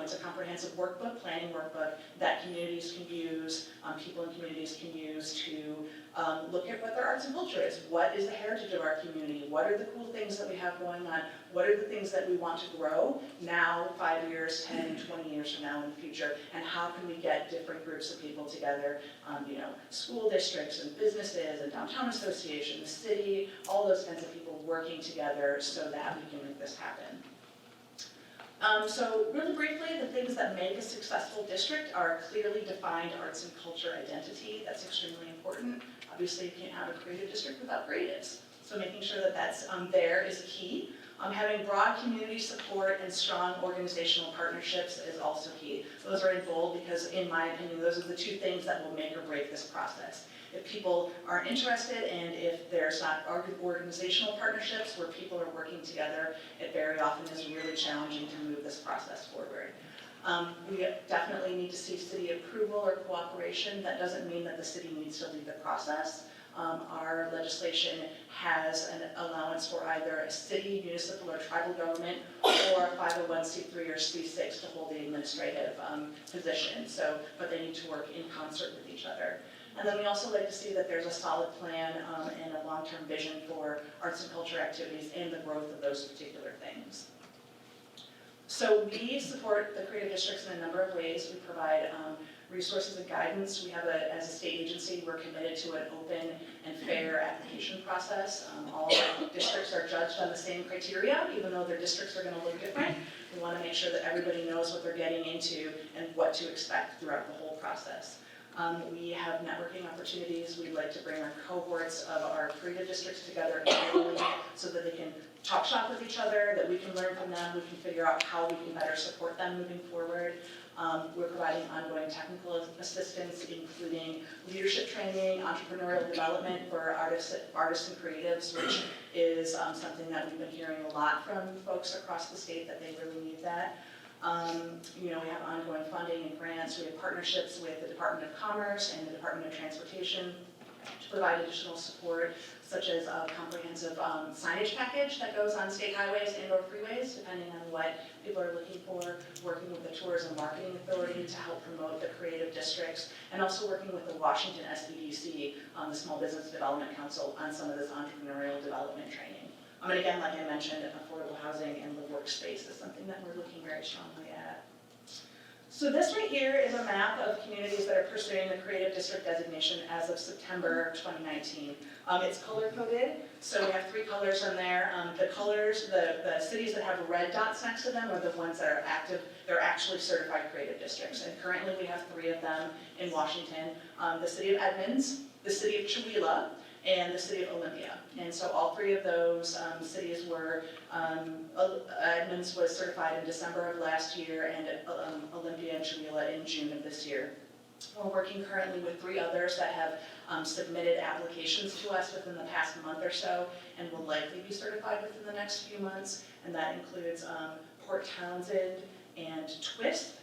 It's a comprehensive workbook, planning workbook, that communities can use, people in communities can use to look at what their arts and culture is. What is the heritage of our community? What are the cool things that we have going on? What are the things that we want to grow now, 5 years, 10, 20 years from now in the future? And how can we get different groups of people together, school districts and businesses and downtown associations, city, all those kinds of people working together so that we can make this happen. So really briefly, the things that make a successful district are a clearly defined arts and culture identity. That's extremely important. Obviously, you can't have a creative district without creatives. So making sure that that's there is key. Having broad community support and strong organizational partnerships is also key. Those are in bold because, in my opinion, those are the 2 things that will make or break this process. If people aren't interested and if there's not organizational partnerships where people are working together, it very often is really challenging to move this process forward. We definitely need to see city approval or cooperation. That doesn't mean that the city needs to lead the process. Our legislation has an allowance for either a city, municipal, or tribal government, or a 501c3 or C6 to hold the administrative position. But they need to work in concert with each other. And then we also like to see that there's a solid plan and a long-term vision for arts and culture activities and the growth of those particular things. So we support the creative districts in a number of ways. We provide resources and guidance. We have as a state agency, we're committed to an open and fair application process. All of our districts are judged on the same criteria, even though their districts are gonna look different. We wanna make sure that everybody knows what they're getting into and what to expect throughout the whole process. We have networking opportunities. We'd like to bring our cohorts of our creative districts together annually so that they can talk shop with each other, that we can learn from them, we can figure out how we can better support them moving forward. We're providing ongoing technical assistance, including leadership training, entrepreneurial development for artists and creatives, which is something that we've been hearing a lot from folks across the state, that they really need that. We have ongoing funding and grants. We have partnerships with the Department of Commerce and the Department of Transportation to provide additional support, such as a comprehensive signage package that goes on state highways and or freeways, depending on what people are looking for, working with the Tourism Marketing Authority to help promote the creative districts, and also working with the Washington SBDC, the Small Business Development Council, on some of this entrepreneurial development training. And again, like I mentioned, affordable housing and the workspace is something that we're looking very strongly at. So this right here is a map of communities that are pursuing the Creative District designation as of September 2019. It's color-coded, so we have 3 colors in there. The colors, the cities that have red dots next to them are the ones that are active. They're actually certified creative districts, and currently we have 3 of them in Washington. The city of Edmonds, the city of Chewelah, and the city of Olympia. And so all 3 of those cities were, Edmonds was certified in December of last year, and Olympia and Chewelah in June of this year. We're working currently with 3 others that have submitted applications to us within the past month or so, and will likely be certified within the next few months, and that includes Port Townsend and Twist,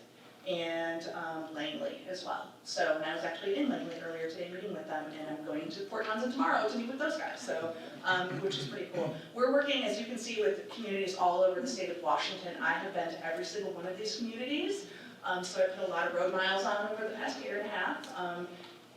and Langley as well. So, and I was actually in Langley earlier today meeting with them, and I'm going to Port Townsend tomorrow to meet with those guys, so, which is pretty cool. We're working, as you can see, with communities all over the state of Washington. I have been to every single one of these communities, so I put a lot of road miles on over the past year and a half.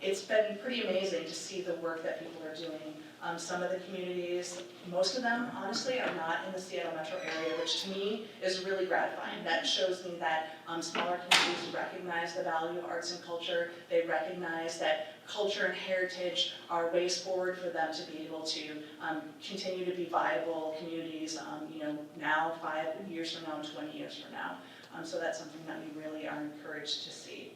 It's been pretty amazing to see the work that people are doing. Some of the communities, most of them, honestly, are not in the Seattle metro area, which to me is really gratifying. That shows me that smaller communities recognize the value of arts and culture. They recognize that culture and heritage are ways forward for them to be able to continue to be viable communities, now, 5 years from now, and 20 years from now. So that's something that we really are encouraged to see.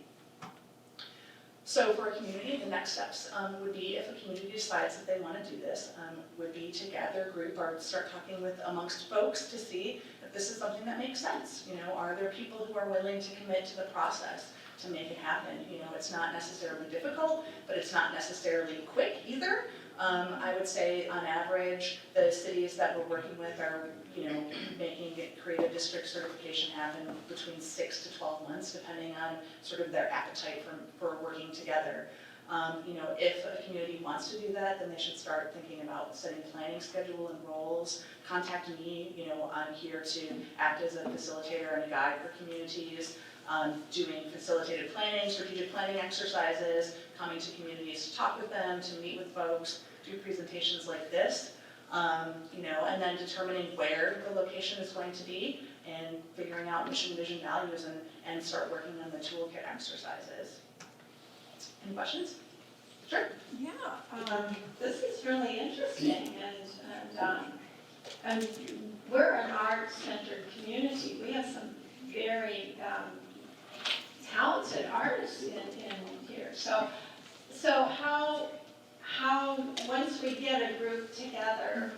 So for a community, the next steps would be, if a community decides that they want to do this, would be to gather a group or start talking with amongst folks to see if this is something that makes sense. Are there people who are willing to commit to the process to make it happen? It's not necessarily difficult, but it's not necessarily quick either. I would say on average, the cities that we're working with are, making creative district certification happen between 6 to 12 months, depending on sort of their appetite for working together. If a community wants to do that, then they should start thinking about setting planning schedule and roles. Contact me, I'm here to act as a facilitator and a guide for communities, doing facilitated planning, strategic planning exercises, coming to communities to talk with them, to meet with folks, do presentations like this, and then determining where the location is going to be and figuring out mission, vision, values, and start working on the toolkit exercises. Any questions? Sure. Yeah, this is really interesting, and we're an arts-centered community. We have some very talented artists in here. So how once we get a group together,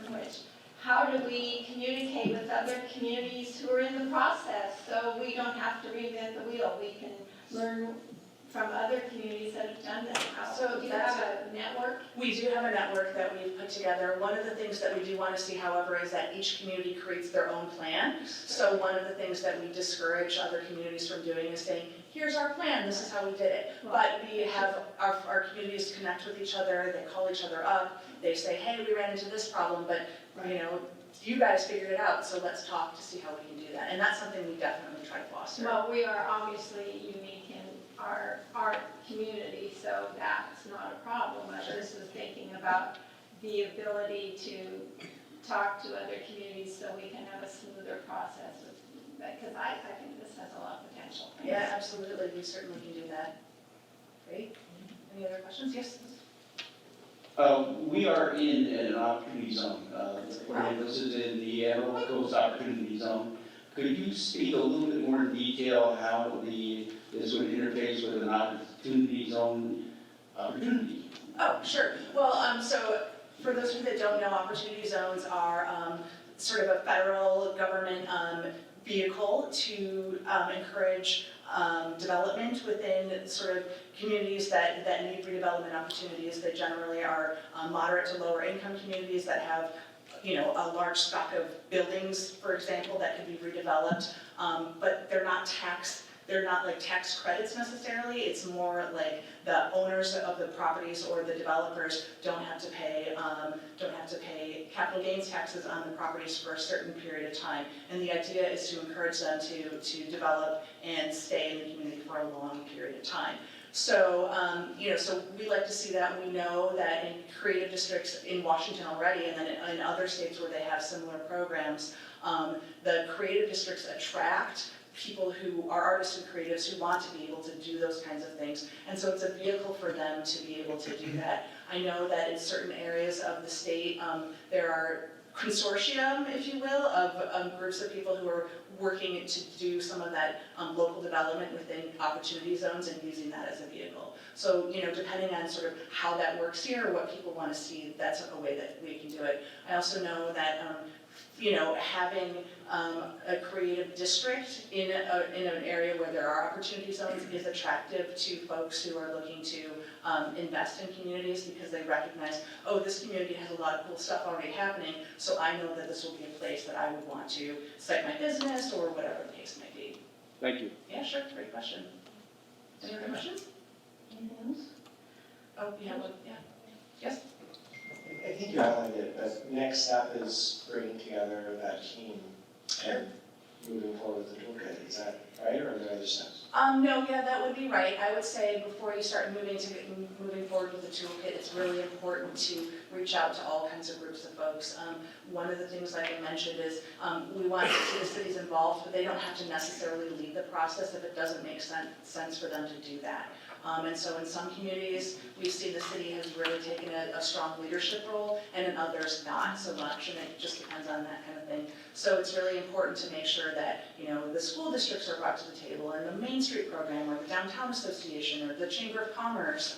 how do we communicate with other communities who are in the process so we don't have to reinvent the wheel? We can learn from other communities that have done that. So do you have a network? We do have a network that we've put together. One of the things that we do want to see, however, is that each community creates their own plan. So one of the things that we discourage other communities from doing is saying, here's our plan, this is how we did it. But we have our communities connect with each other, they call each other up, they say, hey, we ran into this problem, but you guys figured it out, so let's talk to see how we can do that. And that's something we definitely try to foster. Well, we are obviously unique in our art community, so that's not a problem. I just was thinking about the ability to talk to other communities so we can have a smoother process, because I think this has a lot of potential. Yeah, absolutely, we certainly can do that. Great. Any other questions? Yes? We are in an opportunity zone. This is in the Antelope Coast Opportunity Zone. Could you speak a little bit more in detail how this would interface with an opportunity zone opportunity? Oh, sure. Well, so for those of you that don't know, opportunity zones are sort of a federal government vehicle to encourage development within sort of communities that need redevelopment opportunities. They generally are moderate to lower income communities that have, you know, a large stock of buildings, for example, that can be redeveloped, but they're not like tax credits necessarily. It's more like the owners of the properties or the developers don't have to pay capital gains taxes on the properties for a certain period of time. And the idea is to encourage them to develop and stay in the community for a long period of time. So, you know, so we like to see that. We know that in creative districts in Washington already, and then in other states where they have similar programs, the creative districts attract people who are artists and creatives who want to be able to do those kinds of things. And so it's a vehicle for them to be able to do that. I know that in certain areas of the state, there are consortium, if you will, of groups of people who are working to do some of that local development within opportunity zones and using that as a vehicle. So, you know, depending on sort of how that works here or what people want to see, that's a way that we can do it. I also know that you know, having a creative district in an area where there are opportunity zones is attractive to folks who are looking to invest in communities because they recognize, oh, this community has a lot of cool stuff already happening, so I know that this will be a place that I would want to site my business or whatever the case might be. Thank you. Yeah, sure, great question. Any other questions? Anything else? Oh, yeah, well, yeah. Yes? I think you outlined it, but next step is bringing together that team and moving forward with the toolkit. Is that right, or are there other steps? No, yeah, that would be right. I would say before you start moving forward with the toolkit, it's really important to reach out to all kinds of groups of folks. One of the things, like I mentioned, is we want to see the cities involved, but they don't have to necessarily lead the process if it doesn't make sense for them to do that. And so in some communities, we see the city has really taken a strong leadership role, and in others not so much, and it just depends on that kind of thing. So it's really important to make sure that, you know, the school districts are brought to the table, and the Main Street program, or the Downtown Association, or the Chamber of Commerce.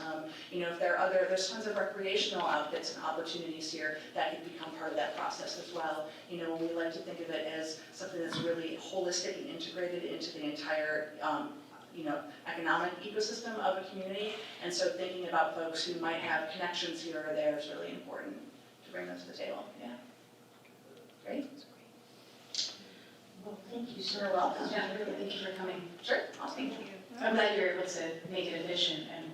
You know, if there are there's tons of recreational outfits and opportunities here that could become part of that process as well. You know, we like to think of it as something that's really holistic and integrated into the entire you know, economic ecosystem of a community, and so thinking about folks who might have connections here or there is really important to bring them to the table. Yeah. Great. Well, thank you so You're much. welcome. Yeah, thank you for coming. Sure. Awesome. Thank you. I'm glad you were able to make it efficient and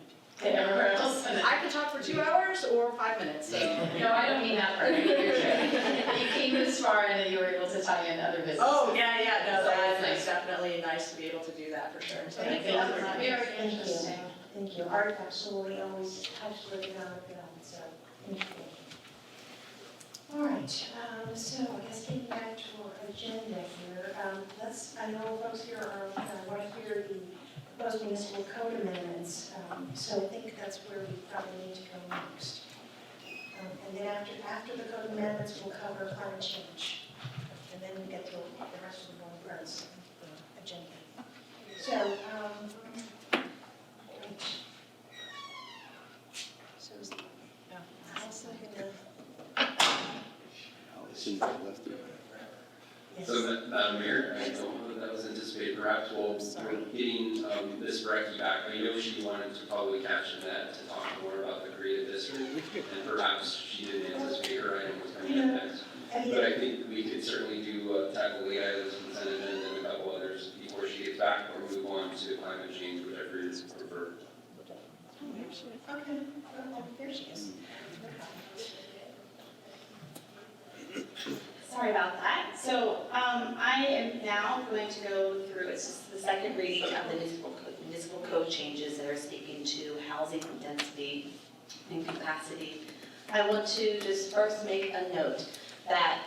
get everywhere else. I could talk for 2 hours or 5 minutes, so. No, I don't mean that part. I mean you came this far and then you were able to tie in other businesses. Oh, yeah, no, So that it's is definitely nice to be able to do that for sure. So Thank thank you. you. Very interesting. Thank you. Art absolutely always touched with economic development, so thank you. All right, so I guess getting back to our agenda here, I know folks here want to hear the proposed municipal code amendments, so I think that's where we probably need to go next. And then after the code amendments, we'll cover climate change, and then we get to the rest of the board parts of the agenda. So, right. So is the, how's that gonna? Yes. So, Madam Mayor, I don't know if that was anticipated, perhaps while we're getting this Brecky back, I know she wanted to probably caption that to talk more about the creative district, and perhaps she didn't anticipate her item was coming up next. But I think we could certainly do tackle the items consent agenda and a couple others before she gets back, or move on to climate change, whichever you prefer. Okay, well, there she is. Sorry about that. So I am now going to go through, it's just the second reading of the municipal code changes that are speaking to housing density and capacity. I want to just first make a note that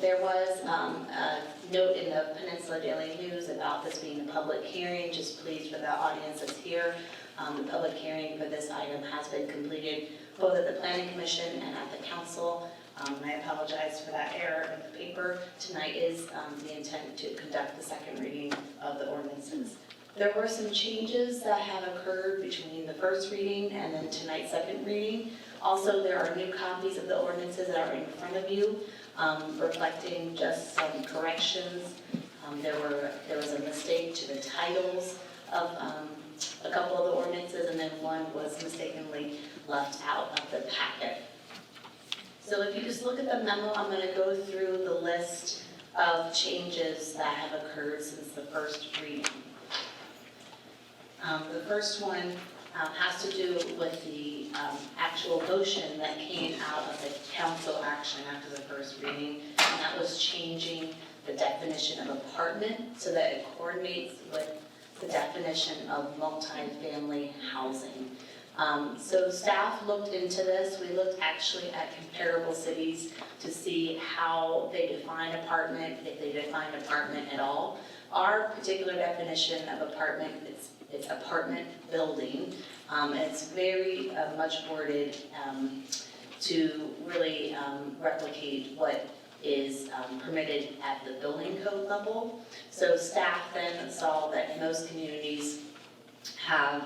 there was a note in the Peninsula Daily News about this being a public hearing, just please for the audience that's here. The public hearing for this item has been completed both at the planning commission and at the council. And I apologize for that error in the paper. Tonight is the intent to conduct the second reading of the ordinances. There were some changes that have occurred between the first reading and then tonight's second reading. Also, there are new copies of the ordinances that are in front of you, reflecting just some corrections. There was a mistake to the titles of a couple of the ordinances, and then one was mistakenly left out of the packet. So if you just look at the memo, I'm going to go through the list of changes that have occurred since the first reading. The first one has to do with the actual motion that came out of the council action after the first reading, and that was changing the definition of apartment so that it coordinates with the definition of multifamily housing. So staff looked into this. We looked actually at comparable cities to see how they define apartment, if they define apartment at all. Our particular definition of apartment, it's apartment building. It's very much worded to really replicate what is permitted at the building code level. So staff then saw that most communities have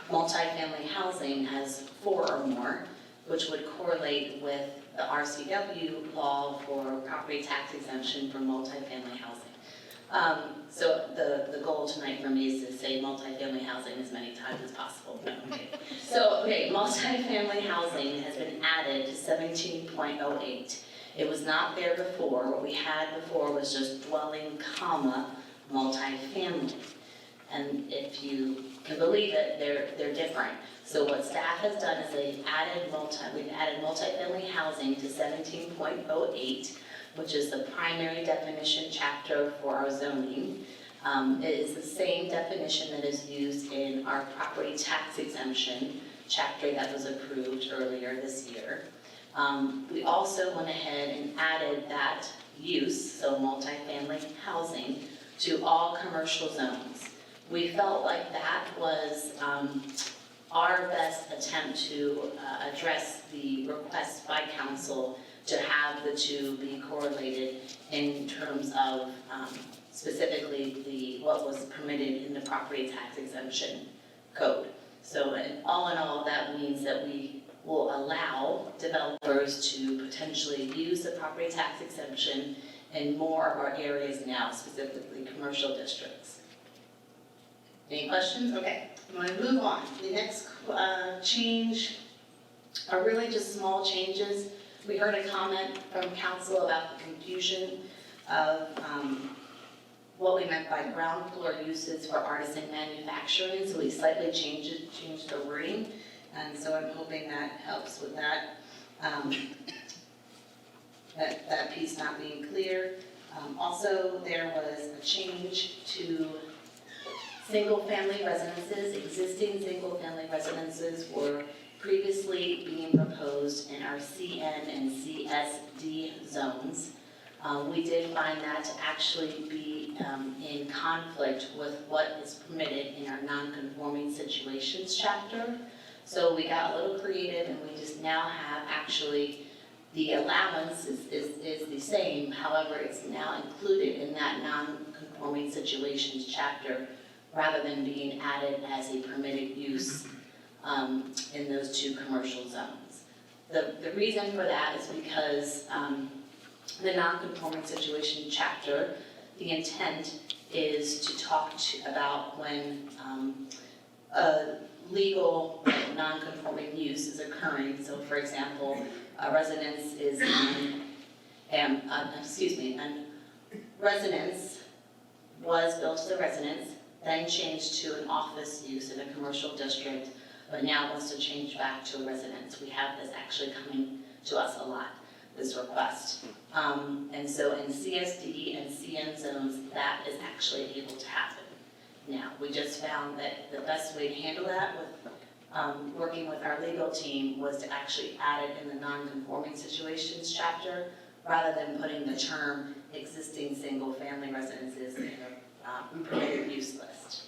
multifamily housing as 4 or more, which would correlate with the RCW law for property tax exemption for multifamily housing. So the goal tonight for me is to say multifamily housing as many times as possible. Okay. So, multifamily housing has been added to 17.08. It was not there before. What we had before was just dwelling, multifamily. And if you can believe it, they're different. So what staff has done is we've added multifamily housing to 17.08, which is the primary definition chapter for our zoning. It is the same definition that is used in our property tax exemption chapter that was approved earlier this year. We also went ahead and added that use, so multifamily housing, to all commercial zones. We felt like that was our best attempt to address the request by council to have the two be correlated in terms of specifically what was permitted in the property tax exemption code. So in all, that means that we will allow developers to potentially use the property tax exemption in more of our areas now, specifically commercial districts. Any questions? Okay, I'm going to move on. The next change are really just small changes. We heard a comment from council about the confusion of what we meant by ground floor uses for artisan manufacturing, so we slightly changed the wording, and so I'm hoping that helps with that. That piece not being clear. Also, there was a change to single-family residences. Existing single-family residences were previously being proposed in our CN and CSD zones. We did find that to actually be in conflict with what is permitted in our non-conforming situations chapter. So we got a little creative, and we just now have actually the allowance is the same. However, it's now included in that non-conforming situations chapter rather than being added as a permitted use in those two commercial zones. The reason for that is because the non-conforming situation chapter, the intent is to talk about when a legal non-conforming use is occurring. So for example, a residence is residence was built as a residence, then changed to an office use in a commercial district, but now wants to change back to a residence. We have this actually coming to us a lot, this request. And so in CSD and CN zones, that is actually able to happen now. We just found that the best way to handle that with working with our legal team was to actually add it in the non-conforming situations chapter rather than putting the term existing single-family residences in the permitted use list.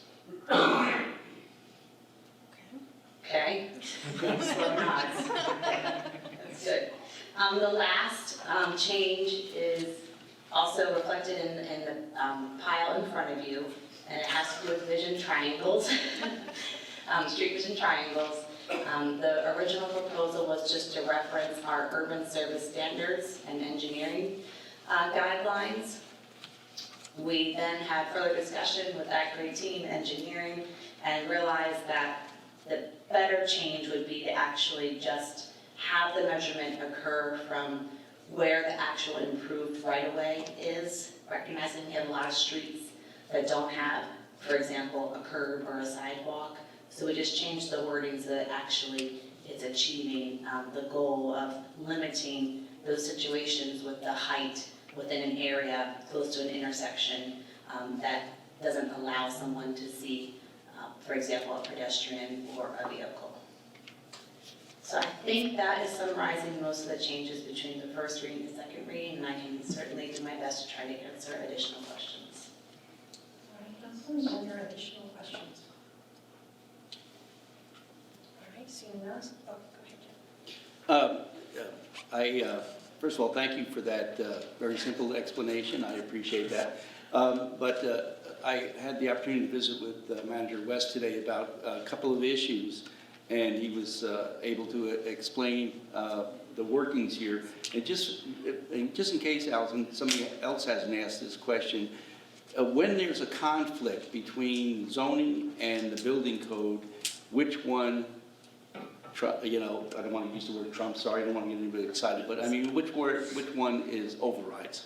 Okay? Slow nods. That's good. The last change is also reflected in the pile in front of you, and it has to do with vision triangles, street vision triangles. The original proposal was just to reference our urban service standards and engineering guidelines. We then had further discussion with that great team, engineering, and realized that the better change would be to actually just have the measurement occur from where the actual improved right-of-way is, recognizing we have a lot of streets that don't have, for example, a curb or a sidewalk. So we just changed the wording so that actually it's achieving the goal of limiting those situations with the height within an area close to an intersection that doesn't allow someone to see, for example, a pedestrian or a vehicle. So I think that is summarizing most of the changes between the first reading and the second reading, and I can certainly do my best to try to answer additional questions. All right, councilors, are there additional questions? All right, seeing none, oh, go ahead, Jeff. First of all, thank you for that very simple explanation. I appreciate that. But I had the opportunity to visit with Manager West today about a couple of issues, and he was able to explain the workings here. And just in case, Allison, somebody else hasn't asked this question, when there's a conflict between zoning and the building code, which one, you know, I don't want to use the word Trump, sorry, I don't want to get anybody excited, but I mean, which one is overrides?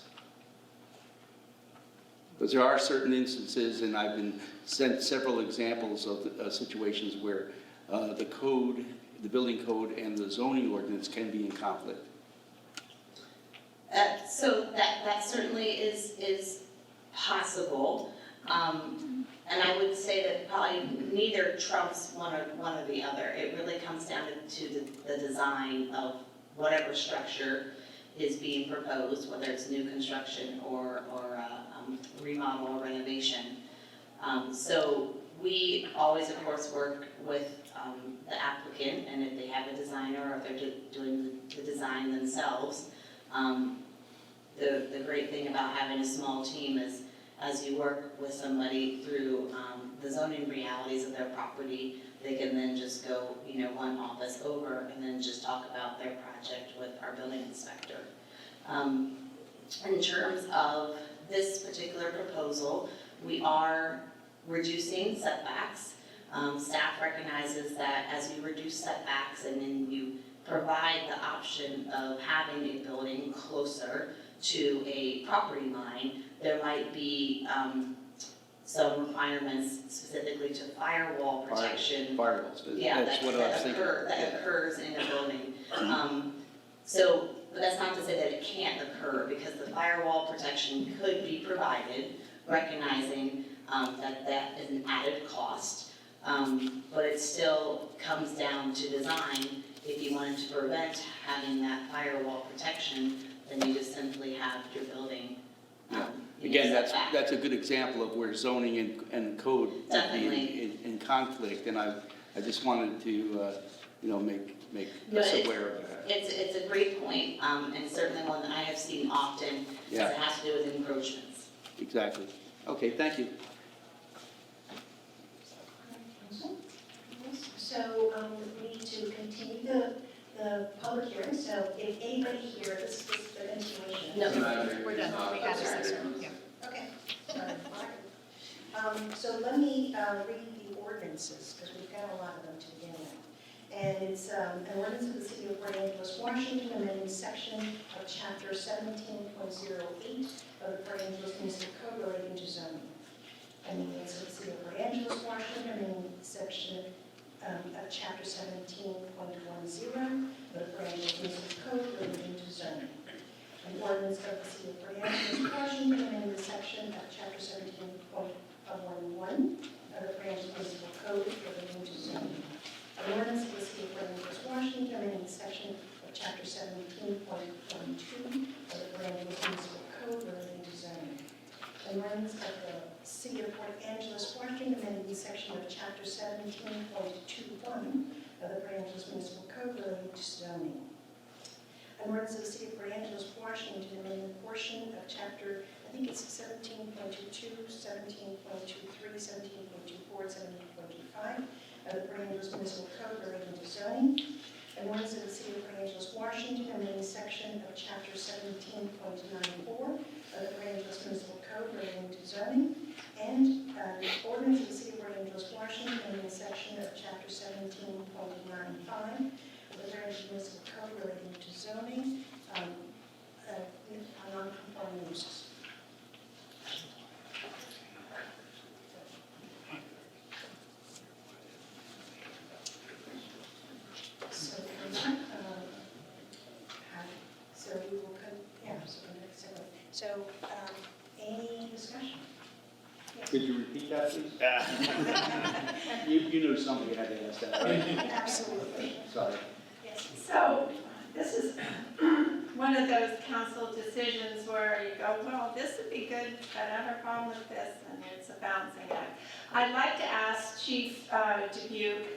Because there are certain instances, and I've been sent several examples of situations where the code, the building code and the zoning ordinance can be in conflict. So that certainly is possible. And I would say that probably neither trumps one or the other. It really comes down to the design of whatever structure is being proposed, whether it's new construction or remodel or renovation. So we always, of course, work with the applicant, and if they have a designer or if they're doing the design themselves. The great thing about having a small team is as you work with somebody through the zoning realities of their property, they can then just go, you know, one office over and then just talk about their project with our building inspector. In terms of this particular proposal, we are reducing setbacks. Staff recognizes that as you reduce setbacks and then you provide the option of having a building closer to a property line, there might be some requirements specifically to firewall protection. Firewalls, Yeah, that's what I was thinking. that occurs in a building. But that's not to say that it can't occur, because the firewall protection could be provided, recognizing that is an added cost. But it still comes down to design. If you wanted to prevent having that firewall protection, then you just simply have your building. Again, that's a good example of where zoning and code would be in conflict, and I just wanted to you know, make us aware of that. It's a great point, and certainly one that I have seen often, because it has to do with encroachments. Exactly. Okay, thank you. So we need to continue the public hearing, so if anybody here, this is the continuation. No, we're done, we had a session, yeah. Okay. So let me read the ordinances, because we've got a lot of them to begin with. And it's an ordinance of the City of Port Angeles, Washington, amending section of chapter 17.08 of the Port Angeles Municipal Code relating to zoning. And the ordinance of the City of Port Angeles, Washington, amending section of chapter 17.10 of the Port Angeles Municipal Code relating to zoning. An ordinance of the City of Port Angeles, Washington, amending the section of chapter 17.11 of the Port Angeles Municipal Code relating to zoning. An ordinance of the City of Port Angeles, Washington, amending the section of chapter 17.12 of the Port Angeles Municipal Code relating to zoning. An ordinance of the City of Port Angeles, Washington, amending the section of chapter 17.21 of the Port Angeles Municipal Code relating to zoning. An ordinance of the City of Port Angeles, Washington, amending a portion of chapter, I think it's 17.22, 17.23, 17.24, and 17.25 of the Port Angeles Municipal Code relating to zoning. An ordinance of the City of Port Angeles, Washington, amending section of chapter 17.94 of the Port Angeles Municipal Code relating to zoning. And ordinance of the City of Port Angeles, Washington, amending section of chapter 17.95 of the Port Angeles Municipal Code relating to zoning, non-conforming uses. So from that, so we will so any discussion? Could you repeat that, please? You knew somebody had to ask that, right? Absolutely. Sorry. Yes. So this is one of those council decisions where you go, well, this would be good, but I have a problem with this, and it's a balancing act. I'd like to ask Chief Dubuque,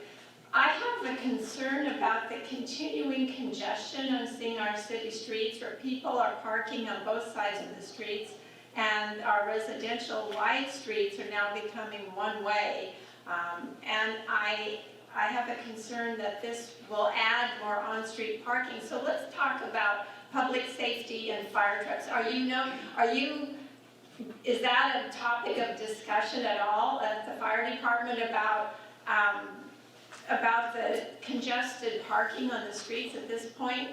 I have a concern about the continuing congestion on seeing our city streets where people are parking on both sides of the streets, and our residential wide streets are now becoming one way. And I have a concern that this will add more on-street parking. So let's talk about public safety and fire trucks. Is that a topic of discussion at all at the fire department about the congested parking on the streets at this point?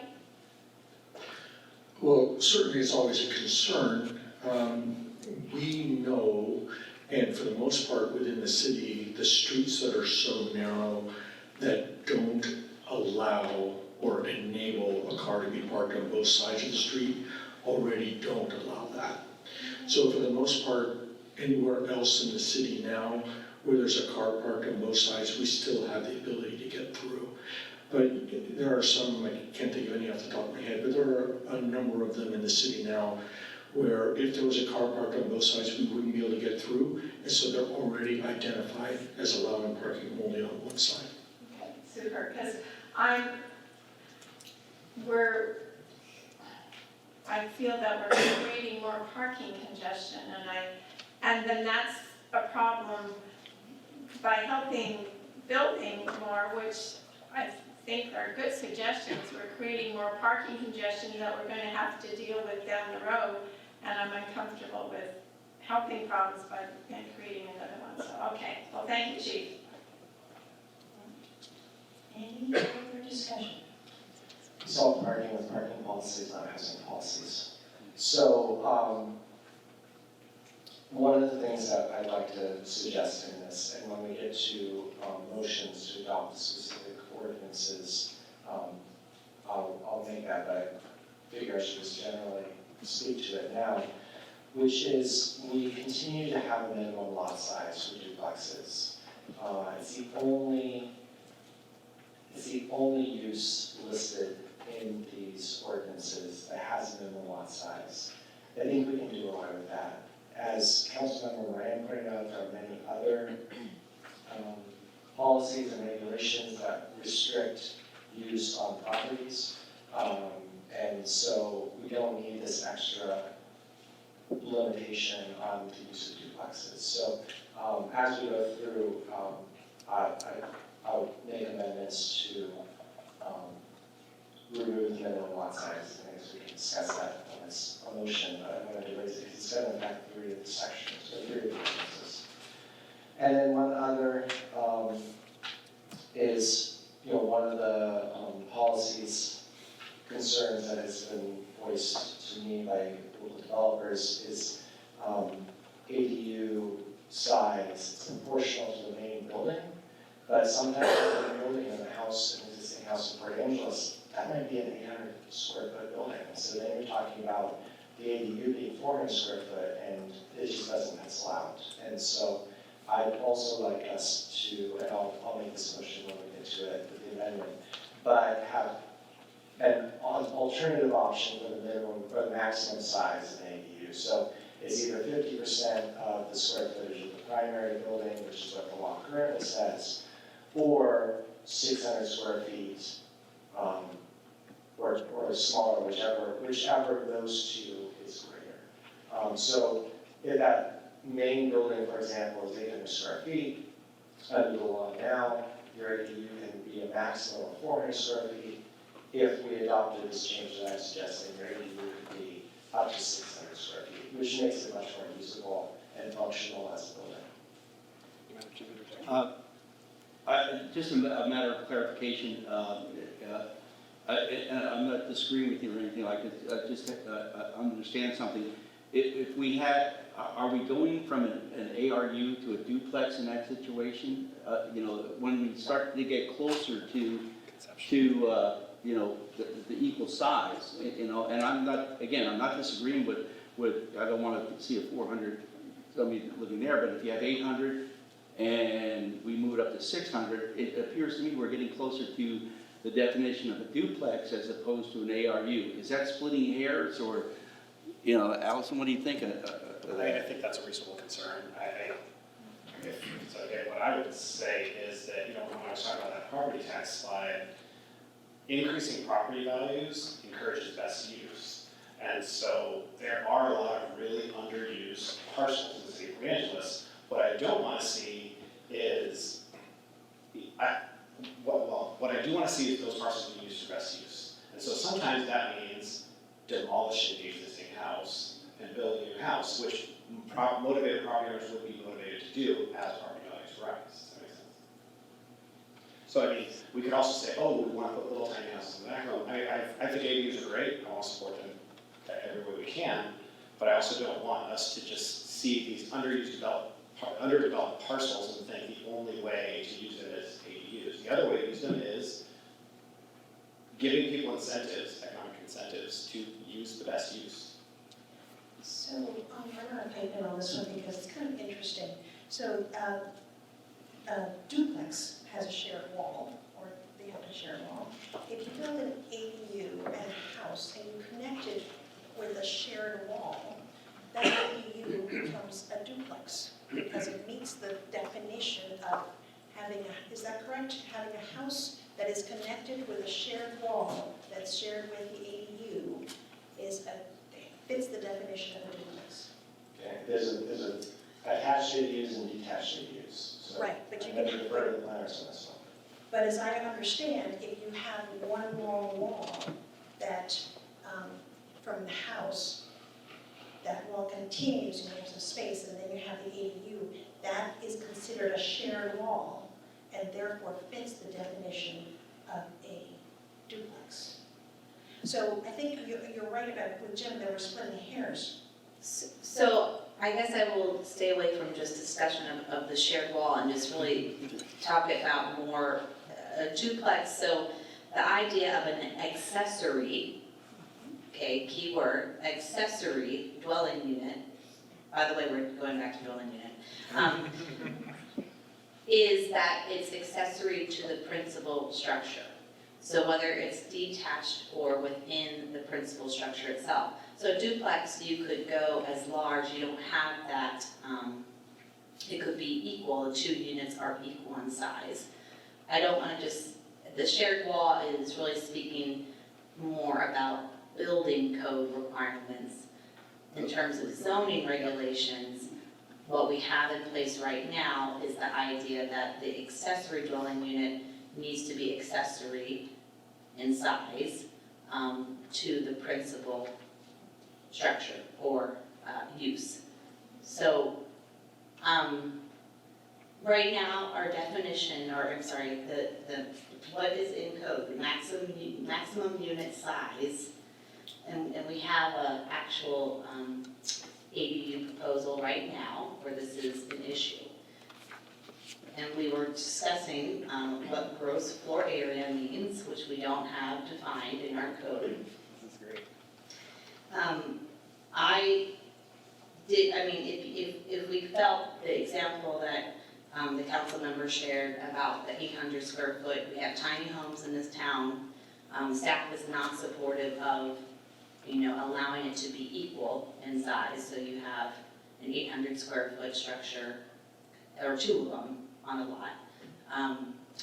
Well, certainly it's always a concern. We know, and for the most part within the city, the streets that are so narrow that don't allow or enable a car to be parked on both sides of the street already don't allow that. So for the most part, anywhere else in the city now where there's a car parked on both sides, we still have the ability to get through. But there are some, I can't think of any off the top of my head, but there are a number of them in the city now where if there was a car parked on both sides, we wouldn't be able to get through. And so they're already identified as allowing parking only on one side. Okay, super, because I feel that we're creating more parking congestion, and then that's a problem by helping building more, which I think are good suggestions. We're creating more parking congestion that we're going to have to deal with down the road, and I'm uncomfortable with helping problems by creating another one. So, okay, well, thank you, Chief. Any further discussion? Solve parking with parking policies, not housing policies. So, one of the things that I'd like to suggest in this, and when we get to motions to adopt specific ordinances, I'll make that, but I figure I should just generally speak to it now, which is we continue to have a minimum lot size for duplexes. It's the only use listed in these ordinances that has a minimum lot size. I think we can do away with that. As Councilmember Moran pointed out, there are many other policies and regulations that restrict use on properties. And so we don't need this extra limitation on the use of duplexes. So as we go through, I'll make amendments to remove the minimum lot size. I think we can discuss that on this motion, but I'm going to raise it because it's going to impact 3 of the sections, or 3 of the ordinances. And then one other is, one of the policies concerns that has been voiced to me by local developers is ADU size. It's proportional to the main building, but sometimes the building in the house, an existing house in Port Angeles, that might be an 800 square foot building. So then you're talking about the ADU being 400 square foot, and it just doesn't pencil out. And so I'd also like us to, and I'll make this motion when we get to it, with the amendment, but have an alternative option for the minimum or the maximum size of an ADU. So it's either 50% of the square footage of the primary building, which is what the law currently says, or 600 square feet, or smaller, whichever of those two is greater. So if that main building, for example, is 800 square feet, under the law now, your ADU can be a maximum of 400 square feet. If we adopted this change that I'm suggesting, your ADU could be up to 600 square feet, which makes it much more usable and functional as a building. Just a matter of clarification, and I'm not disagreeing with you or anything like this, just understand something. If we had, are we going from an ARU to a duplex in that situation? When we start to get closer to the equal size, and I'm not disagreeing with, I don't want to see a 400, somebody living there, but if you have 800 and we move it up to 600, it appears to me we're getting closer to the definition of a duplex as opposed to an ARU. Is that splitting hairs, or, Allison, what do you think of that? I think that's a reasonable concern. If it's okay, what I would say is that, when I was talking about that property tax slide, increasing property values encourages best use. And so there are a lot of really underused parcels in the city of Los Angeles. What I don't want to see is, what I do want to see is those parcels being used for best use. And so sometimes that means demolishing the existing house and building a new house, which motivated property owners would be motivated to do as property values rise. Does that make sense? So we could also say, we want to put little tiny houses in the background. I think ADUs are great. I want to support them every way we can, but I also don't want us to just see these underdeveloped parcels and think the only way to use them is ADUs. The other way to use them is giving people incentives, economic incentives, to use the best use. So I'm going to pipe in on this one because it's kind of interesting. So a duplex has a shared wall, or they have a shared wall. If you build an ADU and a house and you connect it with a shared wall, that ADU becomes a duplex because it meets the definition of having a, is that correct? Having a house that is connected with a shared wall that's shared with the ADU fits the definition of a duplex. Okay, there's attached ADUs and detached ADUs. So right, but you can can refer to the planners on this one. But as I understand, if you have one long wall that from the house, that wall continues in terms of space, and then you have the ADU, that is considered a shared wall, and therefore fits the definition of a duplex. So I think you're right about, with Jim, they were splitting hairs. So I guess I will stay away from just discussion of the shared wall and just really talk about more a duplex. So the idea of an accessory, okay, keyword, accessory dwelling unit, by the way, we're going back to dwelling unit, is that it's accessory to the principal structure. So whether it's detached or within the principal structure itself. So duplex, you could go as large, you don't have that, it could be equal, the two units are equal in size. I don't want to just, the shared wall is really speaking more about building code requirements. In terms of zoning regulations, what we have in place right now is the idea that the accessory dwelling unit needs to be accessory in size to the principal structure or use. So right now our definition, or I'm sorry, the what is in code, the maximum unit size, and we have an actual ADU proposal right now where this is an issue. And we were discussing what gross floor area means, which we don't have defined in our code. This is great. If we felt the example that the council member shared about the 800 square foot, we have tiny homes in this town. Staff was not supportive of, allowing it to be equal in size. So you have an 800 square foot structure, or two of them on a lot.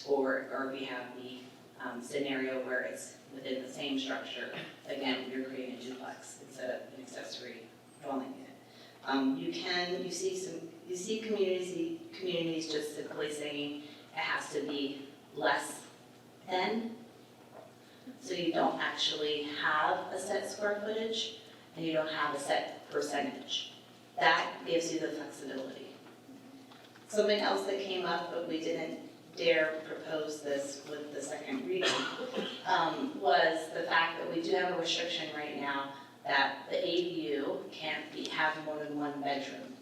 Or we have the scenario where it's within the same structure. Again, you're creating a duplex instead of an accessory dwelling unit. You see communities just simply saying it has to be less than. So you don't actually have a set square footage and you don't have a set percentage. That gives you the flexibility. Something else that came up, but we didn't dare propose this with the second reading, was the fact that we do have a restriction right now that the ADU can't have more than one bedroom.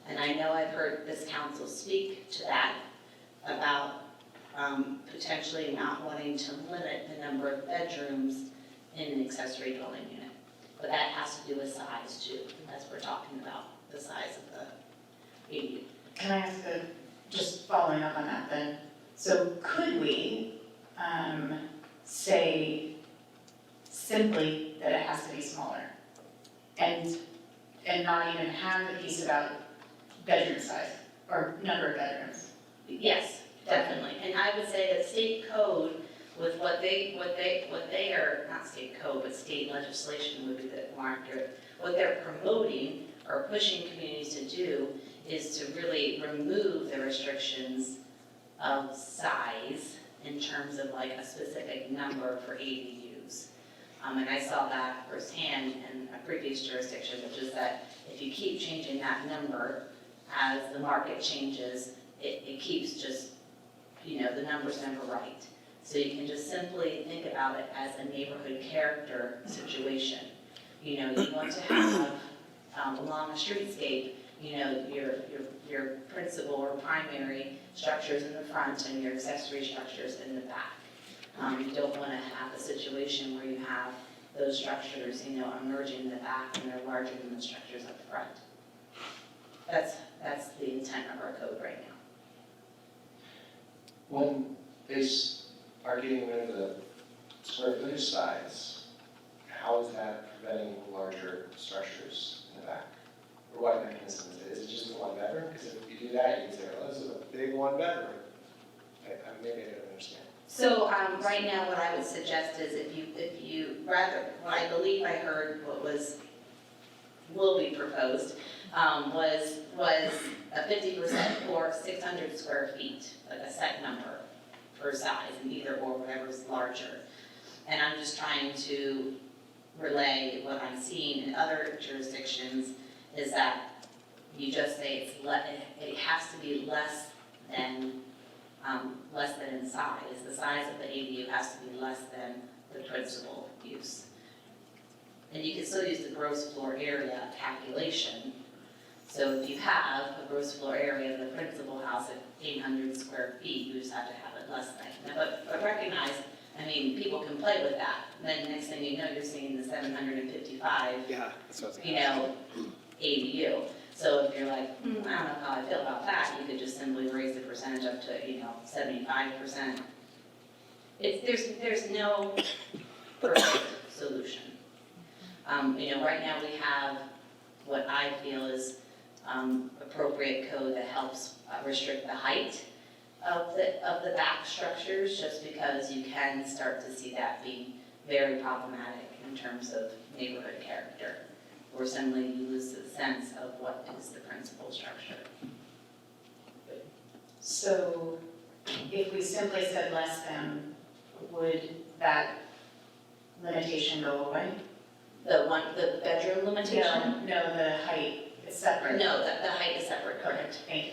And I know I've heard this council speak to that about potentially not wanting to limit the number of bedrooms in an accessory dwelling unit. But that has to do with size too, as we're talking about the size of the ADU. Can I ask just following up on that then? So could we say simply that it has to be smaller? And not even have the piece about bedroom size or number of bedrooms? Yes, definitely. And I would say that state code with what they are, not state code, but state legislation would be the more accurate. What they're promoting or pushing communities to do is to really remove the restrictions of size in terms of like a specific number for ADUs. And I saw that firsthand in a previous jurisdiction, which is that if you keep changing that number as the market changes, it keeps just, the numbers never right. So you can just simply think about it as a neighborhood character situation. You want to have along a streetscape, your principal or primary structures in the front and your accessory structures in the back. You don't want to have a situation where you have those structures, emerging in the back and they're larger than the structures up front. That's the intent of our code right now. When they are getting rid of the square footage size, how is that preventing larger structures in the back? Or what mechanism is it? Is it just the one bedroom? Because if you do that, you can say, oh, this is a big one bedroom. Maybe I don't understand. So right now, what I would suggest is if you rather, what I believe I heard will be proposed, was a 50% or 600 square feet, like a set number per size, and either or whatever's larger. And I'm just trying to relay what I'm seeing in other jurisdictions is that you just say it has to be less than in size. The size of the ADU has to be less than the principal use. And you can still use the gross floor area calculation. So if you have a gross floor area of the principal house at 800 square feet, you just have to have it less than. But recognize, people can play with that. Then next thing you know, you're seeing the 755, ADU. So if you're like, I don't know how I feel about that, you could just simply raise the percentage up to, 75%. There's no perfect solution. Right now we have what I feel is appropriate code that helps restrict the height of the back structures, just because you can start to see that being very problematic in terms of neighborhood character, or suddenly you lose the sense of what is the principal structure. So if we simply said less than, would that limitation go away? The bedroom limitation? No, the height is separate. No, the height is separate, correct. Thank you.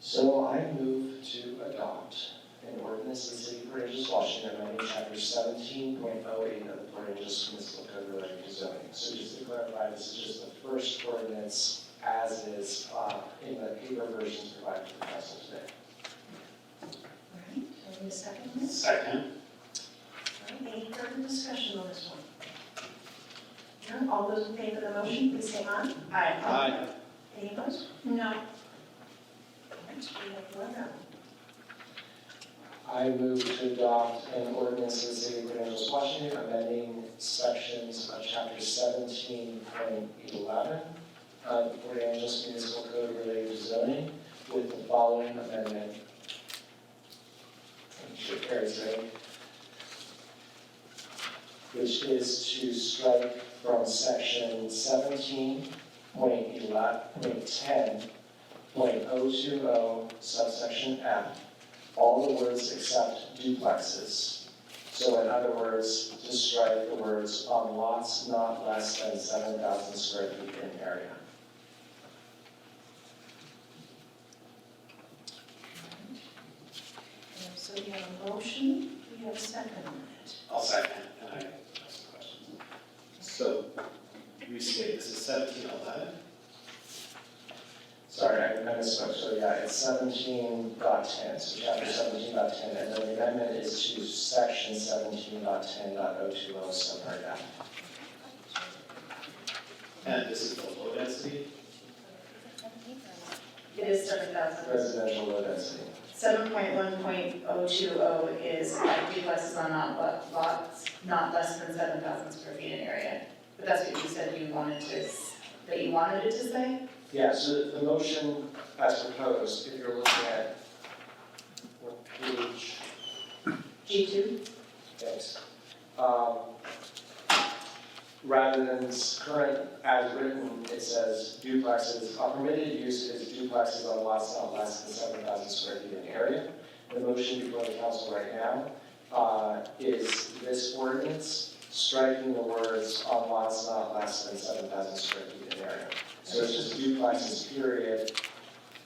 So I move to adopt an ordinance in the city of Port Angeles, Washington, amending chapter 17.08 of the Port Angeles Municipal Code relating to zoning. So just to clarify, this is just the first ordinance as is in the paper versions provided to the council today. All right, any second on this? Second. All right, any further discussion on this one? None, all those in favor of the motion, please say aye. Aye. Any opposed? No. All right, we have one no. I move to adopt an ordinance in the city of Port Angeles, Washington, amending sections of chapter 17.11 of the Port Angeles Municipal Code related to zoning with the following amendment. Which is to strike from section 17.10.020 subsection F, all the words except duplexes. So in other words, to strike the words on lots not less than 7,000 square feet in area. So we have a motion, we have a second on it. I'll second, and I have some questions. So, restate, this is 1711? Sorry, I misspoke, so yeah, it's 17.10, so chapter 17.10, and then the amendment is to section 17.10.020 subpart F. And this is the low density? It is 7,000. Residential low density. 7.1.020 is duplexes on lots not less than 7,000 square feet in area. But that's what you said you wanted it to say? Yeah, so the motion as proposed, if you're looking at what page? G2? Thanks. Rather than current as written, it says duplexes, permitted use is duplexes on lots not less than 7,000 square feet in area. The motion before the council right now is this ordinance striking the words on lots not less than 7,000 square feet in area. So it's just duplexes period,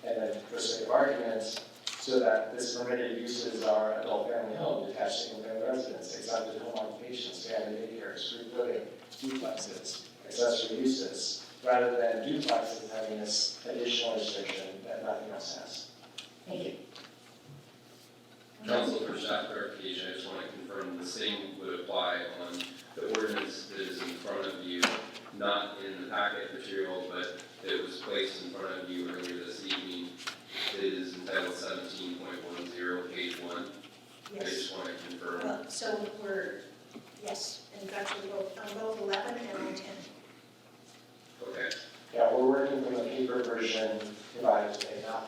and then for sake of argument, so that this permitted uses are adult family home, detached single family residence, exempted home occupations, family daycares, group living, duplexes, accessory uses, rather than duplexes having this additional restriction that nothing else has. Thank you. Council, for staff clarification, I just want to confirm the same would apply on the ordinance that is in front of you, not in the packet material, but it was placed in front of you earlier this evening. It is entitled 17.10, page 1. I Yes. just want to confirm. Well, so yes, and in fact, we go on both 11 and on 10. Okay. Yeah, we're working from the paper version provided today, not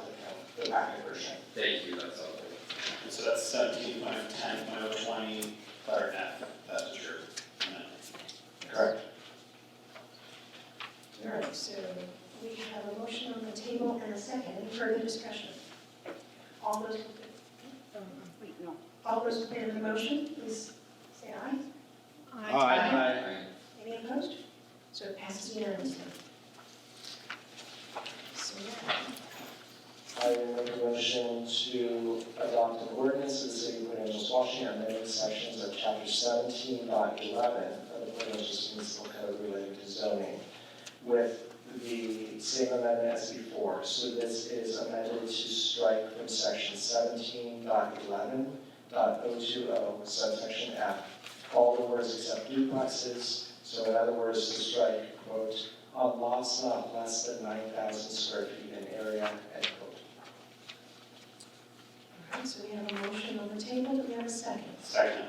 the packet version. Thank you, that's helpful. And so that's 17.10.020, letter F, that's what you're amending. Correct. All right, so we have a motion on the table and a second. Any further discussion? All those in favor of the motion, please say aye. Aye. Any opposed? So it passes unanimously. So I make a motion to adopt an ordinance of the City of Port Angeles, Washington, amending sections of chapter 17.11 of the Port Angeles Municipal Code relating to zoning with the same amendment as before. So this is amended to strike from section 17.11.020 subsection F, all the words except duplexes. So in other words, to strike, quote, on lots not less than 9,000 square feet in area, end quote. all right, so we have a motion on the table. Do we have a second? Second.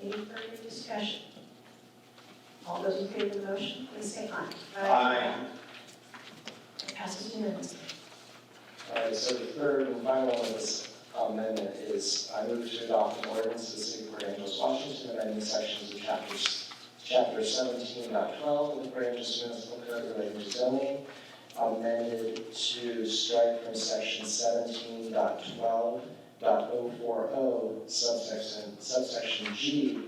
Any further discussion? All those in favor of the motion, please say aye. Aye. It passes unanimously. All right, so the third and final one of this amendment is I move to adopt an ordinance of the City of Port Angeles, Washington, amending sections of chapter 17.12 of the Port Angeles Municipal Code relating to zoning, amended to strike from section 17.12.040 subsection G,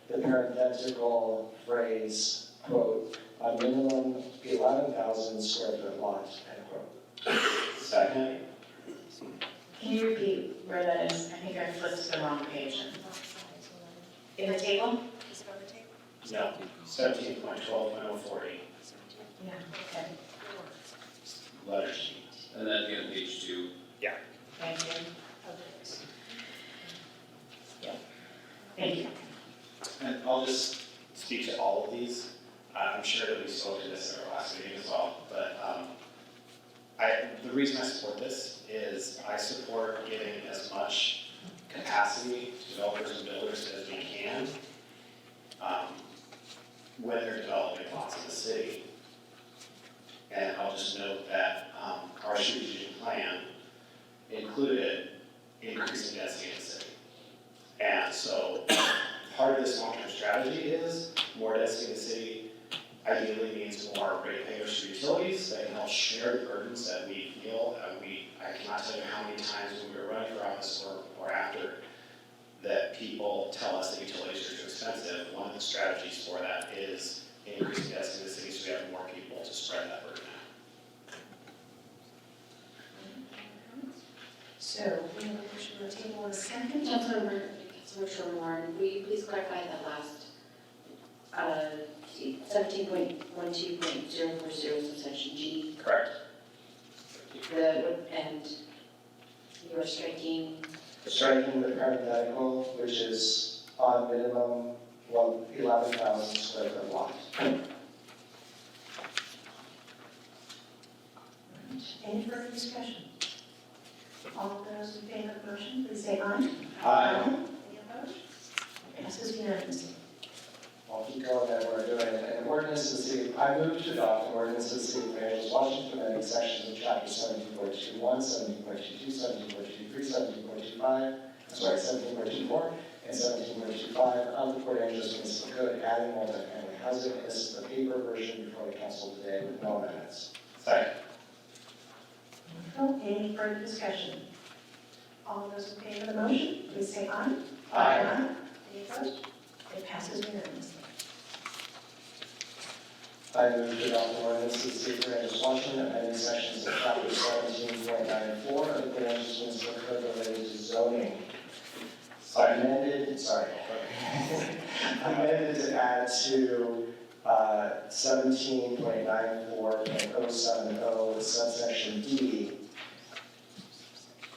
the parenthetical phrase, quote, a minimum 11,000 square foot lot, end quote. Second. Can you repeat where that is? I think I flipped to the wrong page. In the table? Is it on the table? No, 17.12.040, Yeah, okay. letter G. And then again, page 2. Thank you. Thank you. And I'll just speak to all of these. I'm sure that we spoke to this in our last meeting as well, but the reason I support this is I support giving as much capacity to developers and builders as we can when they're developing lots in the city. And I'll just note that our strategic plan included increasing density in the city. And so part of this long-term strategy is more density in the city ideally means more ratepayers for utilities that can help share the burdens that we feel. I cannot tell you how many times when we were running for office or after that people tell us that utilities are too expensive. One of the strategies for that is increasing density in the city so we have more people to spread that burden out. So, we have a motion on the table in a second. Councilmember Warren, will you please clarify that last 17.12.040 subsection G? Correct. And you are striking? Striking the parenthetical, which is on minimum 11,000 square foot lot. Any further discussion? All those in favor of the motion, please say aye. Aye. Any opposed? Passes unanimously. I'll keep going then, we're doing an ordinance of the city, I move to adopt an ordinance of the city of Peninsula, Washington, amending sections of chapter 17.21, 17.22, 17.23, 17.25, 17.24, and 17.25 of the Port Angeles Municipal Code, adding multifamily housing, and this is the paper version before the council today with no amendments. Second. Any further discussion? All those in favor of the motion, please say aye. Aye. Any opposed? It passes unanimously. I move to adopt an ordinance of the city of Peninsula, Washington, amending sections of chapter 17.94 of the Port Angeles Municipal Code related to zoning. Amended to add to 17.94.070 subsection D,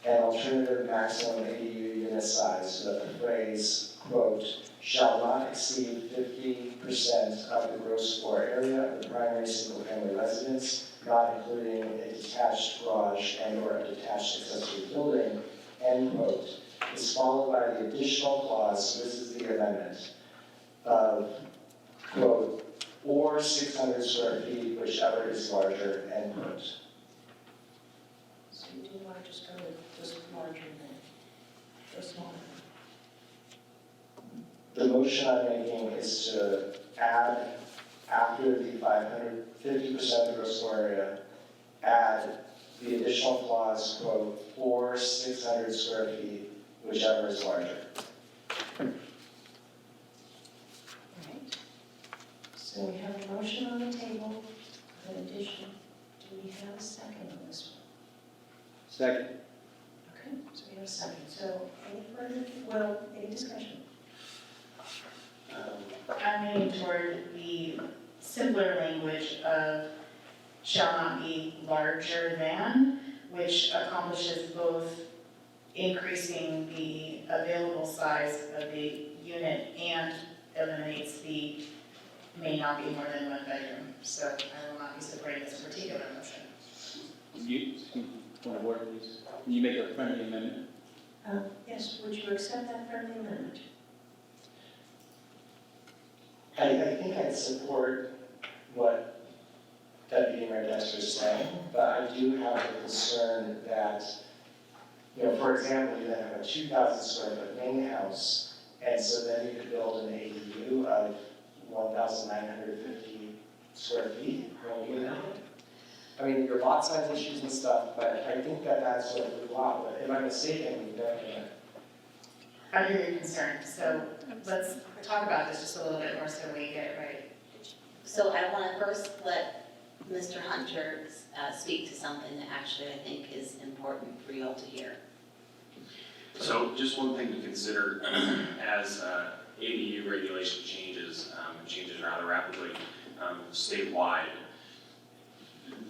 an alternative maximum ADU unit size so that the phrase, quote, shall not exceed 50% of the gross floor area of the primary single-family residence, not including a detached garage and/or a detached accessory building, end quote, is followed by the additional clause, so this is the amendment, of, quote, or 600 square feet, whichever is larger, end quote. So you do want to just go with just larger than, just smaller? The motion I'm making is to add, after the 50% of the gross floor area, add the additional clause, quote, or 600 square feet, whichever is larger. So we have a motion on the table, in addition, do we have a second on this one? Second. Okay, so we have a second, so any further, any discussion? I'm leaning toward the simpler language of shall not be larger than, which accomplishes both increasing the available size of the unit and eliminates the may not be more than one bedroom. So I will not be supporting this particular motion. Point of order, please. Can you make a friendly amendment? Yes, would you accept that friendly amendment? I think I'd support what Deputy Mayor Dexter is saying, but I do have a concern that, for example, you then have a 2,000 square foot main house, and so then you could build an ADU of 1,950 square feet. I mean, your lot size issues and stuff, but I think that that's what we want. But if I'm mistaken, we definitely. I hear your concern, so let's talk about this just a little bit more so we get it right. So I want to first let Mr. Hunter speak to something that actually I think is important for you all to hear. So just one thing to consider as ADU regulation changes rather rapidly statewide.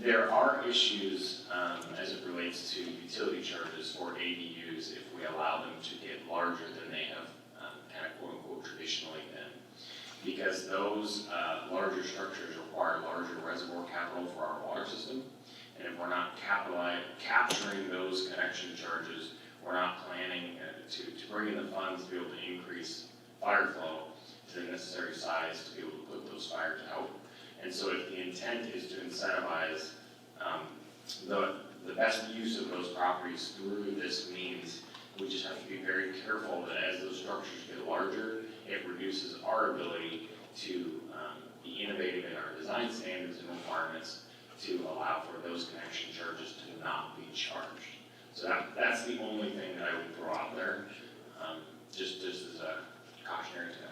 There are issues as it relates to utility charges for ADUs if we allow them to get larger than they have kind of quote unquote traditionally been. Because those larger structures require larger reservoir capital for our water system. And if we're not capturing those connection charges, we're not planning to bring in the funds to be able to increase fire flow to the necessary size to be able to put those fires out. And so if the intent is to incentivize the best use of those properties through this means, we just have to be very careful that as those structures get larger, it reduces our ability to be innovative in our design standards and requirements to allow for those connection charges to not be charged. So that's the only thing that I would throw out there, just as a cautionary tale.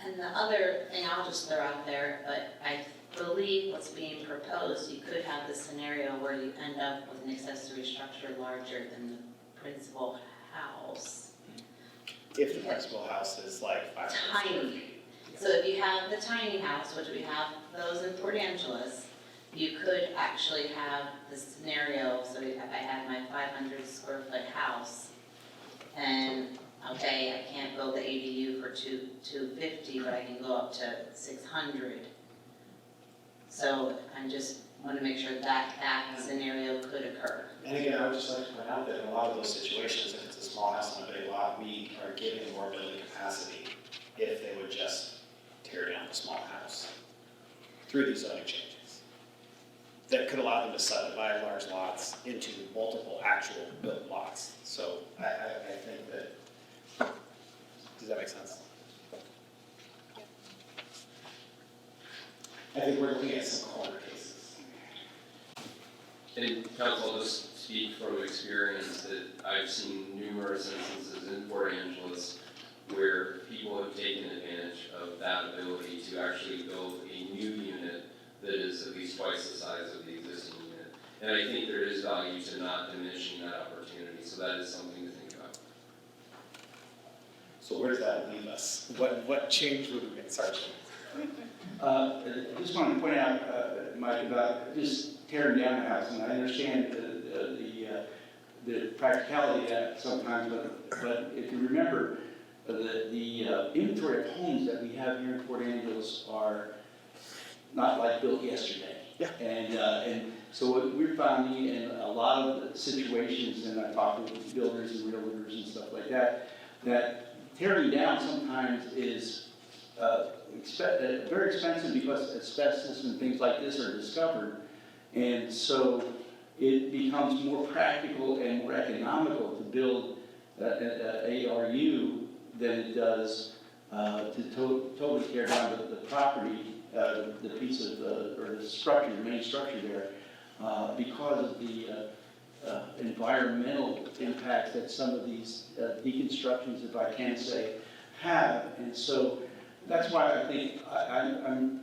And the other thing I'll just throw out there, but I believe what's being proposed, you could have the scenario where you end up with an accessory structure larger than the principal house. If the principal house is like 500 square Tiny. feet. So if you have the tiny house, which we have those in Port Angeles, you could actually have the scenario, so if I had my 500 square foot house, and okay, I can't build the ADU for 250, but I can go up to 600. So I just want to make sure that scenario could occur. And again, I would just like to point out that in a lot of those situations, if it's a small house on a big lot, we are giving them more building capacity if they would just tear down the small house through these zoning changes. That could allow them to subdivide large lots into multiple actual built lots. So I think that, does that make sense? I think we're looking at some corner cases. And council, I'll just speak from experience that I've seen numerous instances in Port Angeles where people have taken advantage of that ability to actually build a new unit that is at least twice the size of the existing unit. And I think there is value to not diminishing that opportunity, so that is something to think about. So where does that leave us? What change would we make? Sorry, Jim. I just wanted to point out, Mike, about just tearing down a house, and I understand the practicality of that sometimes, but if you remember, the inventory of homes that we have here in Port Angeles are not like built yesterday. Yeah. And so what we're finding in a lot of the situations, and I talk with builders and realtors and stuff like that, that tearing down sometimes is very expensive because asbestos and things like this are discovered. And so it becomes more practical and more economical to build an ARU than it does to totally tear down the property, the piece of, or the structure, the main structure there, because of the environmental impacts that some of these deconstructions, if I can say, have. And so that's why I think I'm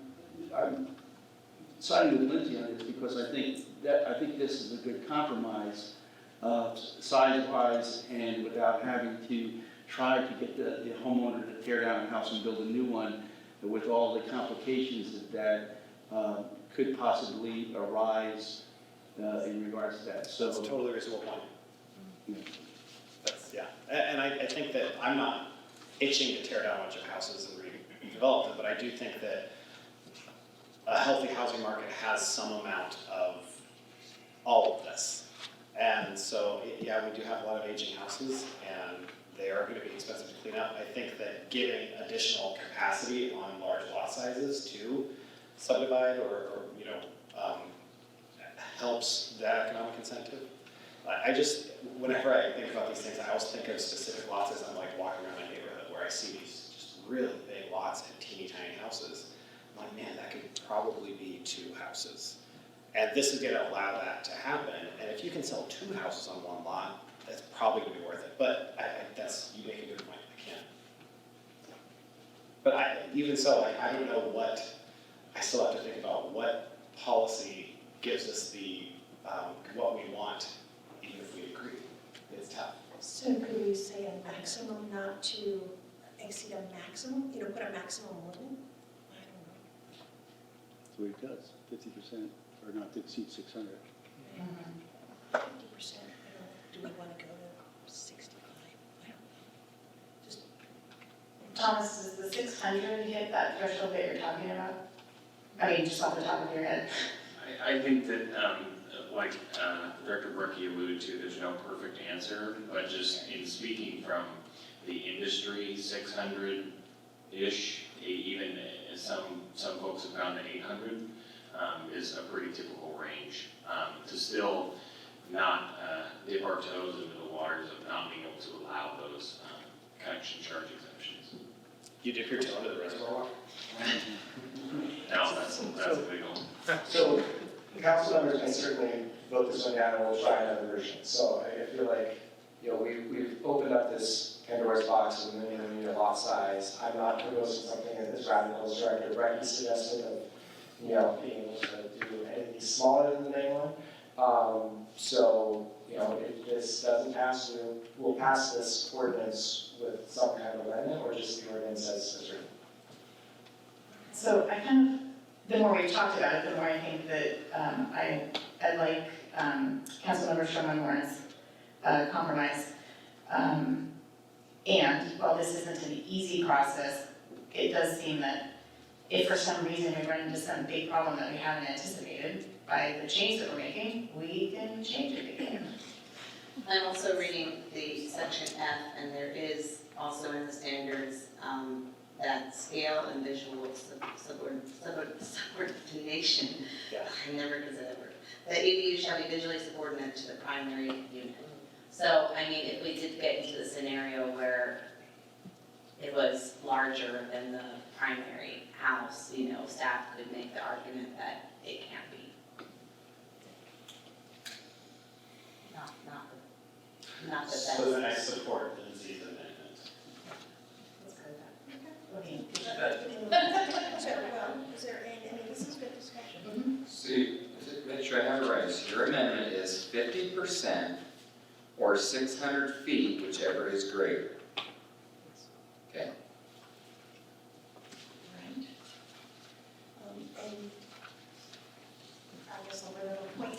siding with Lindsay on this, because I think this is a good compromise, size-wise, and without having to try to get the homeowner to tear down a house and build a new one with all the complications that could possibly arise in regards to that. So That's a totally reasonable point. yeah. That's, yeah. And I think that I'm not itching to tear down a bunch of houses and redevelop them, but I do think that a healthy housing market has some amount of all of this. And so, yeah, we do have a lot of aging houses, and they are going to be expensive to clean up. I think that giving additional capacity on large lot sizes to subdivide or helps that economic incentive. I just, whenever I think about these things, I always think of specific lots as I'm like walking around my neighborhood where I see these just really big lots and teeny tiny houses. I'm like, man, that could probably be 2 houses. And this is going to allow that to happen. And if you can sell 2 houses on one lot, that's probably going to be worth it. But you make a good point. I can't. But even so, I don't know I still have to think about what policy gives us what we want, even if we agree. It's tough. So could we say a maximum not to exceed a maximum, put a maximum limit? I don't know. That's what it does, 50%, or not to exceed 600. 50%, do we want to go to 65? I don't know. Just. Thomas, does the 600 hit that threshold that you're talking about? I mean, just off the top of your head. I think that, like Director Berkey alluded to, there's no perfect answer, but just in speaking from the industry, 600-ish, even and some folks have gone to 800, is a pretty typical range. To still not dip our toes into the waters of not being able to allow those connection charge exemptions. You dip your toe into the reservoir water? No, that's a big one. So, the council members can certainly vote this one down and we'll try another version. So I feel like, we've opened up this Pandora's box with a million lot size. I'm not proposing something as radical as Director Brecky suggested of, being able to do anything smaller than the main one. So, if this doesn't pass, we'll pass this ordinance with some kind of amendment or just the ordinance as written. So the more we've talked about it, the more I think that I like Councilmember Sherman-Warren's compromise. And while this isn't an easy process, it does seem that if for some reason we run into some big problem that we haven't anticipated by the change that we're making, we can change it again. I'm also reading the section F, and there is also in the standards, that scale and visual subordination. Yeah. I never can say that word. The ADU shall be visually subordinate to the primary unit. So, I mean, if we did get into the scenario where it was larger than the primary house, staff could make the argument that it can't be. Not that that's. So then I support Lindsay's amendment. So, is there this is good discussion. See, make sure I have it right, so your amendment is 50% or 600 feet, whichever is greater. Okay. Right. And I guess I'll bring up a point,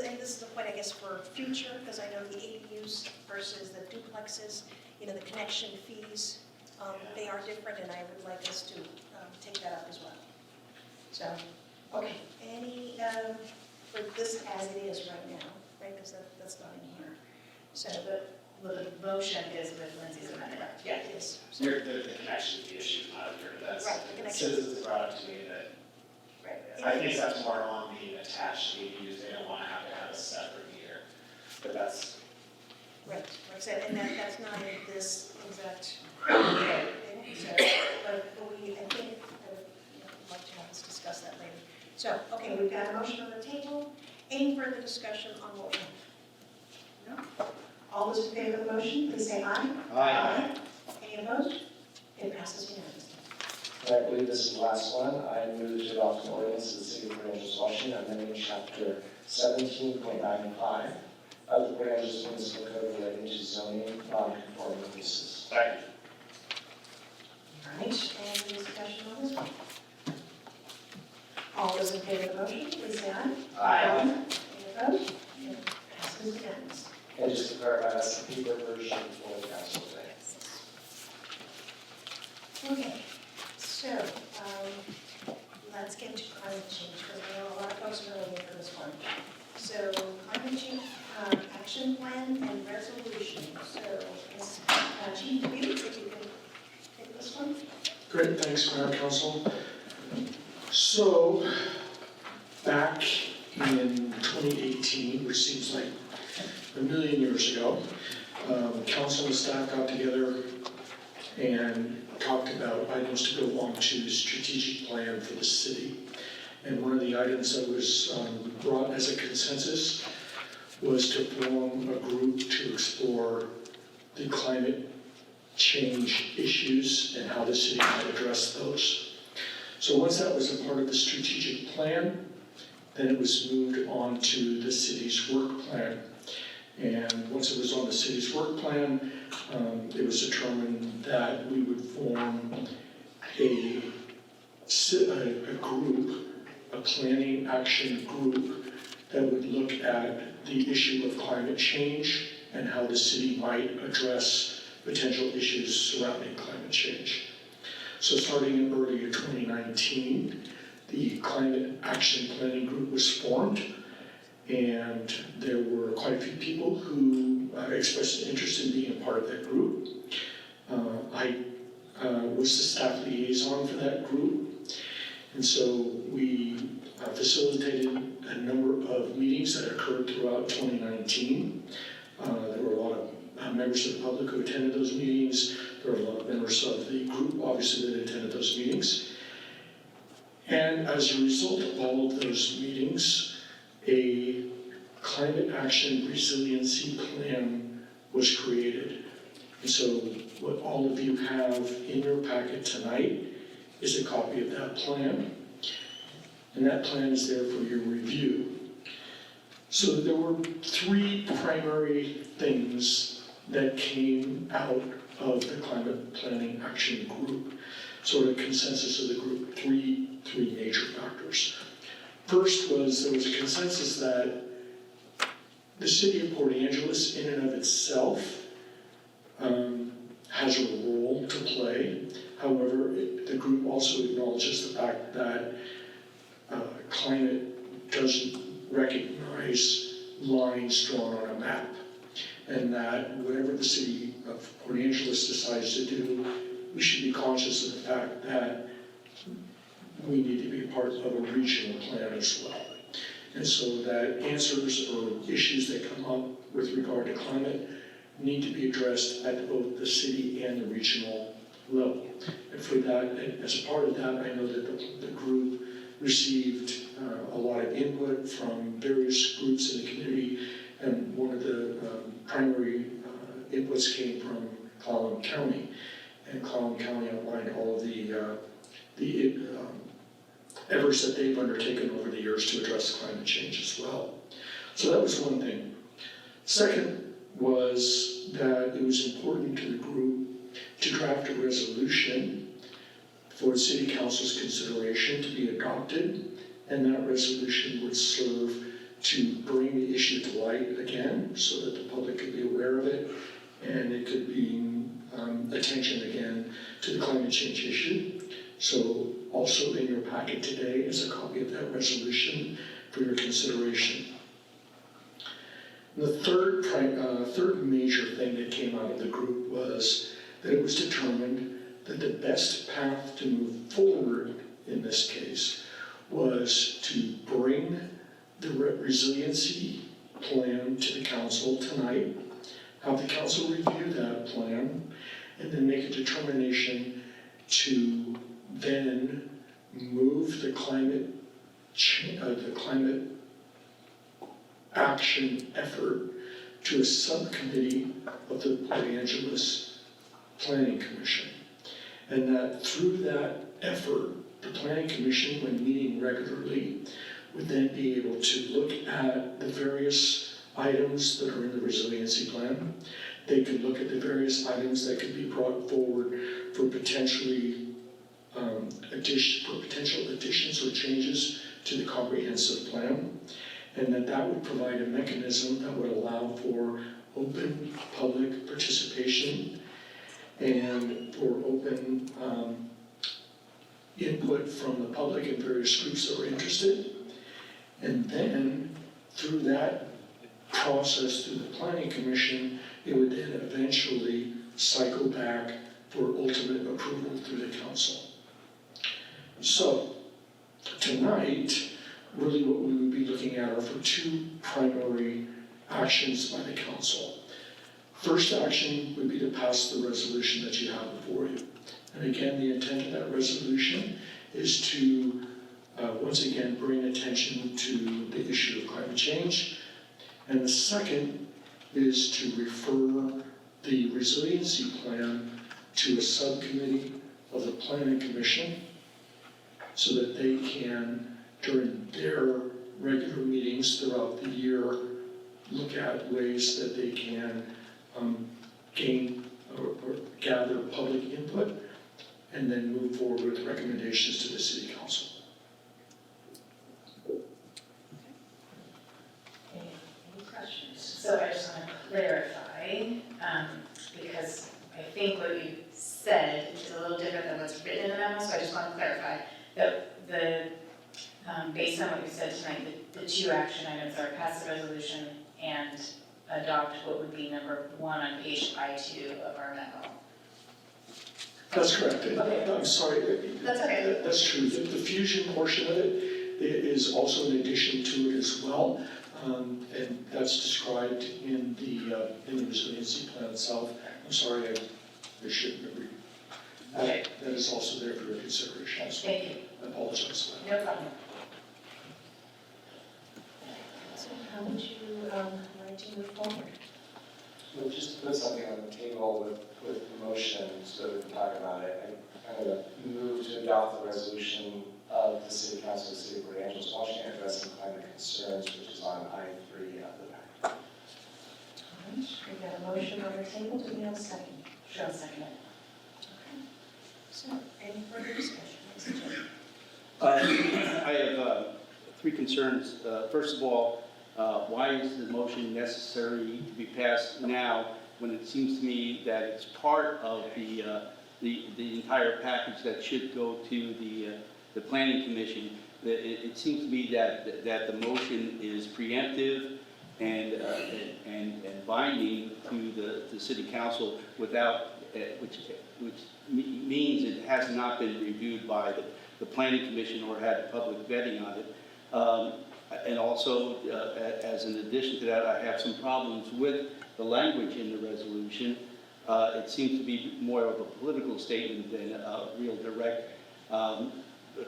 and this is a point, I guess, for future, because I know the ADUs versus the duplexes, the connection fees, they are different, and I would like us to take that up as well. So, okay, for this as it is right now, right, because that's not in here. So, The motion is with Lindsay's amendment. yeah, it is. So, The connection fee issue is not here, that's, Right, the connection. citizens brought up to me that, right. I think that's more on the attached ADUs, they don't wanna have to have a separate meter, but that's. Right, like I said, and that's not in this exact thing, so, but I think I would like to have us discuss that later. So, okay, we've got a motion on the table. Any further discussion on what we have? No? All those in favor of the motion, please say aye. Aye. Any opposed? It passes unanimously. And I believe this is the last one. I move to adopt an ordinance of the City of Port Angeles, Washington, amending chapter 17.95 of the Port Angeles Municipal Code relating to zoning non-conforming uses. Second. All right, any discussion on this one? All those in favor of the motion, please say aye. Aye. Any opposed? It passes unanimously. And just to clarify, that's the paper version for the council today. Okay, so, let's get to climate change, because I know a lot of folks are really here for this one. So, climate change, action plan and resolution, so, Ms. Chief, if you can take this one. Great, thanks, Mayor Council. So, back in 2018, which seems like a million years ago, council and staff got together and talked about items to go onto the strategic plan for the city. And one of the items that was brought as a consensus was to form a group to explore the climate change issues and how the city might address those. So once that was a part of the strategic plan, then it was moved on to the city's work plan. And once it was on the city's work plan, it was determined that we would form a group, a planning action group that would look at the issue of climate change and how the city might address potential issues surrounding climate change. So starting in early 2019, the Climate Action Planning Group was formed, and there were quite a few people who expressed an interest in being a part of that group. I was the staff liaison for that group, And so we facilitated a number of meetings that occurred throughout 2019. There were a lot of members of the public who attended those meetings. There were a lot of members of the group, obviously, that attended those meetings. And as a result of all of those meetings, a climate action resiliency plan was created. And so what all of you have in your packet tonight is a copy of that plan. And that plan is there for your review. So there were three primary things that came out of the Climate Planning Action Group, sort of consensus of the group, three major factors. First was there was a consensus that the city of Port Angeles in and of itself has a role to play. However, the group also acknowledges the fact that climate doesn't recognize lines drawn on a map, and that whatever the city of Port Angeles decides to do, we should be conscious of the fact that we need to be part of a regional plan as well. And so that answers or issues that come up with regard to climate need to be addressed at both the city and the regional level. And for that, as a part of that, I know that the group received a lot of input from various groups in the community, and one of the primary inputs came from Clallam County. And Clallam County outlined all of the efforts that they've undertaken over the years to address climate change as well. So that was one thing. Second was that it was important to the group to draft a resolution for the City Council's consideration to be adopted, and that resolution would serve to bring the issue to light again so that the public could be aware of it, and it could bring attention again to the climate change issue. So also in your packet today is a copy of that resolution for your consideration. The third major thing that came out of the group was that it was determined that the best path to move forward in this case was to bring the resiliency plan to the council tonight, have the council review that plan, and then make a determination to then move the climate action effort to a subcommittee of the Port Angeles Planning Commission. And that through that effort, the Planning Commission, when meeting regularly, would then be able to look at the various items that are in the resiliency plan. They could look at the various items that could be brought forward for potentially potential additions or changes to the comprehensive plan, and that would provide a mechanism that would allow for open public participation and for open input from the public and various groups that were interested. And then through that process, through the Planning Commission, it would then eventually cycle back for ultimate approval through the council. So tonight, really what we would be looking at are for two primary actions by the council. First action would be to pass the resolution that you have before you. And again, the intent of that resolution is to once again bring attention to the issue of climate change. And the second is to refer the resiliency plan to a subcommittee of the Planning Commission so that they can, during their regular meetings throughout the year, look at ways that they can gain or gather public input and then move forward with recommendations to the City Council. Any questions? So I just want to clarify, because I think what you said is a little different than what's written in the memo, so I just want to clarify that based on what you said tonight, the two action items are pass the resolution and adopt what would be number 1 on page I2 of our memo. That's correct. Okay. I'm sorry. That's okay. That's true. The fusion portion of it is also an addition to it as well. And that's described in the resiliency plan itself. I'm sorry, I shouldn't have read. Okay. That is also there for your consideration as well. Thank you. I apologize for No problem. So how would you like to move forward? Well, just to put something on the table with the motion so we can talk about it, I'm going to move to adopt the resolution of the City Council of the City of Port Angeles, Washington, addressing climate concerns, which is on I-3 of the packet. All right, we've got a motion on the table. Do we have a second? Sure, I'll second it. Okay. So, any further discussion? Mr. Chairman? I have three concerns. First of all, why is the motion necessary to be passed now when it seems to me that it's part of the entire package that should go to the Planning Commission? It seems to me that the motion is preemptive and binding to the City Council without, which means it has not been reviewed by the Planning Commission or had public vetting on it. And also, as an addition to that, I have some problems with the language in the resolution. It seems to be more of a political statement than a real direct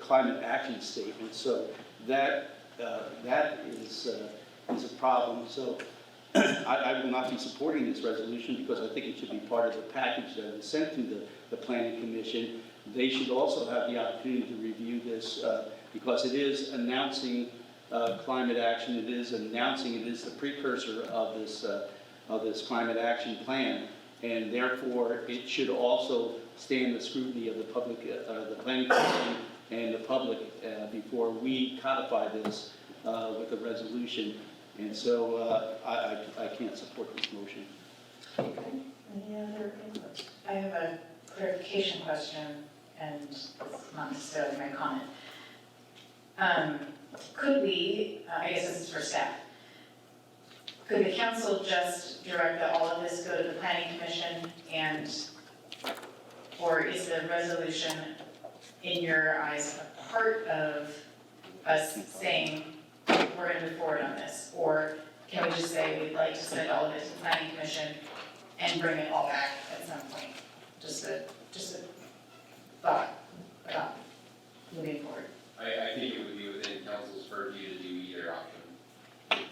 climate action statement. So that is a problem. So I will not be supporting this resolution because I think it should be part of the package that is sent to the Planning Commission. They should also have the opportunity to review this because it is announcing climate action. It is the precursor of this climate action plan, and therefore it should also stand the scrutiny of the public, the Planning Commission and the public before we codify this with a resolution. And so I can't support this motion. Okay. Any other input? I have a clarification question, and it's not necessarily my comment. Could we, I guess this is for staff, could the council just direct that all of this go to the Planning Commission or is the resolution, in your eyes, a part of us saying we're going to move forward on this? Or can we just say we'd like to send all of it to the Planning Commission and bring it all back at some point? Just a thought about moving forward. I think it would be within council's purview to do either option.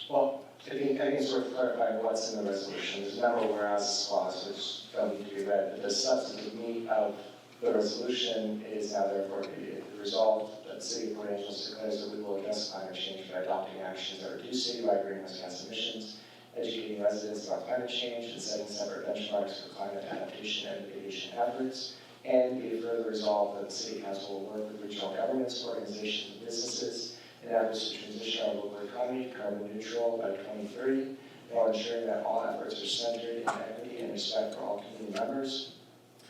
Well, I think it's worth clarifying what's in the resolution. There's a number of whereas clause which don't need to be read. The substantive meat of the resolution is now therefore be resolved that the City of Port Angeles declares that we will address climate change by adopting actions that reduce citywide greenhouse gas emissions, educating residents about climate change, and setting separate benchmarks for climate adaptation and mitigation efforts. And be it further resolved that the City Council will work with regional governments, organizations, and businesses in efforts to transition our local economy to carbon neutral by 2030, while ensuring that all efforts are centered in equity and respect for all community members.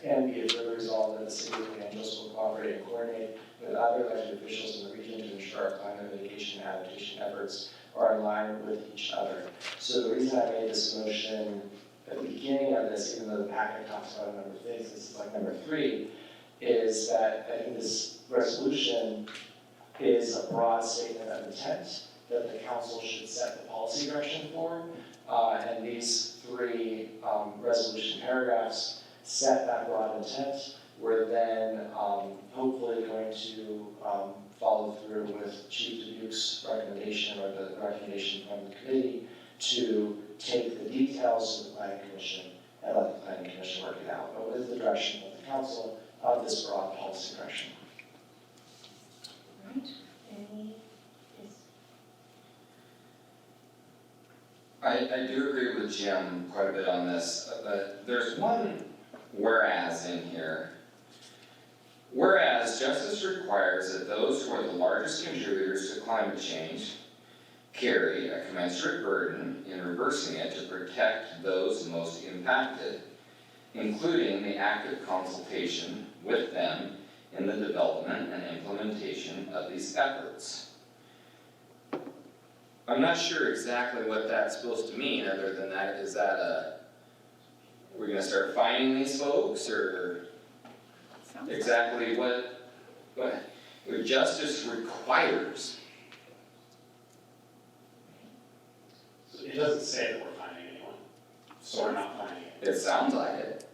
And be it further resolved that the City of Los Angeles will cooperate and coordinate with other elected officials in the region to ensure our climate mitigation and adaptation efforts are in line with each other. So the reason I made this motion at the beginning of this, even though the packet talks about a number of things, this is like number 3, is that I think this resolution is a broad statement of intent that the council should set the policy direction for. And these 3 resolution paragraphs set that broad intent. We're then hopefully going to follow through with Chief Dubuque's recommendation or the recommendation from the committee to take the details to the Planning Commission and let the Planning Commission work it out, but with the direction of the council of this broad policy direction. Right. Any? Yes. I do agree with Jim quite a bit on this, but there's one whereas in here. Whereas justice requires that those who are the largest contributors to climate change carry a commensurate burden in reversing it to protect those most impacted, including the active consultation with them in the development and implementation of these efforts. I'm not sure exactly what that's supposed to mean, other than that, is that we're gonna start finding these folks, or exactly what justice requires? It doesn't say that we're finding anyone, so we're not finding it. It sounds like it.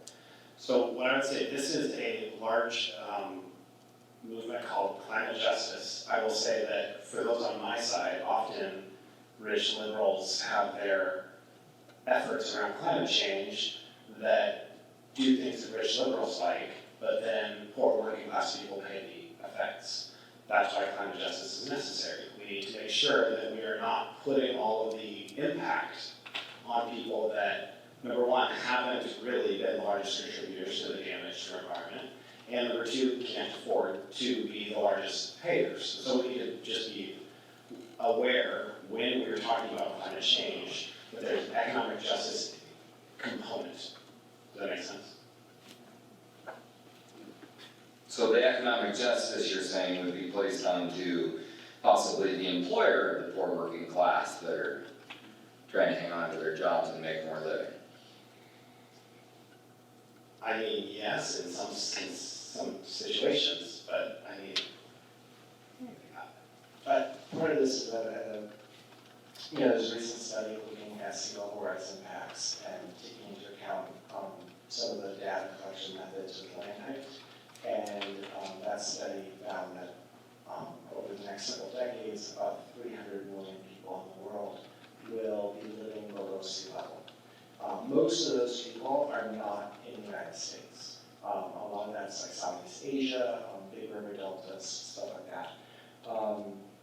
So what I would say, this is a large movement called climate justice. I will say that for those on my side, often rich liberals have their efforts around climate change that do things that rich liberals like, but then poor working class people pay the effects. That's why climate justice is necessary. We need to make sure that we are not putting all of the impact on people that, number one, haven't really been largest contributors to the damage to our environment, and number two, can't afford to be the largest payers. So we need to just be aware when we're talking about climate change that there's an economic justice component. Does that make sense? So the economic justice you're saying would be placed onto possibly the employer of the poor working class that are trying to hang on to their jobs and make more living. I mean, yes, in some situations, but I mean, But part of this is that, there's a recent study looking at sea level rise impacts and taking into account some of the data collection methods with land height. And that study found that over the next several decades, about 300 million people in the world will be living below sea level. Most of those people are not in the United States. A lot of that's like Southeast Asia, big river deltas, stuff like that.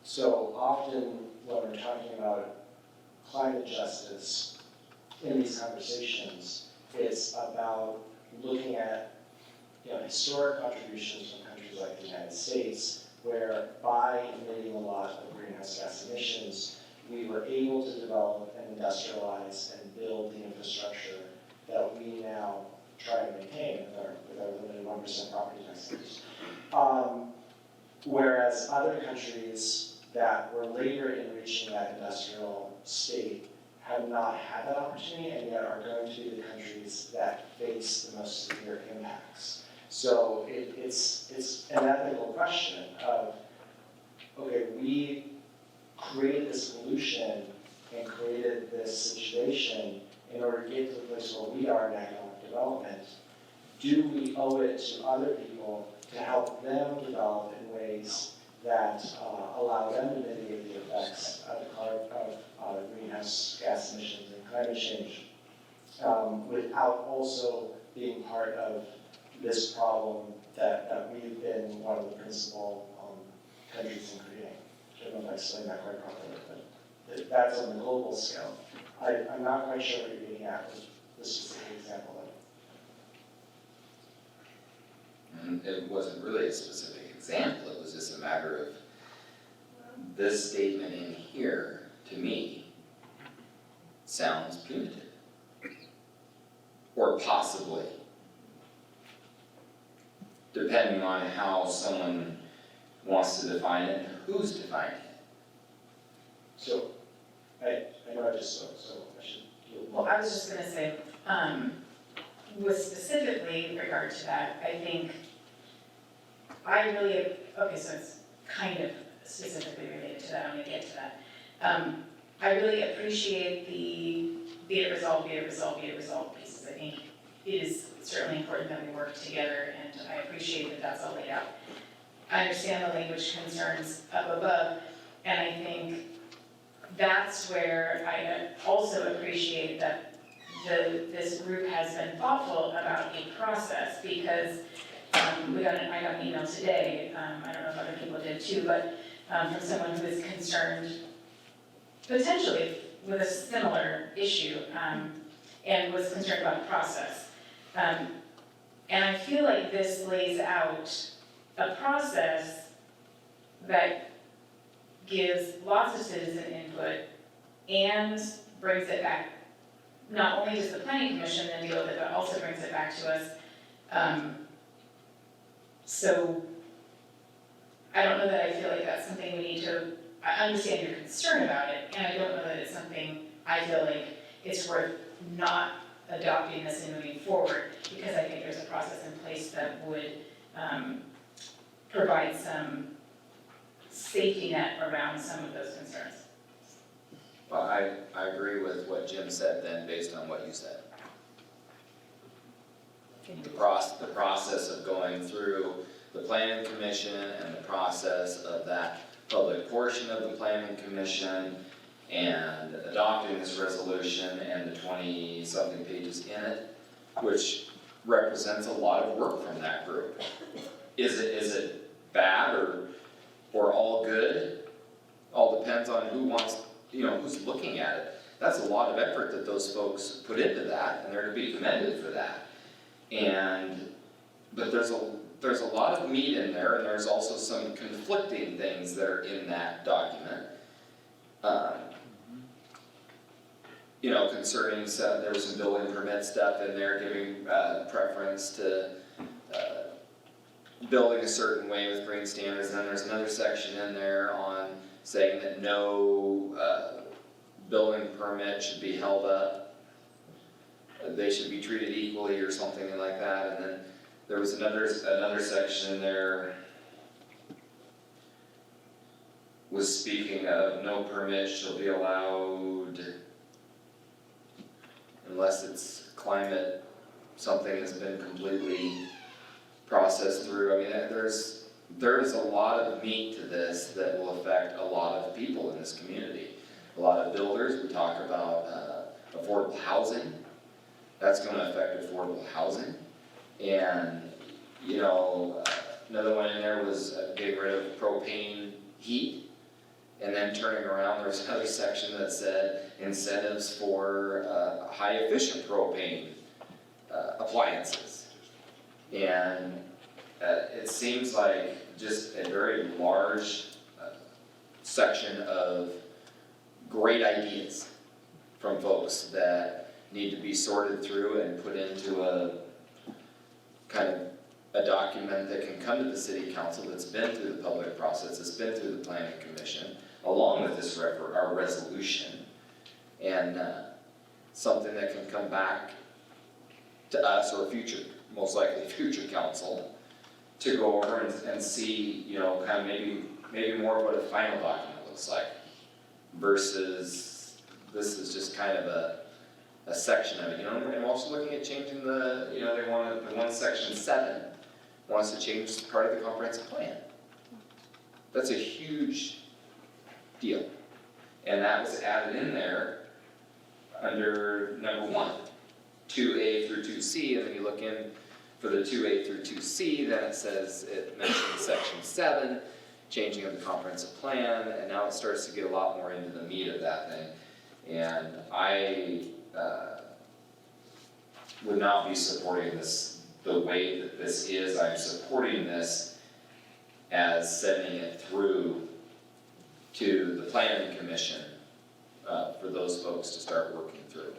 So often when we're talking about climate justice in these conversations, it's about looking at historic contributions from countries like the United States, where by emitting a lot of greenhouse gas emissions, we were able to develop and industrialize and build the infrastructure that we now try to maintain with our limited 1% property tax increase. Whereas other countries that were later in reaching that industrial state have not had that opportunity and yet are going to be the countries that face the most severe impacts. So it's an ethical question of, okay, we created this pollution and created this situation in order to get to the place where we are in economic development. Do we owe it to other people to help them develop in ways that allow them to mitigate the effects of greenhouse gas emissions and climate change without also being part of this problem that we've been one of the principal countries in creating? I don't know if I explained that quite properly, but that's on the global scale. I'm not quite sure what you're getting at with this specific example. And it wasn't really a specific example, it was just a matter of this statement in here, to me, sounds punitive. Or possibly. Depending on how someone wants to define it and who's defining it. So, I know I just spoke, so I should. Well, I was just gonna say, with specifically in regard to that, I think okay, so it's kind of specifically related to that, I'm gonna get to that. I really appreciate the be it resolved pieces. I think it is certainly important that we work together, and I appreciate that that's all laid out. I understand the language concerns up above, and I think that's where I also appreciate that this group has been thoughtful about a process, because I got an email today, I don't know if other people did too, but from someone who is concerned potentially with a similar issue, and was concerned about the process. And I feel like this lays out a process that gives lots of citizen input and brings it back, not only does the planning commission then deal with it, but also brings it back to us. So I don't know that I feel like that's something we need to, I understand your concern about it, and I don't know that it's something I feel like it's worth not adopting this and moving forward, because I think there's a process in place that would provide some safety net around some of those concerns. Well, I agree with what Jim said then, based on what you said. The process of going through the planning commission and the process of that public portion of the planning commission and adopting this resolution and the 20-something pages in it, which represents a lot of work from that group. Is it bad or all good? All depends on who wants, who's looking at it. That's a lot of effort that those folks put into that, and they're to be commended for that. But there's a lot of meat in there, and there's also some conflicting things that are in that document. Concerning there was some building permit stuff in there, giving preference to building a certain way with green standards. And then there's another section in there on saying that no building permit should be held up. They should be treated equally or something like that. And then there was another section in there was speaking of no permit shall be allowed unless it's climate, something that's been completely processed through. I mean, there's a lot of meat to this that will affect a lot of people in this community. A lot of builders, we talk about affordable housing. That's going to affect affordable housing. And, another one in there was getting rid of propane heat. And then turning around, there was another section that said incentives for high efficient propane appliances. And it seems like just a very large section of great ideas from folks that need to be sorted through and put into a kind of a document that can come to the city council that's been through the public process, that's been through the planning commission, along with this our resolution, and something that can come back to us or most likely future council to go over and see, kind of maybe more of what a final document looks like versus this is just kind of a section of it. And I'm also looking at changing they want the one section 7 wants to change part of the comprehensive plan. That's a huge deal. And that was added in there under number 1, 2A through 2C, and then you look in for the 2A through 2C, then it mentions section 7, changing of the comprehensive plan, and now it starts to get a lot more into the meat of that thing. And I would not be supporting this the way that this is. I'm supporting this as sending it through to the planning commission for those folks to start working through.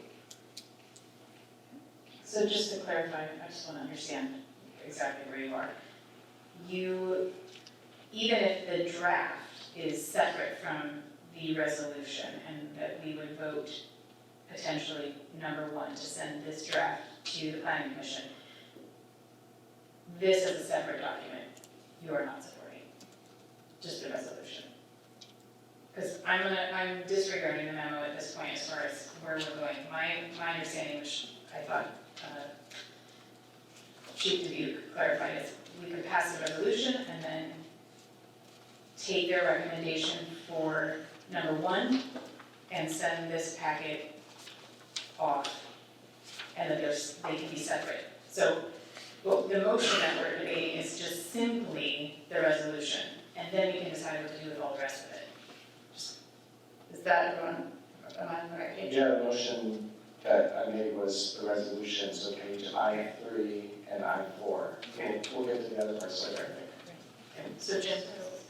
So just to clarify, I just want to understand exactly where you are. Even if the draft is separate from the resolution and that we would vote potentially number 1 to send this draft to the planning commission, this as a separate document, you are not supporting, just the resolution. Because I'm disregarding the memo at this point as far as where we're going. My understanding, which I thought Chief Dubuque clarified, is we could pass the resolution and then take their recommendation for number 1 and send this packet off, and that they can be separate. So the motion that we're debating is just simply the resolution, and then we can decide what to do with all the rest of it. Is that everyone, am I on the right page? Yeah, the motion that I made was the resolution, so page I-3 and I-4. We'll get to the other parts later, I think. Okay. So Jim?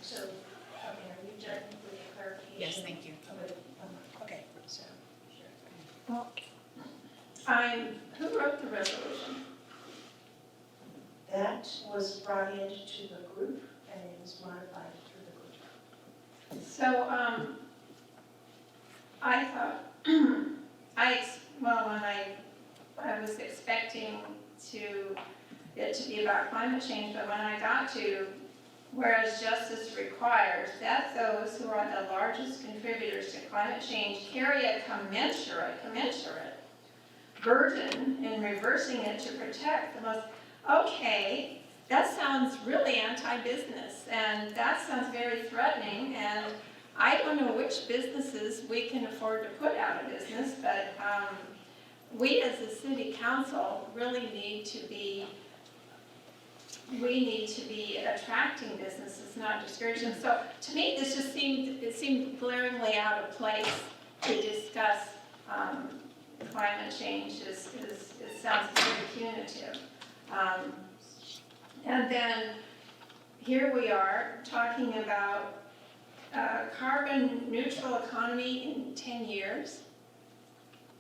So, are you done with the clarification? Yes, thank you. Okay, so. Well, who wrote the resolution? That was brought into the group and it was modified through the group. So, I thought, when I I was expecting it to be about climate change, but when I got to, whereas justice requires that those who are the largest contributors to climate change carry a commensurate burden in reversing it to protect the most, okay, that sounds really anti-business, and that sounds very threatening, and I don't know which businesses we can afford to put out of business, but we as a city council really need to be attracting businesses, not discouraging them. So to me, this just seemed glaringly out of place to discuss climate change. It sounds very punitive. And then here we are talking about carbon neutral economy in 10 years,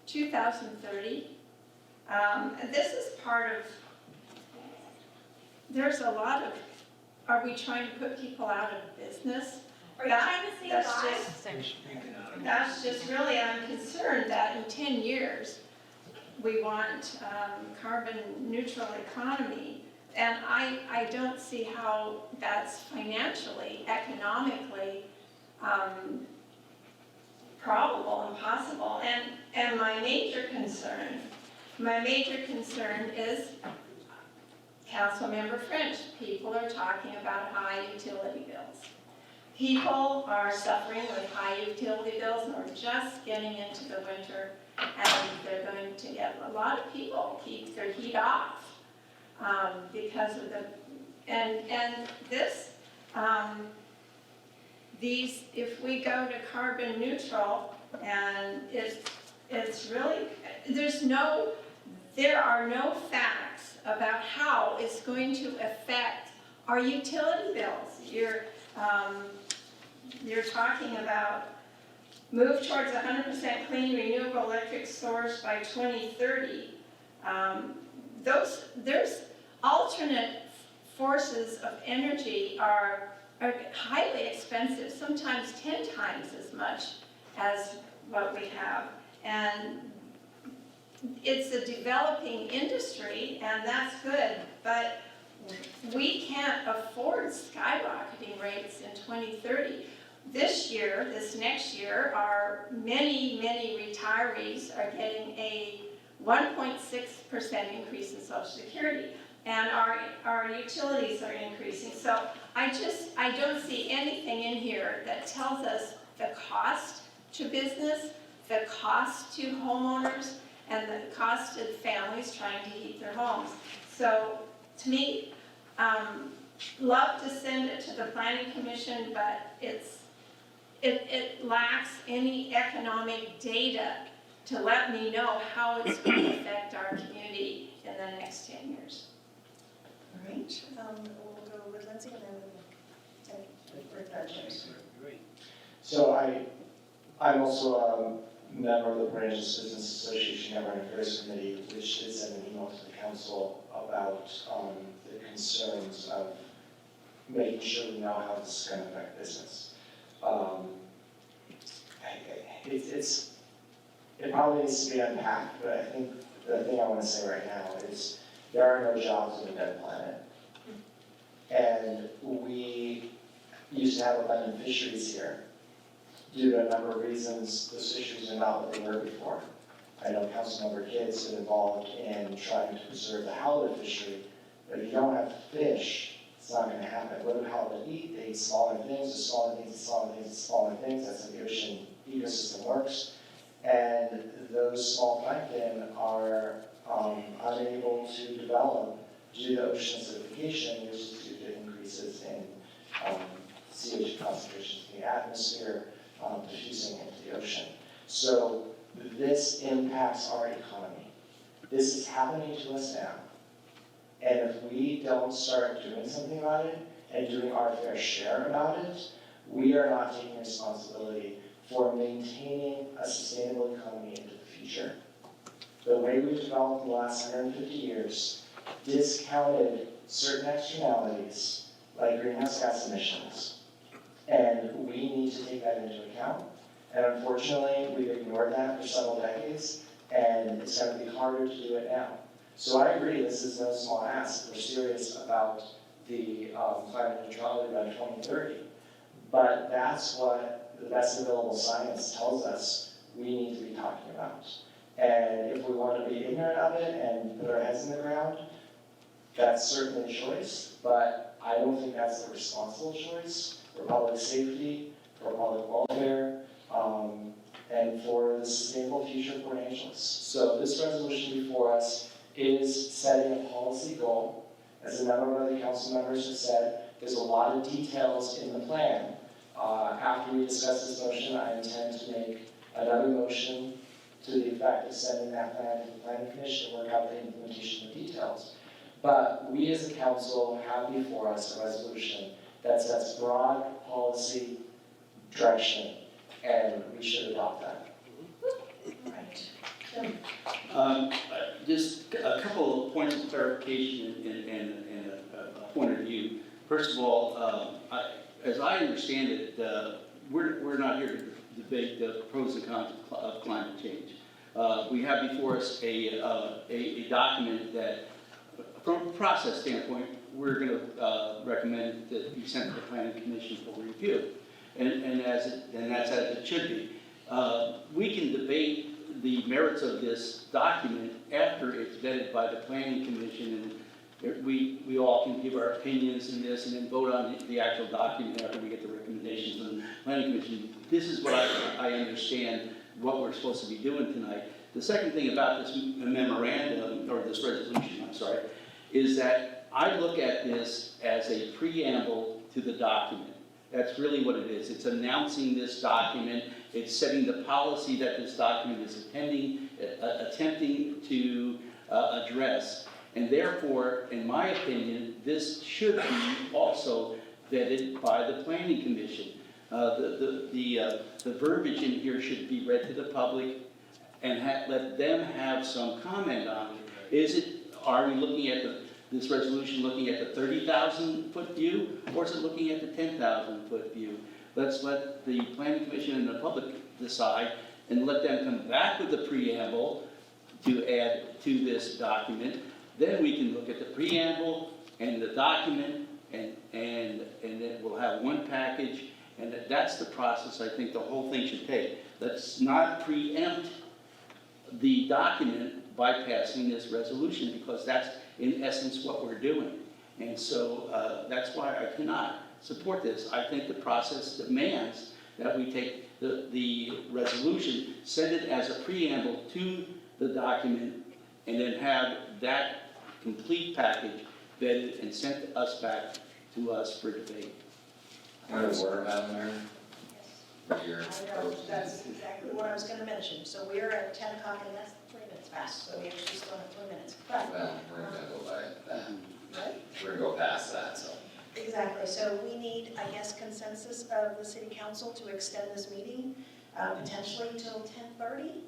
2030. This is part of, there's a lot of, are we trying to put people out of business? Are you trying to save lives? That's just really, I'm concerned that in 10 years, we want carbon neutral economy. And I don't see how that's financially, economically probable and possible. And my major concern is Councilmember French. People are talking about high utility bills. People are suffering with high utility bills, and we're just getting into the winter, and they're going to get, a lot of people keep their heat off because of the, and this, these, if we go to carbon neutral, and it's really, there are no facts about how it's going to affect our utility bills. You're talking about move towards 100% clean renewable electric source by 2030. There's alternate forces of energy are highly expensive, sometimes 10 times as much as what we have. And it's a developing industry, and that's good, but we can't afford skyrocketing rates in 2030. This next year, many retirees are getting a 1.6% increase in Social Security, and our utilities are increasing. So I don't see anything in here that tells us the cost to business, the cost to homeowners, and the cost to families trying to heat their homes. So to me, love to send it to the Planning Commission, but it lacks any economic data to let me know how it's going to affect our community in the next 10 years. All right, we'll go with Lindsay and then with James. So I'm also a member of the Peninsula Business Association Neighborhood Affairs Committee, which did send an email to the council about the concerns of making sure we know how this is going to affect business. It probably needs to be unpacked, but I think the thing I want to say right now is there are no jobs in a dead planet. And we used to have abundant fisheries here. Due to a number of reasons, those fisheries are not what they were before. I know Councilmember Kidd's been involved in trying to preserve the halibut fishery, but if you don't have fish, it's not going to happen. What do halibut eat? They eat smaller things, the smaller things, the smaller things, the smaller things. That's how the ocean ecosystem works. And those small plankton are unable to develop due to ocean acidification, which is due to increases in CO2 concentrations in the atmosphere, diffusing into the ocean. So this impacts our economy. This is happening to us now. And if we don't start doing something about it and doing our fair share about it, we are not taking responsibility for maintaining a sustainable economy into the future. The way we've developed in the last 150 years discounted certain externalities like greenhouse gas emissions. And we need to take that into account. And unfortunately, we've ignored that for several decades, and it's gonna be harder to do it now. So I agree, this is no small ask, we're serious about the climate neutrality by 2030. But that's what the best available science tells us we need to be talking about. And if we want to be ignorant of it and put our heads in the ground, that's certainly a choice, but I don't think that's the responsible choice for public safety, for public welfare, and for the sustainable future of Port Angeles. So this resolution before us is setting a policy goal. As a number of other council members have said, there's a lot of details in the plan. After we discuss this motion, I intend to make another motion to the effect of sending that plan to the Planning Commission to work out the implementation of details. But we as a council have before us a resolution that sets broad policy direction, and we should adopt that. Right. Just a couple of points of clarification and a point of view. First of all, as I understand it, we're not here to debate the pros and cons of climate change. We have before us a document that, from a process standpoint, we're going to recommend that be sent to the Planning Commission for review, and that's as it should be. We can debate the merits of this document after it's vetted by the Planning Commission, and we all can give our opinions in this and then vote on the actual document after we get the recommendations from the Planning Commission. This is what I understand what we're supposed to be doing tonight. The second thing about this memorandum, or this resolution, I'm sorry, is that I look at this as a preamble to the document. That's really what it is. It's announcing this document. It's setting the policy that this document is attempting to address. And therefore, in my opinion, this should be also vetted by the Planning Commission. The verbiage in here should be read to the public and let them have some comment on it. Are we looking at this resolution looking at the 30,000-foot view, or is it looking at the 10,000-foot view? Let's let the Planning Commission and the public decide, and let them come back with the preamble to add to this document. Then we can look at the preamble and the document, and then we'll have one package, and that's the process I think the whole thing should take. Let's not preempt the document by passing this resolution, because that's in essence what we're doing. And so that's why I cannot support this. I think the process demands that we take the resolution, send it as a preamble to the document, and then have that complete package vetted and sent back to us for debate. Point of order, Madam Mayor? Yes. I know, that's exactly what I was going to mention. So we're at 10 o'clock, and that's 3 minutes past, so we actually still have 3 minutes. But, Well, we're gonna go by that. right? We're gonna go past that, so. Exactly, so we need, I guess, consensus of the city council to extend this meeting potentially till 10:30.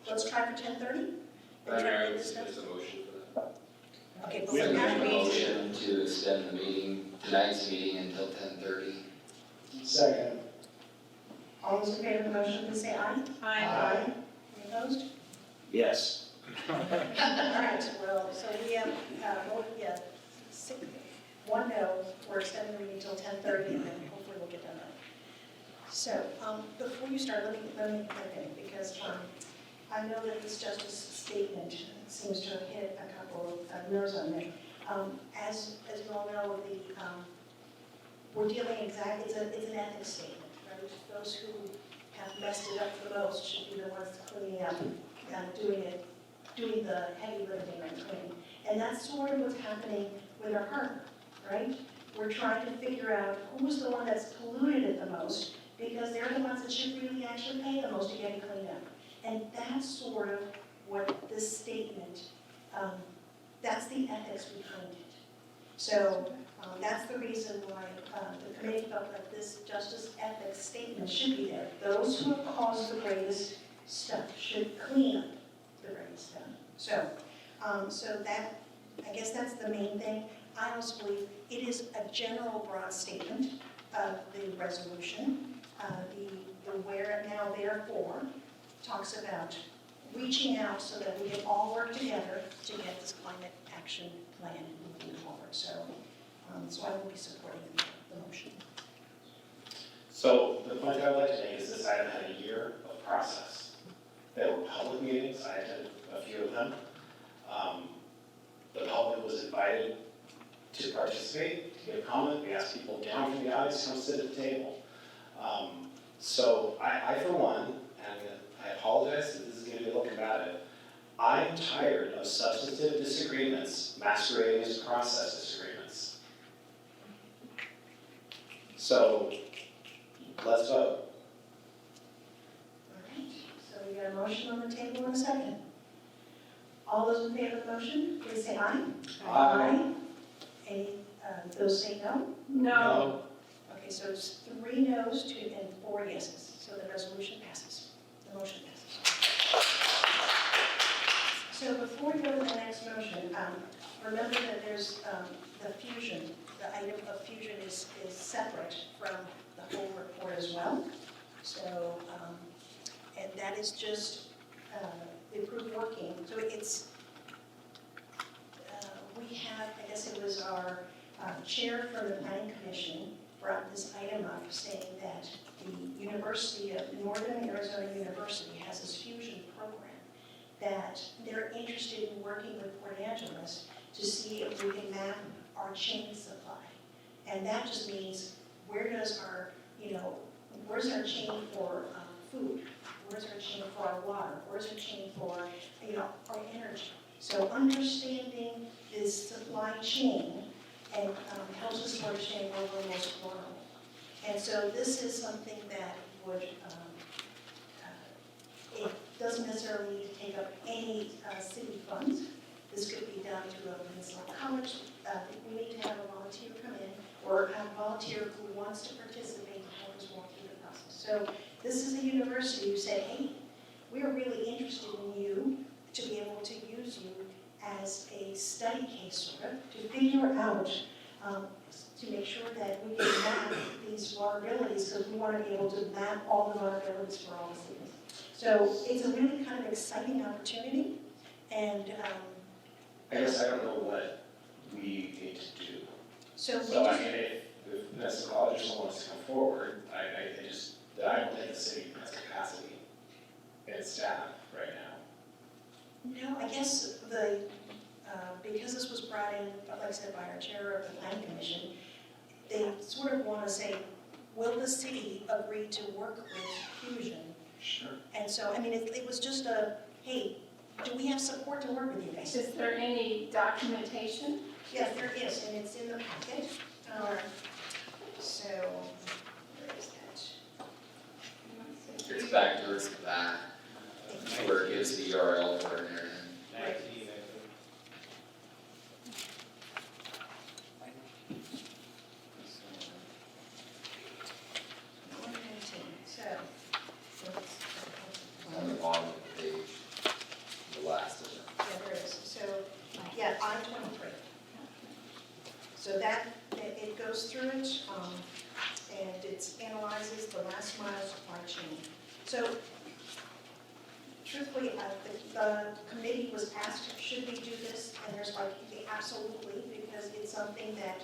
Let's try for 10:30. Madam Mayor, there's a motion for that. Okay, but We we're have gonna a be. motion to extend the meeting, tonight's meeting until 10:30. Second. All those in favor of the motion, please say aye. Aye. Any opposed? Yes. All right, well, so we have, one no, we're extending the meeting till 10:30, and then hopefully we'll get done then. So, before you start, let me think, because I know that this justice statement seems to have hit a couple of nerves on me. As you all know, we're dealing exactly, it's an ethics statement, right? Those who have messed it up the most should be the ones cleaning up and doing the heavy lifting and cleaning. And that's sort of what's happening with our harbor, right? We're trying to figure out who's the one that's polluted it the most, because they're the ones that should really actually pay the most to get it cleaned up. And that's sort of what this statement, that's the ethics behind it. So that's the reason why the committee felt that this justice ethics statement should be there. Those who have caused the greatest stuff should clean up the greatest stuff. So that, I guess that's the main thing. I also believe it is a general broad statement of the resolution. The where now therefore talks about reaching out so that we can all work together to get this climate action plan moving forward. So I will be supporting the motion. So the point I would like to make is this item had a year of process. There were public meetings, I attended a few of them. The public was invited to participate, to give comment. We asked people down from the audience to come sit at the table. So I for one, and I apologize that this is going to be a little combative, I'm tired of substantive disagreements masquerading as process disagreements. So let's vote. All right, so we got a motion on the table in a second. All those in favor of the motion, please say aye. Aye. Any, those say no? No. Okay, so it's 3 noes and 4 yeses, so the resolution passes, the motion passes. So before we go to the next motion, remember that there's the fusion, the item of fusion is separate from the whole report as well. So, and that is just improved working, so it's, we have, I guess it was our chair from the planning commission brought this item up saying that the University of Northern Arizona University has this fusion program that they're interested in working with Port Angeles to see if we can map our chain supply. And that just means where does our, where's our chain for food? Where's our chain for our water? Where's our chain for, our energy? So understanding this supply chain and helps us to understand where we're most vulnerable. And so this is something that would, it doesn't necessarily need to take up any city funds. This could be done through a Peninsula college. We need to have a volunteer come in or have a volunteer who wants to participate to help us walk through the process. So this is a university who said, hey, we're really interested in you to be able to use you as a study case sort of to figure out, to make sure that we can map these vulnerabilities because we want to be able to map all the vulnerabilities for all the cities. So it's a really kind of exciting opportunity, and I guess I don't know what we need to do. so I mean, if Peninsula College or someone wants to come forward, I don't think the city has capacity and staff right now. no, I guess because this was brought in, like I said, by our chair of the planning commission, they sort of want to say, will the city agree to work with Fusion? Sure. And so, I mean, it was just hey, do we have support to work with you guys? Is there any documentation? Yes, there is, and it's in the packet. So, where is that? It's back towards the back, where it gives the URL for it and everything. On the bottom of the page, the last of it. Yeah, there is. So, yeah, I-23. So that, it goes through it, and it analyzes the last mile supply chain. So, truthfully, the committee was asked, should we do this? And there's like, absolutely, because it's something that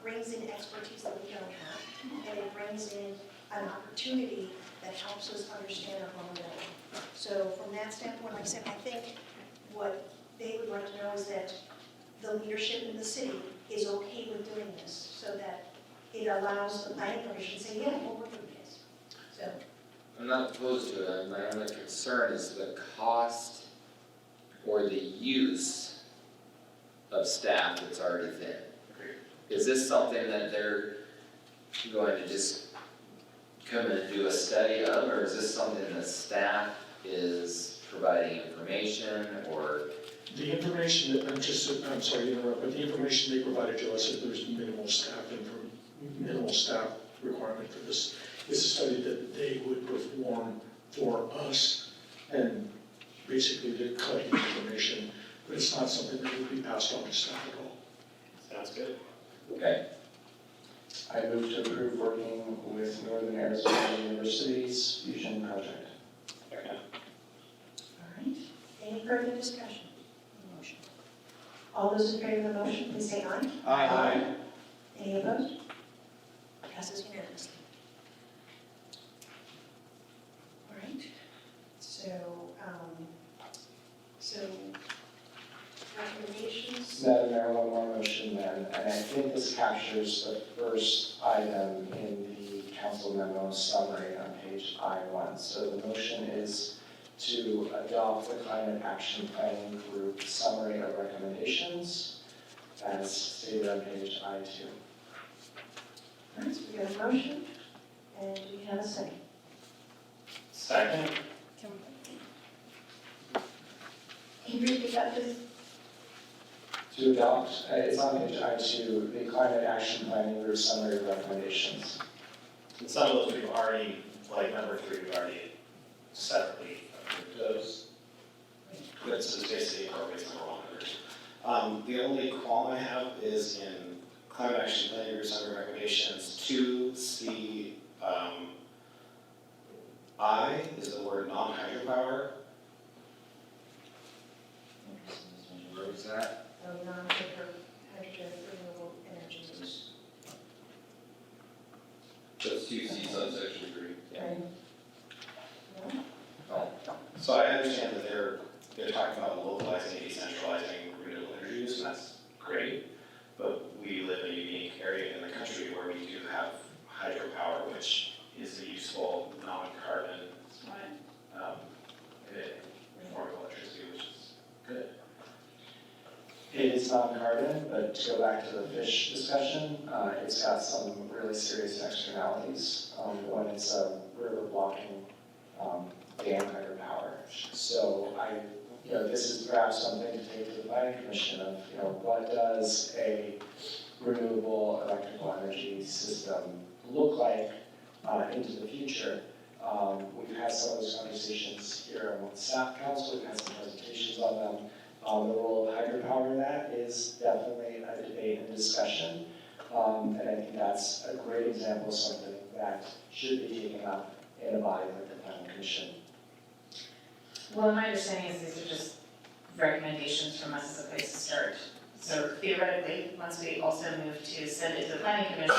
brings in expertise that we don't have, and it brings in an opportunity that helps us understand our vulnerability. So from that standpoint, like I said, I think what they would like to know is that the leadership in the city is okay with doing this, so that it allows the planning commission to say, yeah, we'll work with you guys. So. I'm not opposed to it, my only concern is the cost or the use of staff that's already there. Is this something that they're going to just come in and do a study of, or is this something that staff is providing information, or? The information that, I'm sorry to interrupt, but the information they provided to us, that there's minimal staff requirement for this. It's a study that they would perform for us, and basically to collect information, but it's not something that would be passed on to staff at all. Sounds good. Okay. I move to approve working with Northern Arizona University's Fusion Project. All right. further discussion on the motion? All those in favor of the motion, please say aye. Aye. Any opposed? Passes unanimously. All right, so, recommendations? Madam Mayor, one more motion then, and I think this captures the first item in the council memo summary on page I1. So the motion is to adopt the Climate Action Planning Group summary of recommendations as stated on page I2. All right, so we got a motion, and we have a second. Second. Can you repeat that, please? To adopt, it's on page I2, the Climate Action Planning Group summary of recommendations. And some of those we've already, like number 3, we've already separately approved those. But so it's basically incorporates number 1 and 2. The only qualm I have is in Climate Action Planning Group summary recommendations 2C, I is the word non-hydropower. Where was that? Non-hydrogen renewable energy use. That's 2C subsection 3. Right. Oh, So I understand that they're talking about localizing and decentralizing renewable energy use, and that's great. But we live in a unique area in the country where we do have hydropower, which is a useful non-carbon form of electricity, which is good. It is non-carbon, but to go back to the fish discussion, it's got some really serious externalities. When it's a river blocking dam hydropower. So this is perhaps something to take to the planning commission of, what does a renewable electrical energy system look like into the future? We've had some of those conversations here on the staff council, we've had some presentations on them. The role of hydropower in that is definitely a debate and discussion. And I think that's a great example of something that should be taken up in a body like the planning commission. Well, my understanding is these are just recommendations from us as a place to start. So theoretically, once we also move to send it to the planning commission,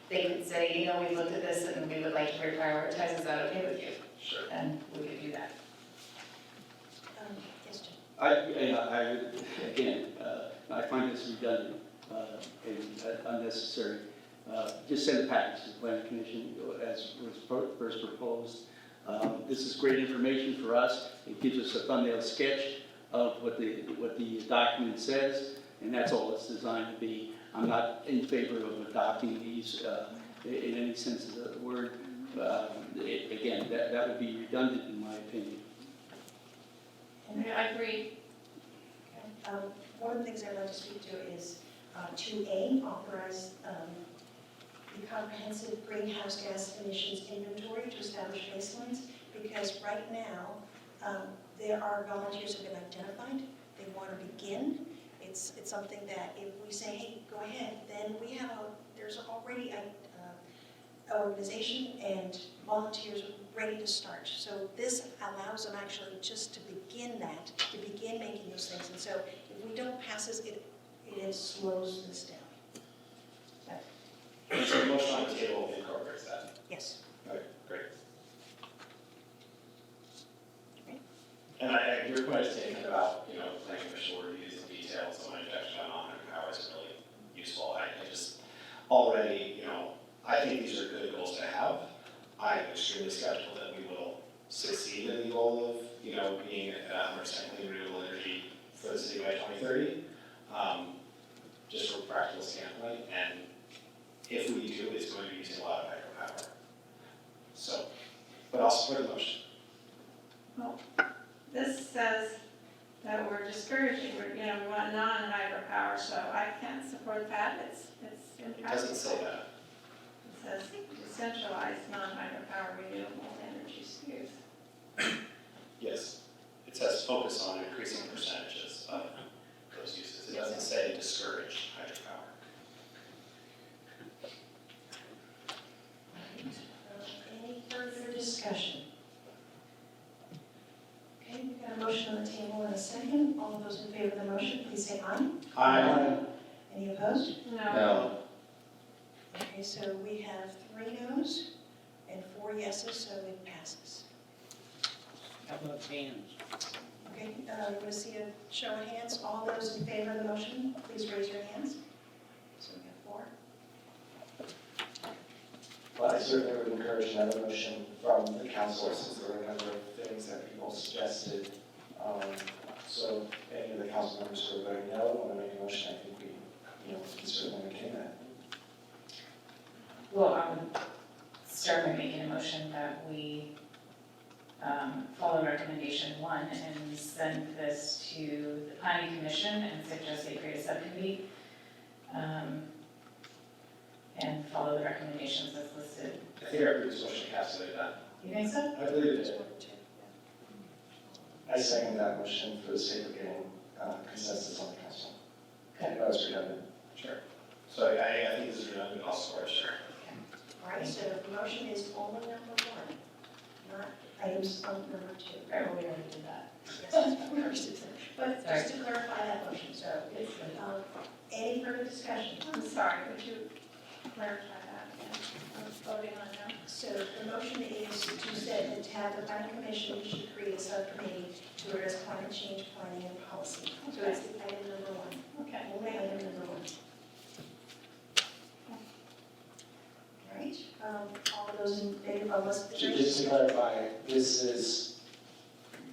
they could say, we've looked at this and we would like to prioritize, is that okay with you? Sure. And we could do that. Yes, Jim. I find this redundant and unnecessary. Just send a package to the planning commission as was first proposed. This is great information for us. It gives us a thumbnail sketch of what the document says, and that's all it's designed to be. I'm not in favor of adopting these in any sense of the word. Again, that would be redundant in my opinion. I agree. One of the things I'd like to speak to is 2A, authorize the comprehensive greenhouse gas emissions inventory to establish baselines, because right now, there are volunteers who have been identified, they want to begin. It's something that if we say, hey, go ahead, then there's already an organization and volunteers ready to start. So this allows them actually just to begin making those things. And so if we don't pass this, it slows this down. So the motion on the table incorporates that. Yes. Okay, great. And your point is taken about, planning commission reviews in detail, so my objection on non-hydropower is really useful. I just already, I think these are good goals to have. I'm extremely skeptical that we will succeed in the goal of, being at 100% clean renewable energy for the city by 2030, just from a practical standpoint. And if we do, it's going to be using a lot of hydropower. So, but I'll support the motion. Well, this says that we're discouraging, we want non-hydropower, so I can't support that. It's It doesn't say that. It says decentralized non-hydropower renewable energy use. Yes, it says focus on increasing percentages of those uses. It doesn't say discourage hydropower. Any further discussion? Okay, we've got a motion on the table table in a second. All those in favor of the motion, please say aye. Aye. Any opposed? No. Okay, so we have 3 noes and 4 yeses, so it passes. How about hands? Okay, you want to see a show of hands? All those in favor of the motion, please raise your hands. So we have 4. But I certainly would encourage another motion from the council, since there were a number of things that people suggested. So any of the council members who are voting no want to make a motion, I think we can certainly maintain that. Well, I would start by making a motion that we follow recommendation 1 and send this to the planning commission and suggest they create a subcommittee and follow the recommendations as listed. I think our previous motion encapsulated that. You think so? I believe it did. I second that motion for the sake of getting consensus on the council. Okay, that was redundant. Sure. So I think this is redundant also, sure. All right, so the motion is only number 1, not items on number 2. Right, well, we already did that. Yes, but just to clarify that motion, so any further discussion? I'm sorry, would you clarify that again? I was voting on no. So the motion is to have the planning commission should create a subcommittee to address climate change planning and policy. So it's item number 1. Okay. Only item number 1. All right, all of those in favor, Just to clarify, this is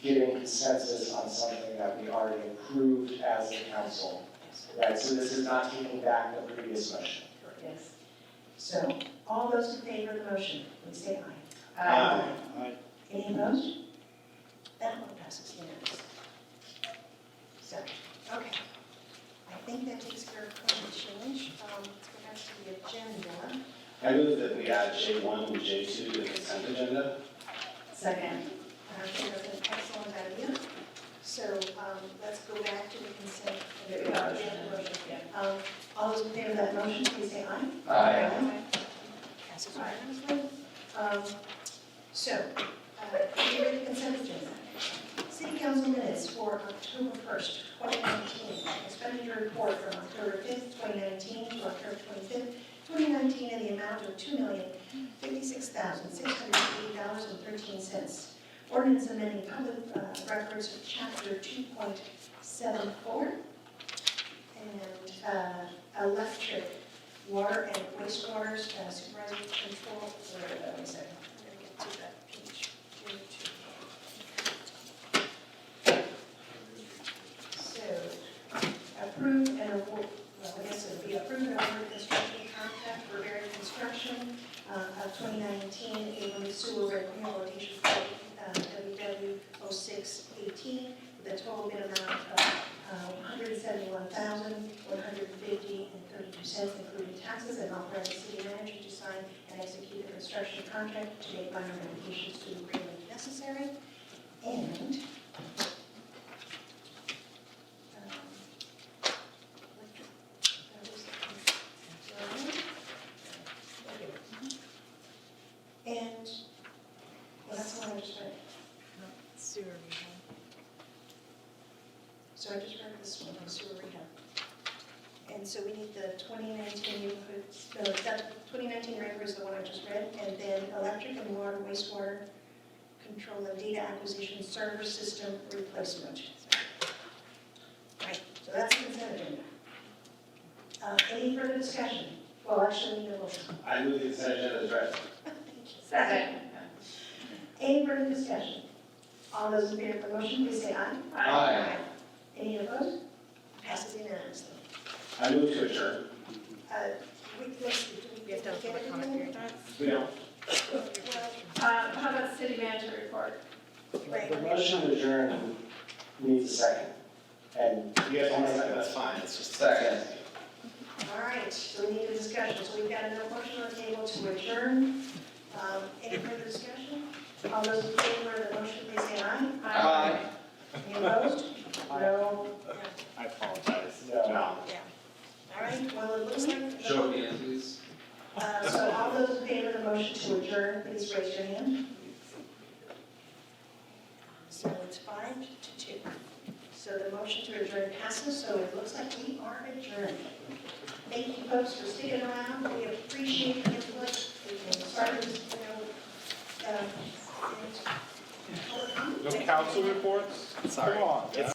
giving consensus on something that we already approved as a council, right? So this is not taking back the previous motion. Yes. So all those in favor of the motion, please say aye. Aye. Any opposed? That one passes unanimously. So, okay. I think that takes care of climate change. Let's go back to the agenda. I move that we add J1 and J2 to the consent agenda. Second. I think that's an excellent idea. So let's go back to the consent. All those in favor of that motion, please say aye. Aye. Passes unanimously. So, here are the consent agenda. City Council minutes for October 1st, 2019. Expenditure report from October 5th, 2019 to October 25th, 2019 in the amount of $2,056,680.13. Ordinance amending public records of chapter 2.74 and electric, water and wastewater supervisory control. Wait a second, I'm going to get to that page. So, approve and award, well, I guess it would be approved and award construction contract for Berry Construction of 2019 Avon Sewer Rehabilitation Project WW 0618 with a total bid amount of $171,150.32, including taxes, and authorize the city manager to sign and execute the construction contract to make final modifications to the agreement if necessary. And well, that's the one I just read. Sewer rehab. So I just read this one on sewer rehab. And so we need the 2019, that 2019 record is the one I just read, and then electric and water, wastewater control and data acquisition server system replacement. Right, so that's the consent agenda. Any further discussion? Well, actually, we need a motion. I move the consent agenda is read. Second. Any further discussion? All those in favor of the motion, please say aye. Aye. Any opposed? Passes unanimously. I move to adjourn. We have to have a comment period. We don't. How about city manager report? The motion to adjourn needs a second. And You guys want to second, that's fine, it's just. Second. All right, so we need a discussion. So we've got a motion on the table to adjourn. Any further discussion? All those in favor of the motion, please say aye. Aye. Any opposed? No. I apologize. No. Yeah. All right, well, it looks like. Show of hands, please. So all those in favor of the motion to adjourn, please raise your hand. So it's 5-2. the motion to adjourn passes, so it looks like we are adjourned. Thank you folks for sticking around, we appreciate your input, we can start with, No council reports? Come on.